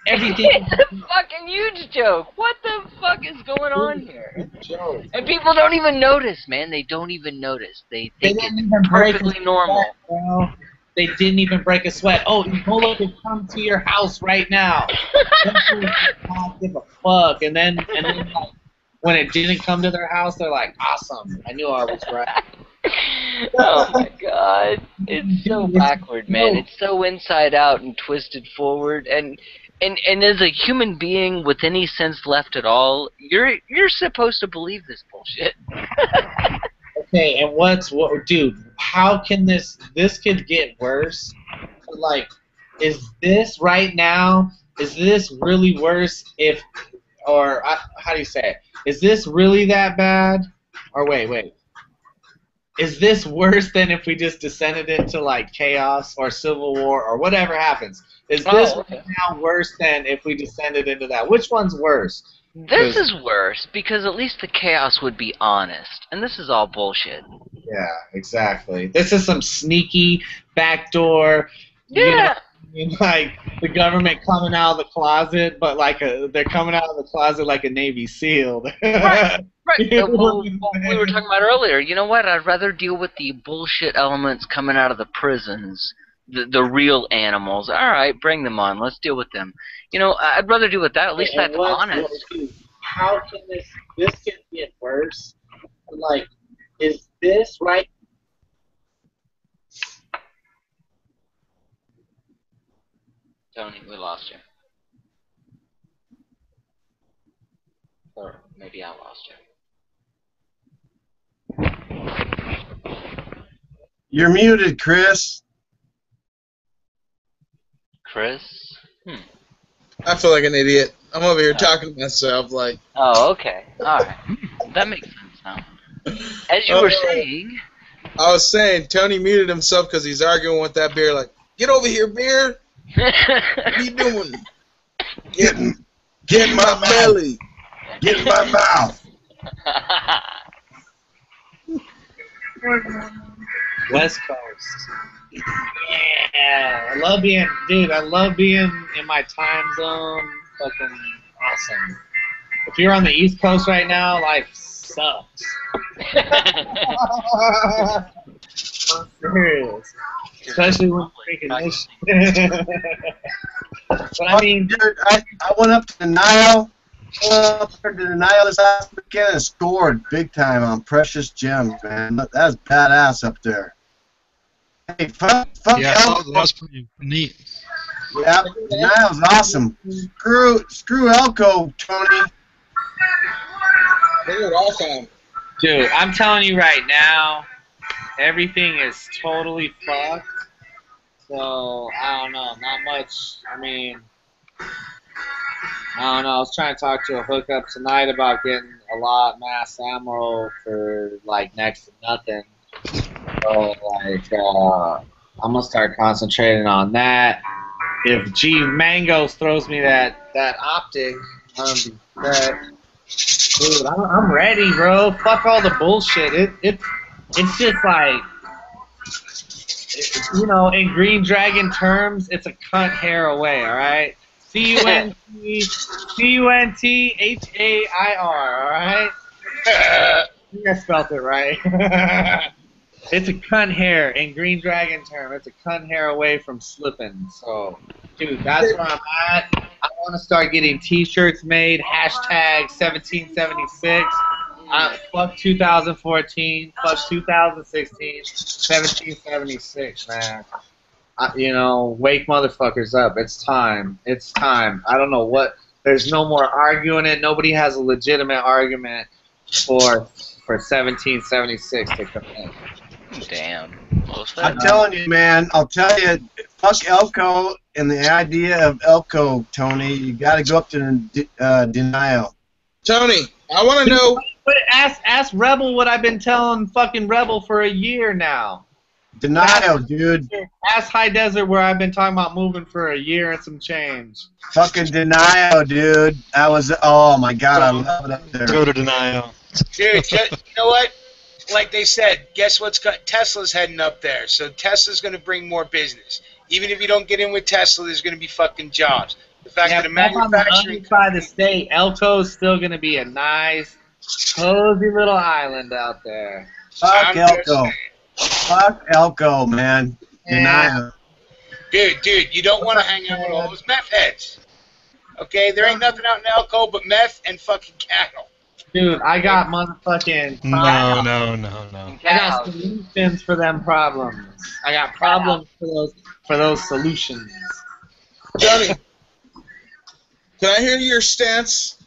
Everything. It's a fucking huge joke. What the fuck is going on here? It's a joke. And people don't even notice, man. They don't even notice. They think it's perfectly normal. Bro. They didn't even break a sweat. Oh, Ebola could come to your house right now. Don't give a fuck. And then like, when it didn't come to their house, they're like, awesome. I knew I was right. Oh my god. It's so backward, man. It's so inside out and twisted forward. And as a human being with any sense left at all, you're supposed to believe this bullshit. Okay, and dude, how can this could get worse? Like, is this right now, is this really worse how do you say it? Is this really that bad? Or wait. Is this worse than if we just descended into, like, chaos or civil war or whatever happens? Is this right now worse than if we descended into that? Which one's worse? This is worse, because at least the chaos would be honest. And this is all bullshit. Yeah, exactly. This is some sneaky backdoor, like the government coming out of the closet, but like they're coming out of the closet like a Navy SEAL. Right. Well, we were talking about earlier. You know what? I'd rather deal with the bullshit elements coming out of the prisons. The real animals. All right, bring them on. Let's deal with them. You know, I'd rather deal with that. At least that's honest. How can this can get worse? Like, is this right? Tony, we lost you. Or maybe I lost you. You're muted, Chris. Chris? I feel like an idiot. I'm over here talking to myself like... Oh, okay. Alright. That makes sense now. As you were saying... I was saying, Tony muted himself because he's arguing with that beer like, get over here, beer! What are you doing? Get in my belly! Get in my mouth! West Coast. Yeah, I love being in my time zone. Fucking awesome. If you're on the East Coast right now, life sucks. I'm serious. Especially when you're drinking this. But I mean, dude, I went up to the Nile. This last weekend and scored big time on Precious Gems, man. That's badass up there. Hey, fuck yeah, that was pretty neat. Yeah, the Nile's awesome. Screw Elko, Tony. They were awesome. Dude, I'm telling you right now, everything is totally fucked. So, I don't know, not much. I mean, I don't know. I was trying to talk to a hookup tonight about getting a lot of mass ammo for, like, next to nothing. So, like, I'm going to start concentrating on that. If G Mangos throws me that optic, dude, I'm ready, bro. Fuck all the bullshit. It's just like, you know, in Green Dragon terms, it's a cunt hair away, alright? C-U-N-T-H-A-I-R, alright? I think I spelled it right. It's a cunt hair in Green Dragon term. It's a cunt hair away from slipping. So, dude, that's where I'm at. I want to start getting T-shirts made. Hashtag 1776. Fuck 2014. Fuck 2016. 1776, man. You know, wake motherfuckers up. It's time. It's time. I don't know what. There's no more arguing it. Nobody has a legitimate argument for 1776 to come in. Damn. I'm telling you, man. I'll tell you, fuck Elko and the idea of Elko, Tony. You got to go up to denial. Tony, I want to know. But ask Rebel what I've been telling fucking Rebel for a year now. Denial, dude. Ask High Desert where I've been talking about moving for a year and some change. Fucking denial, dude. Oh my god, I love it up there. Go to denial. Dude, you know what? like they said, guess what's got Tesla's heading up there. So Tesla's going to bring more business. Even if you don't get in with Tesla, there's going to be fucking jobs. The fact that a manufacturing by the state, Elko's still going to be a nice, cozy little island out there. Fuck Elko. Fuck Elko, man. Yeah. Dude, you don't want to hang out with all those meth heads. Okay, there ain't nothing out in Elko but meth and fucking cattle. Dude, I got motherfucking No. I got solutions for them problems. I got problems for those solutions. Johnny, can I hear your stance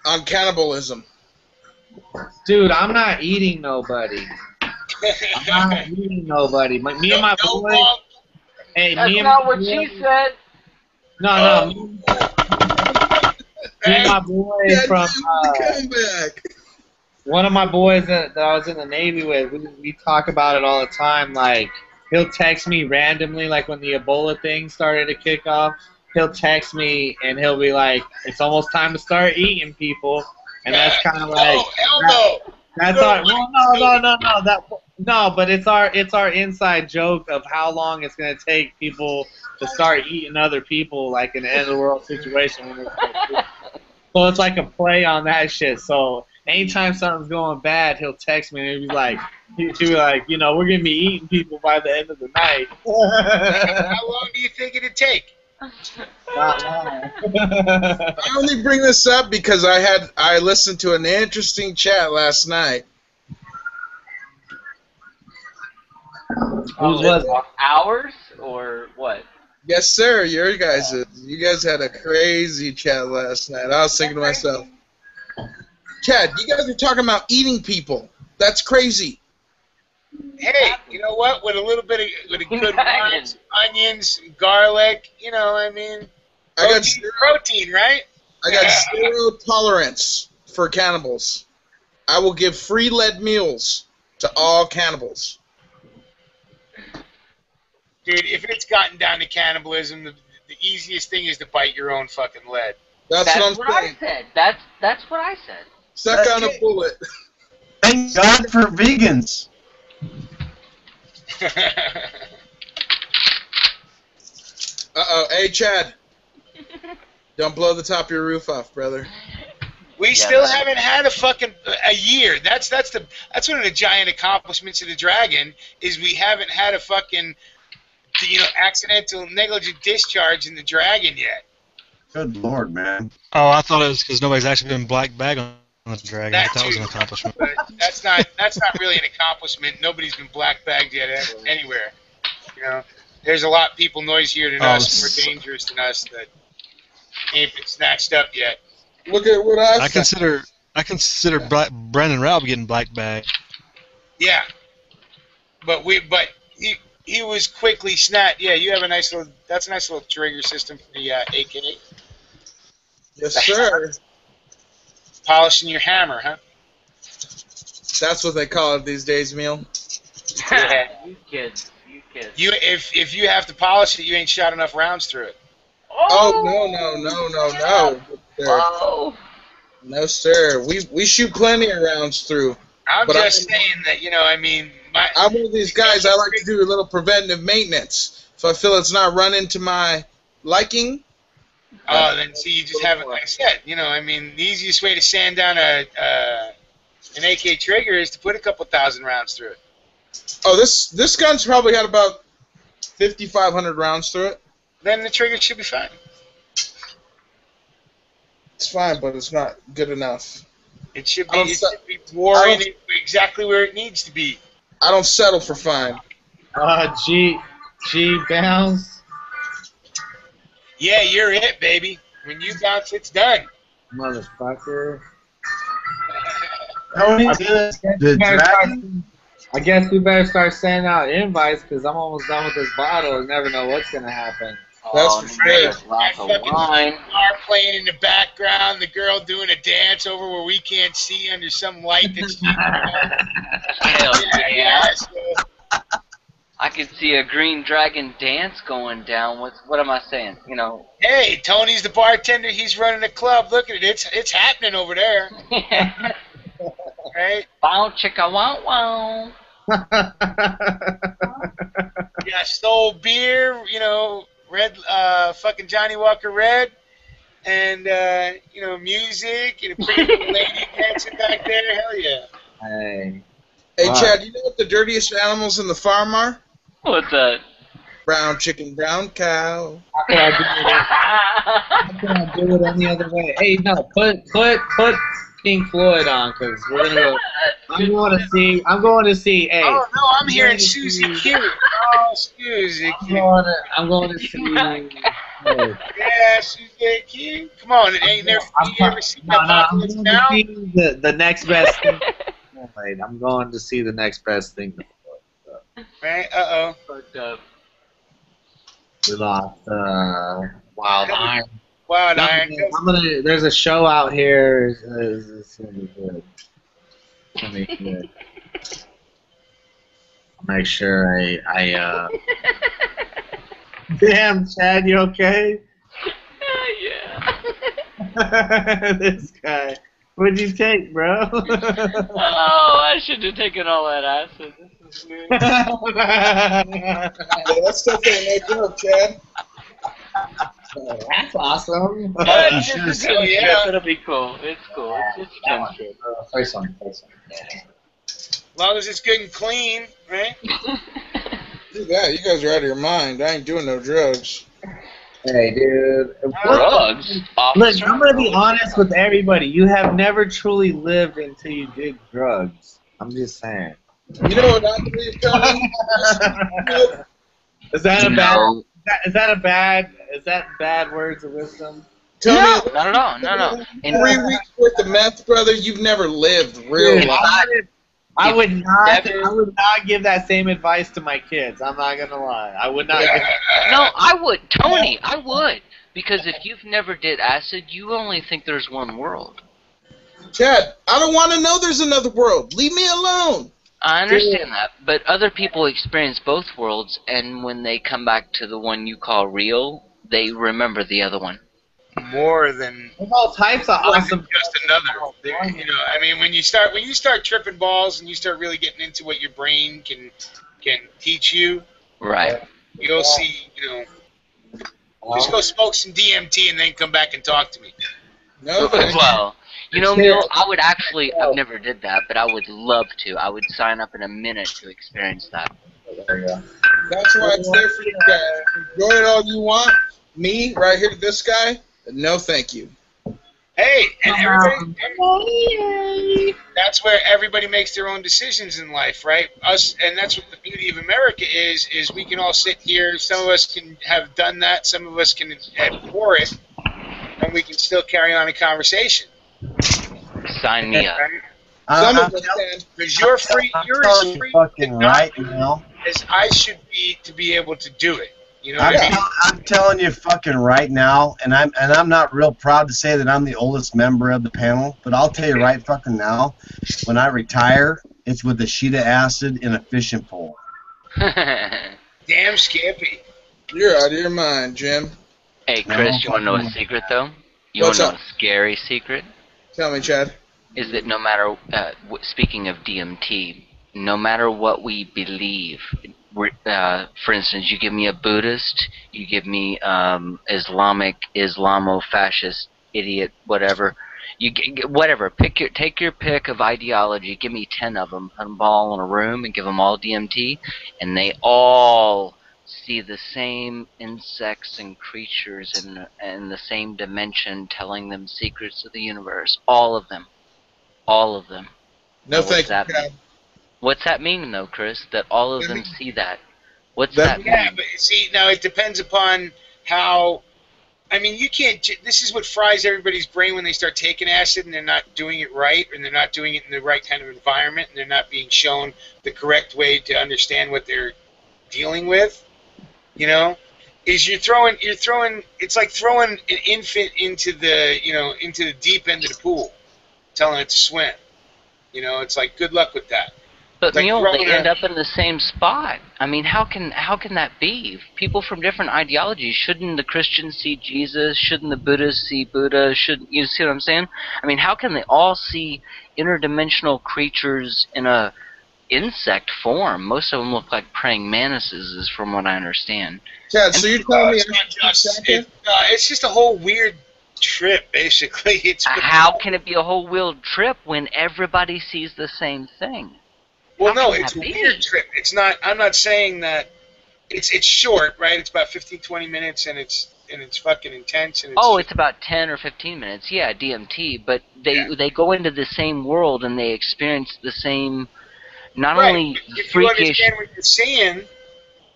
on cannibalism? Dude, I'm not eating nobody. I'm not eating nobody. Me and my boys. Hey, That's me and not my what boys, she said. No. Me and my boy from come back. One of my boys that I was in the Navy with, we talk about it all the time. Like, he'll text me randomly, like when the Ebola thing started to kick off. He'll text me and he'll be like, "It's almost time to start eating people," and that's kind of like that's our no. But it's our inside joke of how long it's gonna take people to start eating other people, like in an end of the world situation. So it's like a play on that shit. So anytime something's going bad, he'll text me and he'll be like, you know, we're gonna be eating people by the end of the night. How long do you think it'd take? Not long. I only bring this up because I listened to an interesting chat last night. Whose was it? Ours or what? Yes, sir. You guys had a crazy chat last night. I was thinking to myself, Chad, you guys were talking about eating people. That's crazy. Hey, you know what? With a little bit of good wine, onions, some garlic, you know, I mean, protein, right? I got zero tolerance for cannibals. I will give free lead meals to all cannibals. Dude, if it's gotten down to cannibalism, the easiest thing is to bite your own fucking lead. That's what I said. That's what I said. Suck on a bullet. Thank God for vegans. Uh-oh. Hey, Chad. Don't blow the top of your roof off, brother. We still haven't had a year. That's one of the giant accomplishments of the Dragon is we haven't had a fucking accidental negligent discharge in the Dragon yet. Good Lord, man. Oh, I thought it was because nobody's actually been black bag on the Dragon. That was an accomplishment. But that's not really an accomplishment. Nobody's been black bagged yet anywhere. You know, there's a lot of people noisier than us, more dangerous than us that ain't been snatched up yet. Look at what I consider Brandon Raub getting black bag. Yeah, but he was quickly snatched. Yeah, you have a nice little. That's a nice little trigger system for the AK. Yes, sir. Polishing your hammer, huh? That's what they call it these days, Meal. Yeah. You kids. If you have to polish it, you ain't shot enough rounds through it. Oh no. Oh. No, sir. We shoot plenty of rounds through. I'm just saying that, I mean... I'm one of these guys, I like to do a little preventive maintenance. If I feel it's not running to my liking... then see, you just haven't, like I said, I mean, the easiest way to sand down an AK trigger is to put a couple thousand rounds through it. Oh, this gun's probably had about 5,500 rounds through it. Then the trigger should be fine. It's fine, but it's not good enough. It should be boring exactly where it needs to be. I don't settle for fine. G bounce. Yeah, you're it, baby. When you bounce, it's done. Motherfucker. The Dragon? I guess we better start sending out invites because I'm almost done with this bottle and never know what's going to happen. That's for sure. That fucking guitar playing in the background, the girl doing a dance over where we can't see under some light that's... Hell yeah. I can see a green dragon dance going down. What am I saying? Hey, Tony's the bartender. He's running the club. Look at it. It's happening over there. right? Wow, chicka, wow, wow. Yeah, stole beer, red, fucking Johnny Walker Red, and, music, and a pretty little lady dancing back there. Hell yeah. Hey. Hey, Chad, you know what the dirtiest animals in the farm are? What's that? Brown chicken, brown cow. How can I do it any other way? Hey, no, put Pink Floyd on, because we're gonna go. I'm going to see. Hey. Oh no, I'm hearing Susie Q. Oh, Susie Q. I'm going to see. Yeah, Susie Q. Come on, it ain't there. You ever seen Apocalypse Now? The next best thing. Wait, I'm going to see the next best thing. Right? Uh-oh. Fucked up. We lost Wild Iron. Wild Iron. There's a show out here. It's gonna be good. It's gonna be good. I'll make sure I Damn, Chad, you okay? Yeah. This guy. What'd you take, bro? Oh, I should have taken all that acid. This is weird. Yeah, that's definitely no joke, Chad. That's awesome. It'll be cool. It's cool. It's just a trip. Play something. As long as it's good and clean, right? Do that. You guys are out of your mind. I ain't doing no drugs. Hey, dude. Drugs? Look, I'm going to be honest with everybody. You have never truly lived until you did drugs. I'm just saying. You know what I believe, Tony? Is that bad words of wisdom? Tony, No, not at all. No. In 3 weeks worth of meth, brother, you've never lived real life. I would not give that same advice to my kids. I'm not gonna lie. I would not. No, I would, Tony. I would, because if you've never did acid, you only think there's one world. Chad, I don't want to know there's another world. Leave me alone. I understand that, but other people experience both worlds, and when they come back to the one you call real, they remember the other one. More than all types of awesome. Just another. I mean, when you start tripping balls and you start really getting into what your brain can teach you, right? You'll see. Just go smoke some DMT and then come back and talk to me. No. Well, Neil, I would actually. I've never did that, but I would love to. I would sign up in a minute to experience that. There you go. That's why it's there for you guys. Enjoy it all you want. Me, right here to this guy. No, thank you. Hey, and everybody, that's where everybody makes their own decisions in life, right? And that's what the beauty of America is we can all sit here. Some of us can have done that. Some of us can abhor it, and we can still carry on a conversation. Sign me up. Some of us can, because you're as free as I should be to be able to do it. You know what I mean? I'm telling you fucking right now, and I'm not real proud to say that I'm the oldest member of the panel, but I'll tell you right fucking now, when I retire, it's with a sheet of acid in a fishing pole. Damn Skippy. You're out of your mind, Jim. Hey, Chris, you want to know a secret, though? You want to know a scary secret? Tell me, Chad. Is that no matter, speaking of DMT, no matter what we believe, for instance, you give me a Buddhist, you give me Islamic, Islamo-fascist, idiot, whatever. Whatever. Take your pick of ideology. Give me 10 of them. Put them all in a room and give them all DMT, and they all see the same insects and creatures in the same dimension, telling them secrets of the universe. All of them. All of them. No, thank you. What's that mean, though, Chris? That all of them see that? What's that mean? Yeah, but see, now it depends upon how. I mean, you can't. This is what fries everybody's brain when they start taking acid and they're not doing it right, and they're not doing it in the right kind of environment, and they're not being shown the correct way to understand what they're dealing with. Is you're throwing. It's like throwing an infant into the deep end of the pool, telling it to swim. It's like good luck with that. But Mule, they end up in the same spot. I mean, how can that be? People from different ideologies. Shouldn't the Christians see Jesus? Shouldn't the Buddhists see Buddha? Shouldn't you see what I'm saying? I mean, how can they all see interdimensional creatures in a insect form? Most of them look like praying mantises, is from what I understand. Chad, so you're telling me it's just a whole weird trip, basically. How can it be a whole weird trip when everybody sees the same thing? Well, no, it's a weird trip. It's not. I'm not saying that. It's short, right? It's about 15, 20 minutes, and it's fucking intense. And it's about 10 or 15 minutes. Yeah, DMT. But they go into the same world and they experience the same. Not only if freakish. You understand what you're seeing,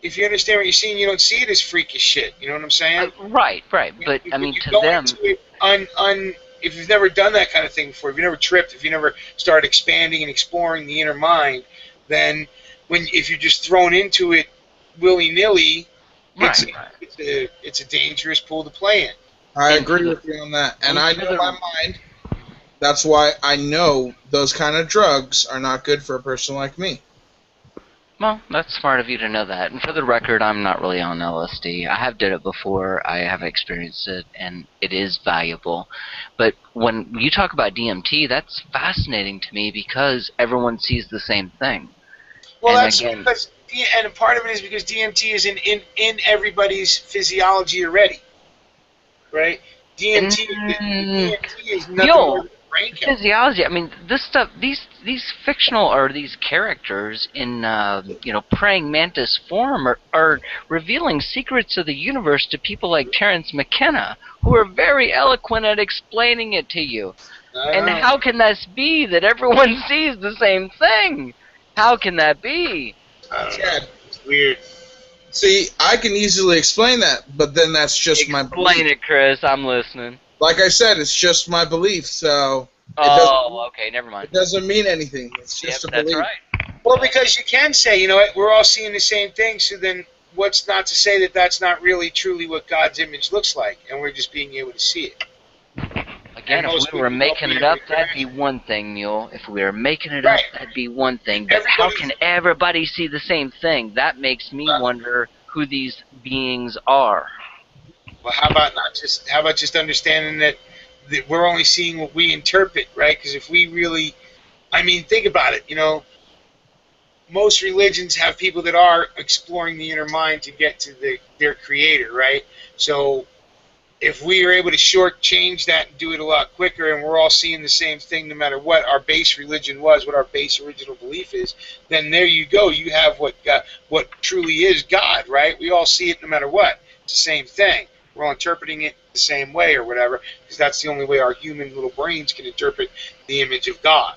if you understand what you're seeing, you don't see it as freakish shit. You know what I'm saying? Right. But I mean, to them. If you've never done that kind of thing before, if you never tripped, if you never started expanding and exploring the inner mind, then if you're just thrown into it willy-nilly, it's a dangerous pool to play in. I agree with you on that. And I know my mind. That's why I know those kind of drugs are not good for a person like me. Well, that's smart of you to know that. And for the record, I'm not really on LSD. I have did it before. I have experienced it, and it is valuable. But when you talk about DMT, that's fascinating to me because everyone sees the same thing. Well, because part of it is because DMT is in everybody's physiology already, right? DMT is nothing more than brain chemistry. Physiology. I mean, this stuff. These fictional or these characters in praying mantis form are revealing secrets of the universe to people like Terence McKenna, who are very eloquent at explaining it to you. And how can this be that everyone sees the same thing? How can that be? It's weird. See, I can easily explain that, but then that's just my belief. Explain it, Chris. I'm listening. Like I said, it's just my belief, so... okay, never mind. It doesn't mean anything. It's just a belief. That's right. Well, because you can say, you know what, we're all seeing the same thing, so then what's not to say that that's not really truly what God's image looks like, and we're just being able to see it. Again, if we were making it up, that'd be one thing, Mule. If we were making it up, that'd be one thing. But how can everybody see the same thing? That makes me wonder who these beings are. Well, how about just understanding that we're only seeing what we interpret, right? Because if we really, I mean, think about it. You know, most religions have people that are exploring the inner mind to get to their creator, right? So if we are able to shortchange that and do it a lot quicker, and we're all seeing the same thing no matter what our base religion was, what our base original belief is, then there you go. You have what truly is God, right? We all see it no matter what. It's the same thing. We're all interpreting it the same way or whatever, because that's the only way our human little brains can interpret the image of God,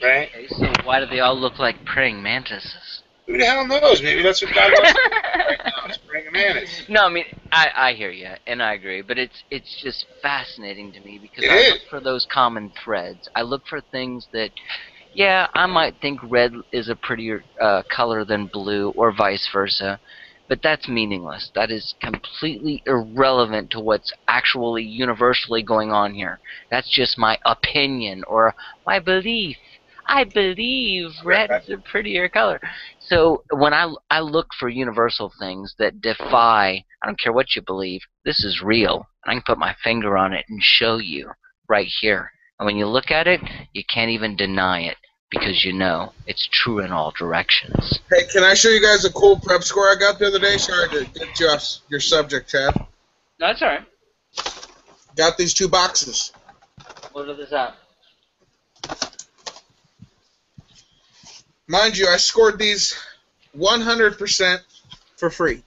right? Okay, so why do they all look like praying mantises? Who the hell knows? Maybe that's what God wants right now, is praying mantis. No, I mean, I hear you, and I agree, but it's just fascinating to me because I look for those common threads. I look for things that, yeah, I might think red is a prettier color than blue or vice versa, but that's meaningless. That is completely irrelevant to what's actually universally going on here. That's just my opinion or my belief. I believe red is a prettier color. So when I look for universal things that defy, I don't care what you believe, this is real. And I can put my finger on it and show you right here. And when you look at it, you can't even deny it because you know it's true in all directions. Hey, can I show you guys a cool prep score I got the other day? Sorry to get you off your subject, Chad. No, that's all right. Got these 2 boxes. What are this at? Mind you, I scored these 100% for free.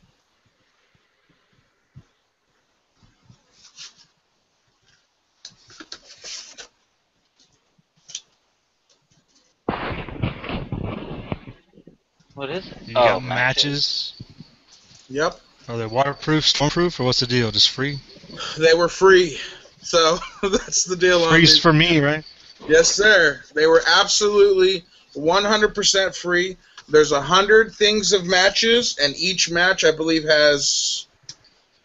What is it? You got matches. Yep. Are they waterproof, stormproof, or what's the deal? Just free? They were free, so that's the deal. Free's for me, right? Yes, sir. They were absolutely 100% free. There's 100 things of matches, and each match, I believe, has...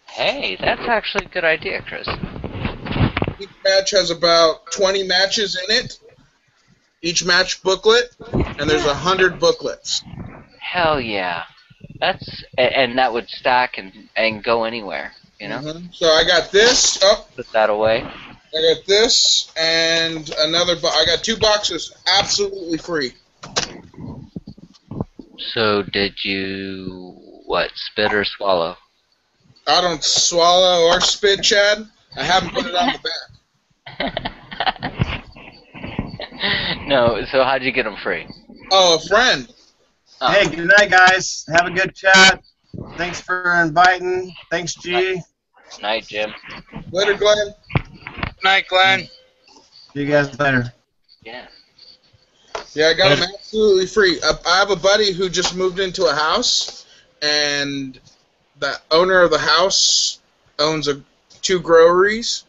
Hey, that's actually a good idea, Chris. Each match has about 20 matches in it. Each match booklet. And and there's 100 booklets. Hell yeah. And that would stack and go anywhere, you know? So I got this. Oh. Put that away. I got this and another. I got 2 boxes absolutely free. So did you, what, spit or swallow? I don't swallow or spit, Chad. I haven't put it on the back. No, so how'd you get them free? Oh, a friend. Oh. Hey, good night, guys. Have a good chat. Thanks for inviting. Thanks, G. Night, Jim. Later, Glenn. Night, Glenn. See you guys later. Yeah. Yeah, I got them absolutely free. I have a buddy who just moved into a house, and the owner of the house owns 2 groweries.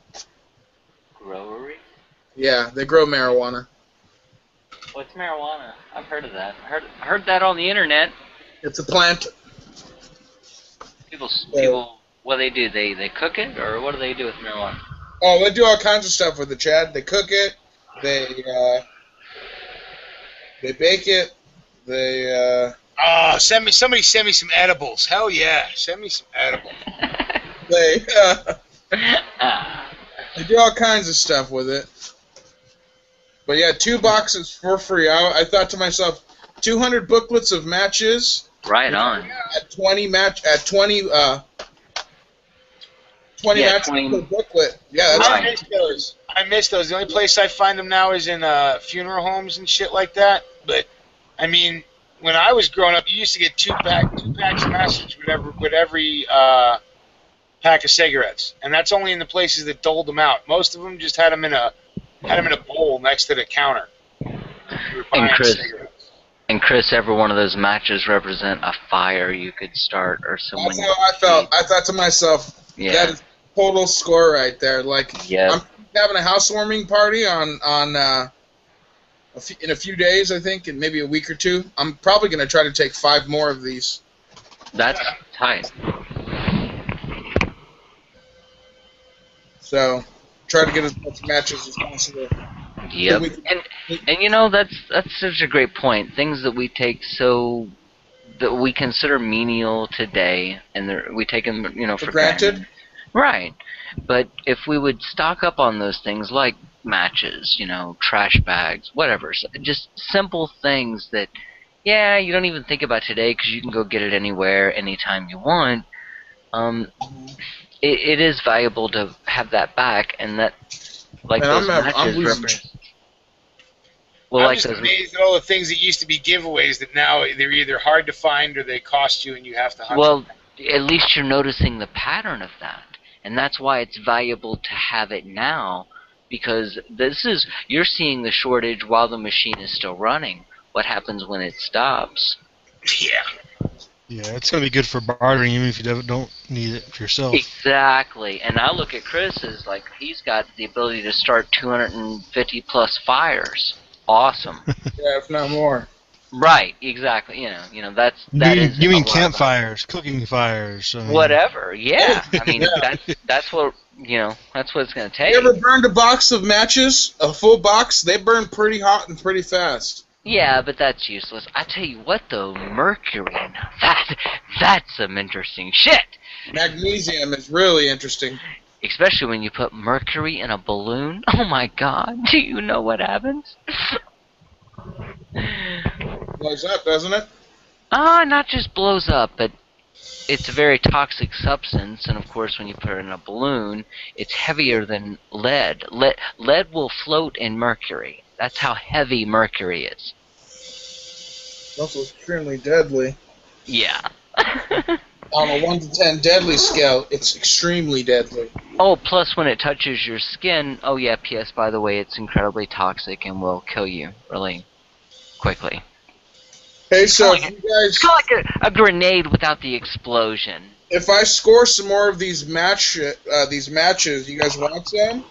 Growery? Yeah, they grow marijuana. What's marijuana? I've heard of that. I heard that on the internet. It's a plant. People, what do they do? They cook it, or what do they do with marijuana? Oh, they do all kinds of stuff with it, Chad. They cook it. They bake it. They somebody send me some edibles. Hell yeah, send me some edibles. They do all kinds of stuff with it. But yeah, 2 boxes for free. I thought to myself, 200 booklets of matches. Right on. At 20 matches per booklet. Yeah, that's I miss those. The only place I find them now is in funeral homes and shit like that. But I mean, when I was growing up, you used to get 2 packs of matches with every pack of cigarettes, and that's only in the places that doled them out. Most of them just had them in a bowl next to the counter. And Chris, every one of those matches represent a fire you could start or someone. That's how I felt. I thought to myself, that is total score right there. Like, I'm having a housewarming party in a few days, I think, in maybe a week or 2. I'm probably going to try to take 5 more of these. That's tight. So, try to get as much matches as possible. Yep. And you know, that's such a great point. Things that we take that we consider menial today, and we take them, for granted. Right. But if we would stock up on those things like matches, trash bags, whatever, just simple things that, you don't even think about today because you can go get it anywhere, anytime you want. It is valuable to have that back, and that, like those matches represent. Well, I'm just amazed at all the things that used to be giveaways that now they're either hard to find or they cost you and you have to hunt. Well, at least you're noticing the pattern of that, and that's why it's valuable to have it now, because you're seeing the shortage while the machine is still running. What happens when it stops? Yeah. Yeah, it's going to be good for bartering even if you don't need it for yourself. Exactly. And I look at Chris as like he's got the ability to start 250 plus fires. Awesome. Yeah, if not more. Right, exactly. You mean campfires, cooking fires, whatever. Yeah. I mean that's what that's what it's going to take. You ever burned a box of matches? A full box? They burn pretty hot and pretty fast. Yeah, but that's useless. I tell you what, though, mercury, that's some interesting shit. Magnesium is really interesting. Especially when you put mercury in a balloon. Oh my god, do you know what happens? Blows up, doesn't it? Not just blows up, but it's a very toxic substance, and of course when you put it in a balloon, it's heavier than lead. Lead will float in mercury. That's how heavy mercury is. It's also extremely deadly. Yeah. On a 1 to 10 deadly scale, it's extremely deadly. Oh, plus when it touches your skin, P.S. by the way, it's incredibly toxic and will kill you really quickly. Hey, so you guys... It's kind of like a grenade without the explosion. If I score some more of these matches, you guys want some?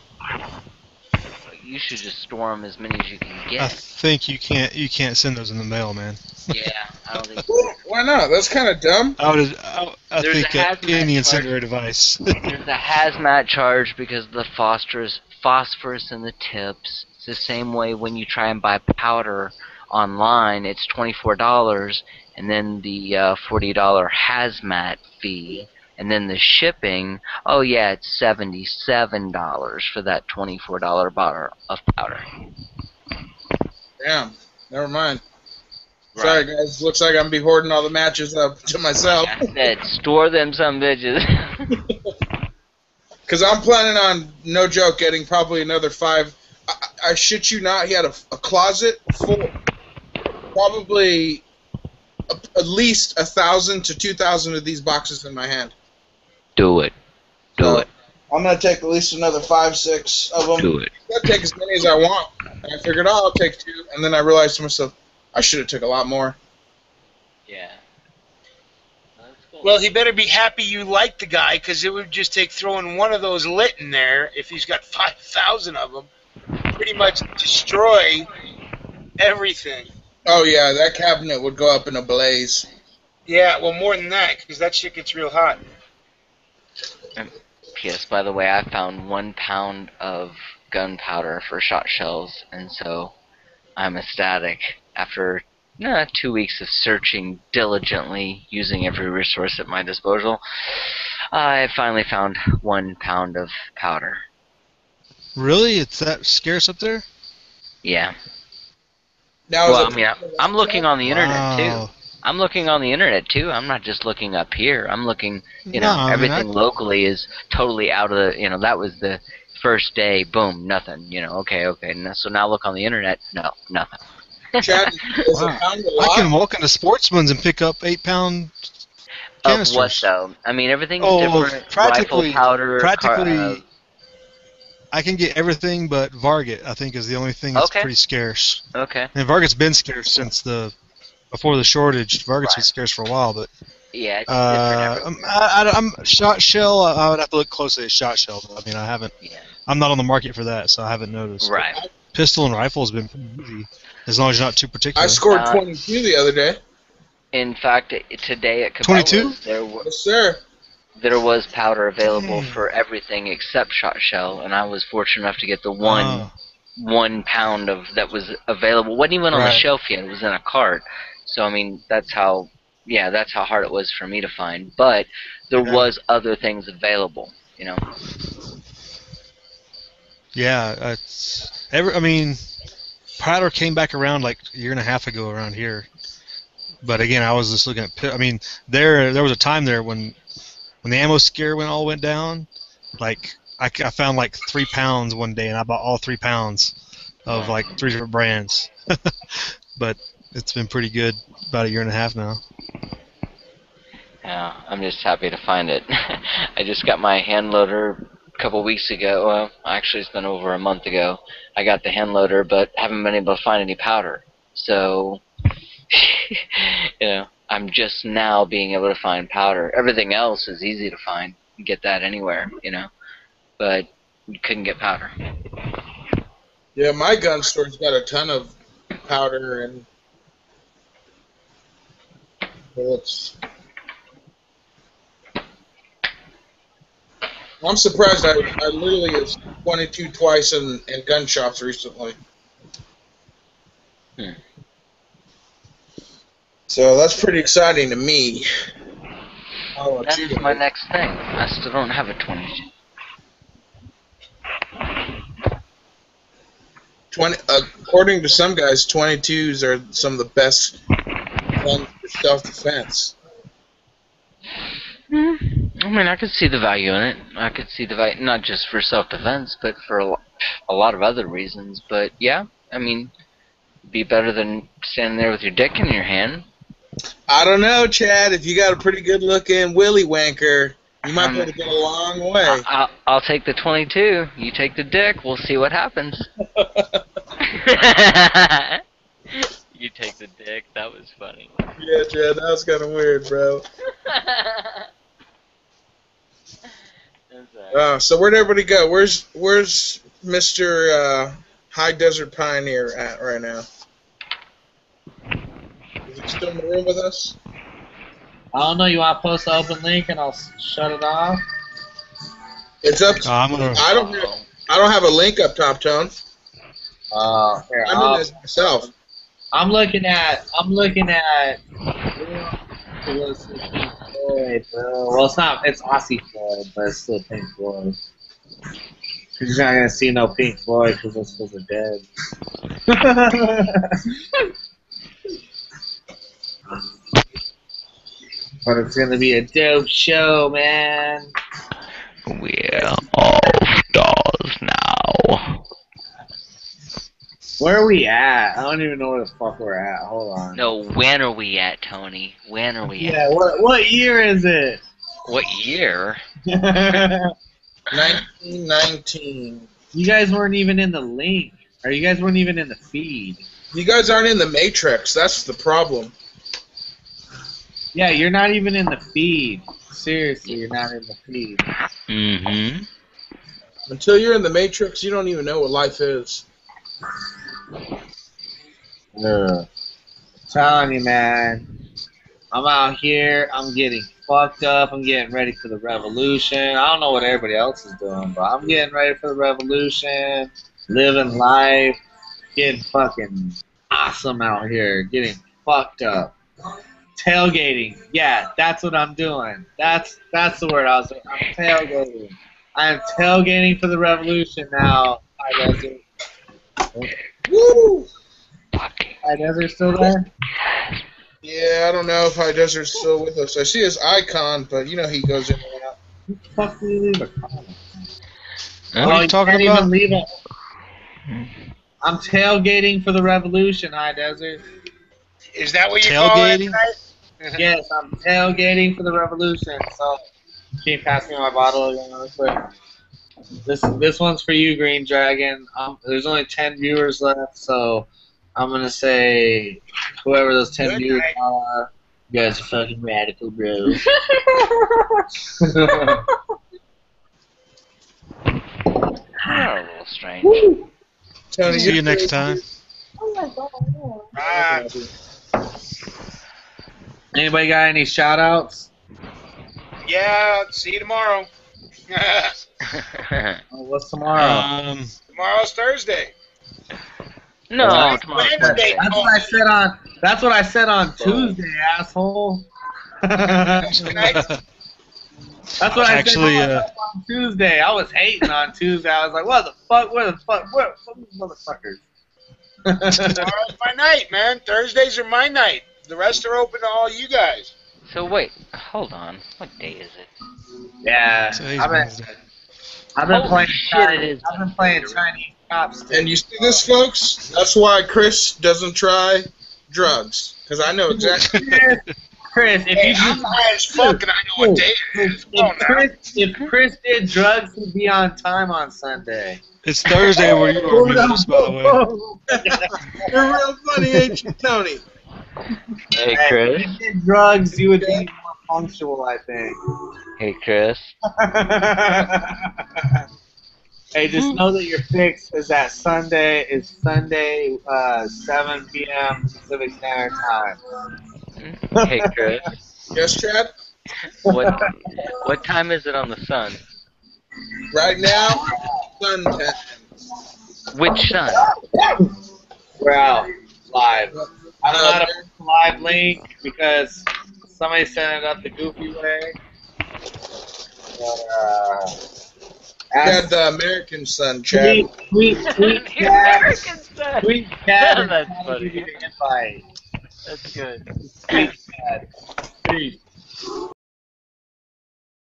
You should just store them as many as you can get. I think you can't send those in the mail, man. Yeah, I don't think so. Why not? That's kind of dumb. I think any incendiary device. There's a hazmat charge because of the phosphorus in the tips. It's the same way when you try and buy powder online, it's $24, and then the $40 hazmat fee, and then the shipping. Oh yeah, it's $77 for that $24 bottle of powder. Damn. Never mind. Right. Sorry, guys. Looks like I'm going to be hoarding all the matches up to myself. I said, store them some bitches. Because I'm planning on, no joke, getting probably another 5. I shit you not, he had a closet full, probably at least 1,000 to 2,000 of these boxes in my hand. Do it. Do it. I'm going to take at least another 5, 6 of them. Do it. I'll take as many as I want. And I figured, oh, I'll take 2. And then I realized to myself, I should have took a lot more. Yeah. Well, he better be happy you like the guy, because it would just take throwing one of those lit in there, if he's got 5,000 of them, pretty much destroy everything. Oh, yeah, that cabinet would go up in a blaze. Yeah, well, more than that, because that shit gets real hot. P.S. By the way, I found 1 pound of gunpowder for shot shells, and so I'm ecstatic. After 2 weeks of searching diligently, using every resource at my disposal, I finally found 1 pound of powder. Really? It's that scarce up there? Yeah. Now, well, I mean, I'm looking on the internet too. I'm looking on the internet too. I'm not just looking up here. I'm looking, everything locally is totally out of the, that was the first day, boom, nothing, okay. So now look on the internet, no, nothing. Chad, wow. I can walk into Sportsman's and pick up 8-pound canisters. Of what though? I mean, everything's different. Rifle powder, practically. I can get everything but Varget, I think, is the only thing that's pretty scarce. Okay. And Varget's been scarce since before the shortage. Varget's been scarce for a while, but yeah, it's different. I'm shot shell. I would have to look closely at shot shell. I mean, I haven't. Yeah. I'm not on the market for that, so I haven't noticed. Right. But pistol and rifle has been pretty easy, as long as you're not too particular. I scored 22 the other day. In fact, today at Cabela's, 22? Yes, sir. There was powder available for everything except shot shell, and I was fortunate enough to get the 1 pound of that was available. It wasn't even on the shelf yet; it was in a cart. So I mean, that's how hard it was for me to find. But there was other things available, Yeah, I mean, powder came back around like a year and a half ago around here. But again, I was just looking at. I mean, there was a time there when the ammo scare went down. Like I found like 3 pounds one day, and I bought all 3 pounds of like 3 different brands. But it's been pretty good about a year and a half now. Yeah, I'm just happy to find it. I just got my hand loader a couple weeks ago. Well, actually, it's been over a month ago. I got the hand loader, but haven't been able to find any powder. So, I'm just now being able to find powder. Everything else is easy to find. You get that anywhere, but you couldn't get powder. Yeah, my gun store's got a ton of powder and bullets. I'm surprised I literally was 22 twice in gun shops recently. So that's pretty exciting to me. That's my next thing. I still don't have a 22. According to some guys, 22s are some of the best guns for self-defense. I mean, I could see the value in it. I could see the value, not just for self-defense, but for a lot of other reasons. But yeah, I mean, it'd be better than standing there with your dick in your hand. I don't know, Chad. If you got a pretty good-looking willy wanker, you might be able to get a long way. I'll take the 22. You take the dick. We'll see what happens. You take the dick. That was funny. Yeah, Chad. That was kind of weird, bro. So where'd everybody go? Where's Mr. High Desert Pioneer at right now? Is he still in the room with us? I don't know. You want to post the open link and I'll shut it off? It's up. I don't have a link up top, Tone. Here, I'm in this myself. I'm looking at. Well, it's not. It's Aussie Floyd, but it's still Pink Floyd. Because you're not gonna see no Pink Floyd because those fools are dead. But it's gonna be a dope show, man. We're all stars now. Where are we at? I don't even know where the fuck we're at. Hold on. No, when are we at, Tony? When are we Yeah, at? what year is it? What year? 1919. You guys weren't even in the link. Or you guys weren't even in the feed. You guys aren't in the Matrix. That's the problem. Yeah, you're not even in the feed. Seriously, you're not in the feed. Mm-hmm. Until you're in the Matrix, you don't even know what life is. Yeah. Telling you, man. I'm out here. I'm getting fucked up. I'm getting ready for the revolution. I don't know what everybody else is doing, but I'm getting ready for the revolution. Living life. Getting fucking awesome out here. Getting fucked up. Tailgating. Yeah, that's what I'm doing. That's the word I was saying. I'm tailgating. I am tailgating for the revolution now. Hi, Desert. Woo! Hi, Desert still there? Yeah, I don't know if High Desert's still with us. I see his icon, but you know he goes in and out. Who the fuck did he leave a comment? What are you talking can't about? even leave it. I'm tailgating for the revolution, High Desert. Is that what you call it Tailgating? tonight? Yes, I'm tailgating for the revolution. So, can you pass me my bottle again real quick? This one's for you, Green Dragon. There's only 10 viewers left, so I'm gonna say whoever those 10 Good viewers night. are, you guys are fucking radical, bro. You're a little strange. Tony, See you next time. Ah, Anybody got any shout outs? yeah, see you tomorrow. What's tomorrow? Tomorrow's Thursday. No, tomorrow's Wednesday. Wednesday. That's what I said on Tuesday, asshole. Tonight. That's what Actually, I said on Tuesday. I was hating on Tuesday. I was like, what the fuck? Where the fuck? Where motherfuckers? Tomorrow's my night, man. Thursdays are my night. The rest are open to all you guys. So wait, hold on. What day is it? Yeah, Today's I've Wednesday. been Holy playing shit, Chinese. it is I've been playing Chinese cops. And you see this, folks? That's why Chris doesn't try drugs. Because I know exactly. Chris, if Hey, you I'm high as fuck and I know what day it is. Come on now. if Chris did drugs, he'd be on time on Sunday. It's Thursday where you are, Munoz, by the way. You're real funny, ain't you, Tony? Hey, Chris. If you did drugs, you would be more punctual, I think. Hey, Chris. Hey, just know that your fix is that Sunday 7 p.m. Pacific Standard Time. Hey, Chris. Yes, Chad? What time is it on the sun? Right now, suntan. Which sun? We're out live. I don't know how to put the live link because somebody sent it up the goofy way. But, Chad, the American sun, Chad. Tweet Chad. sun. Tweet Chad. That's and funny. give you the invite. That's good. Tweet Chad. Peace.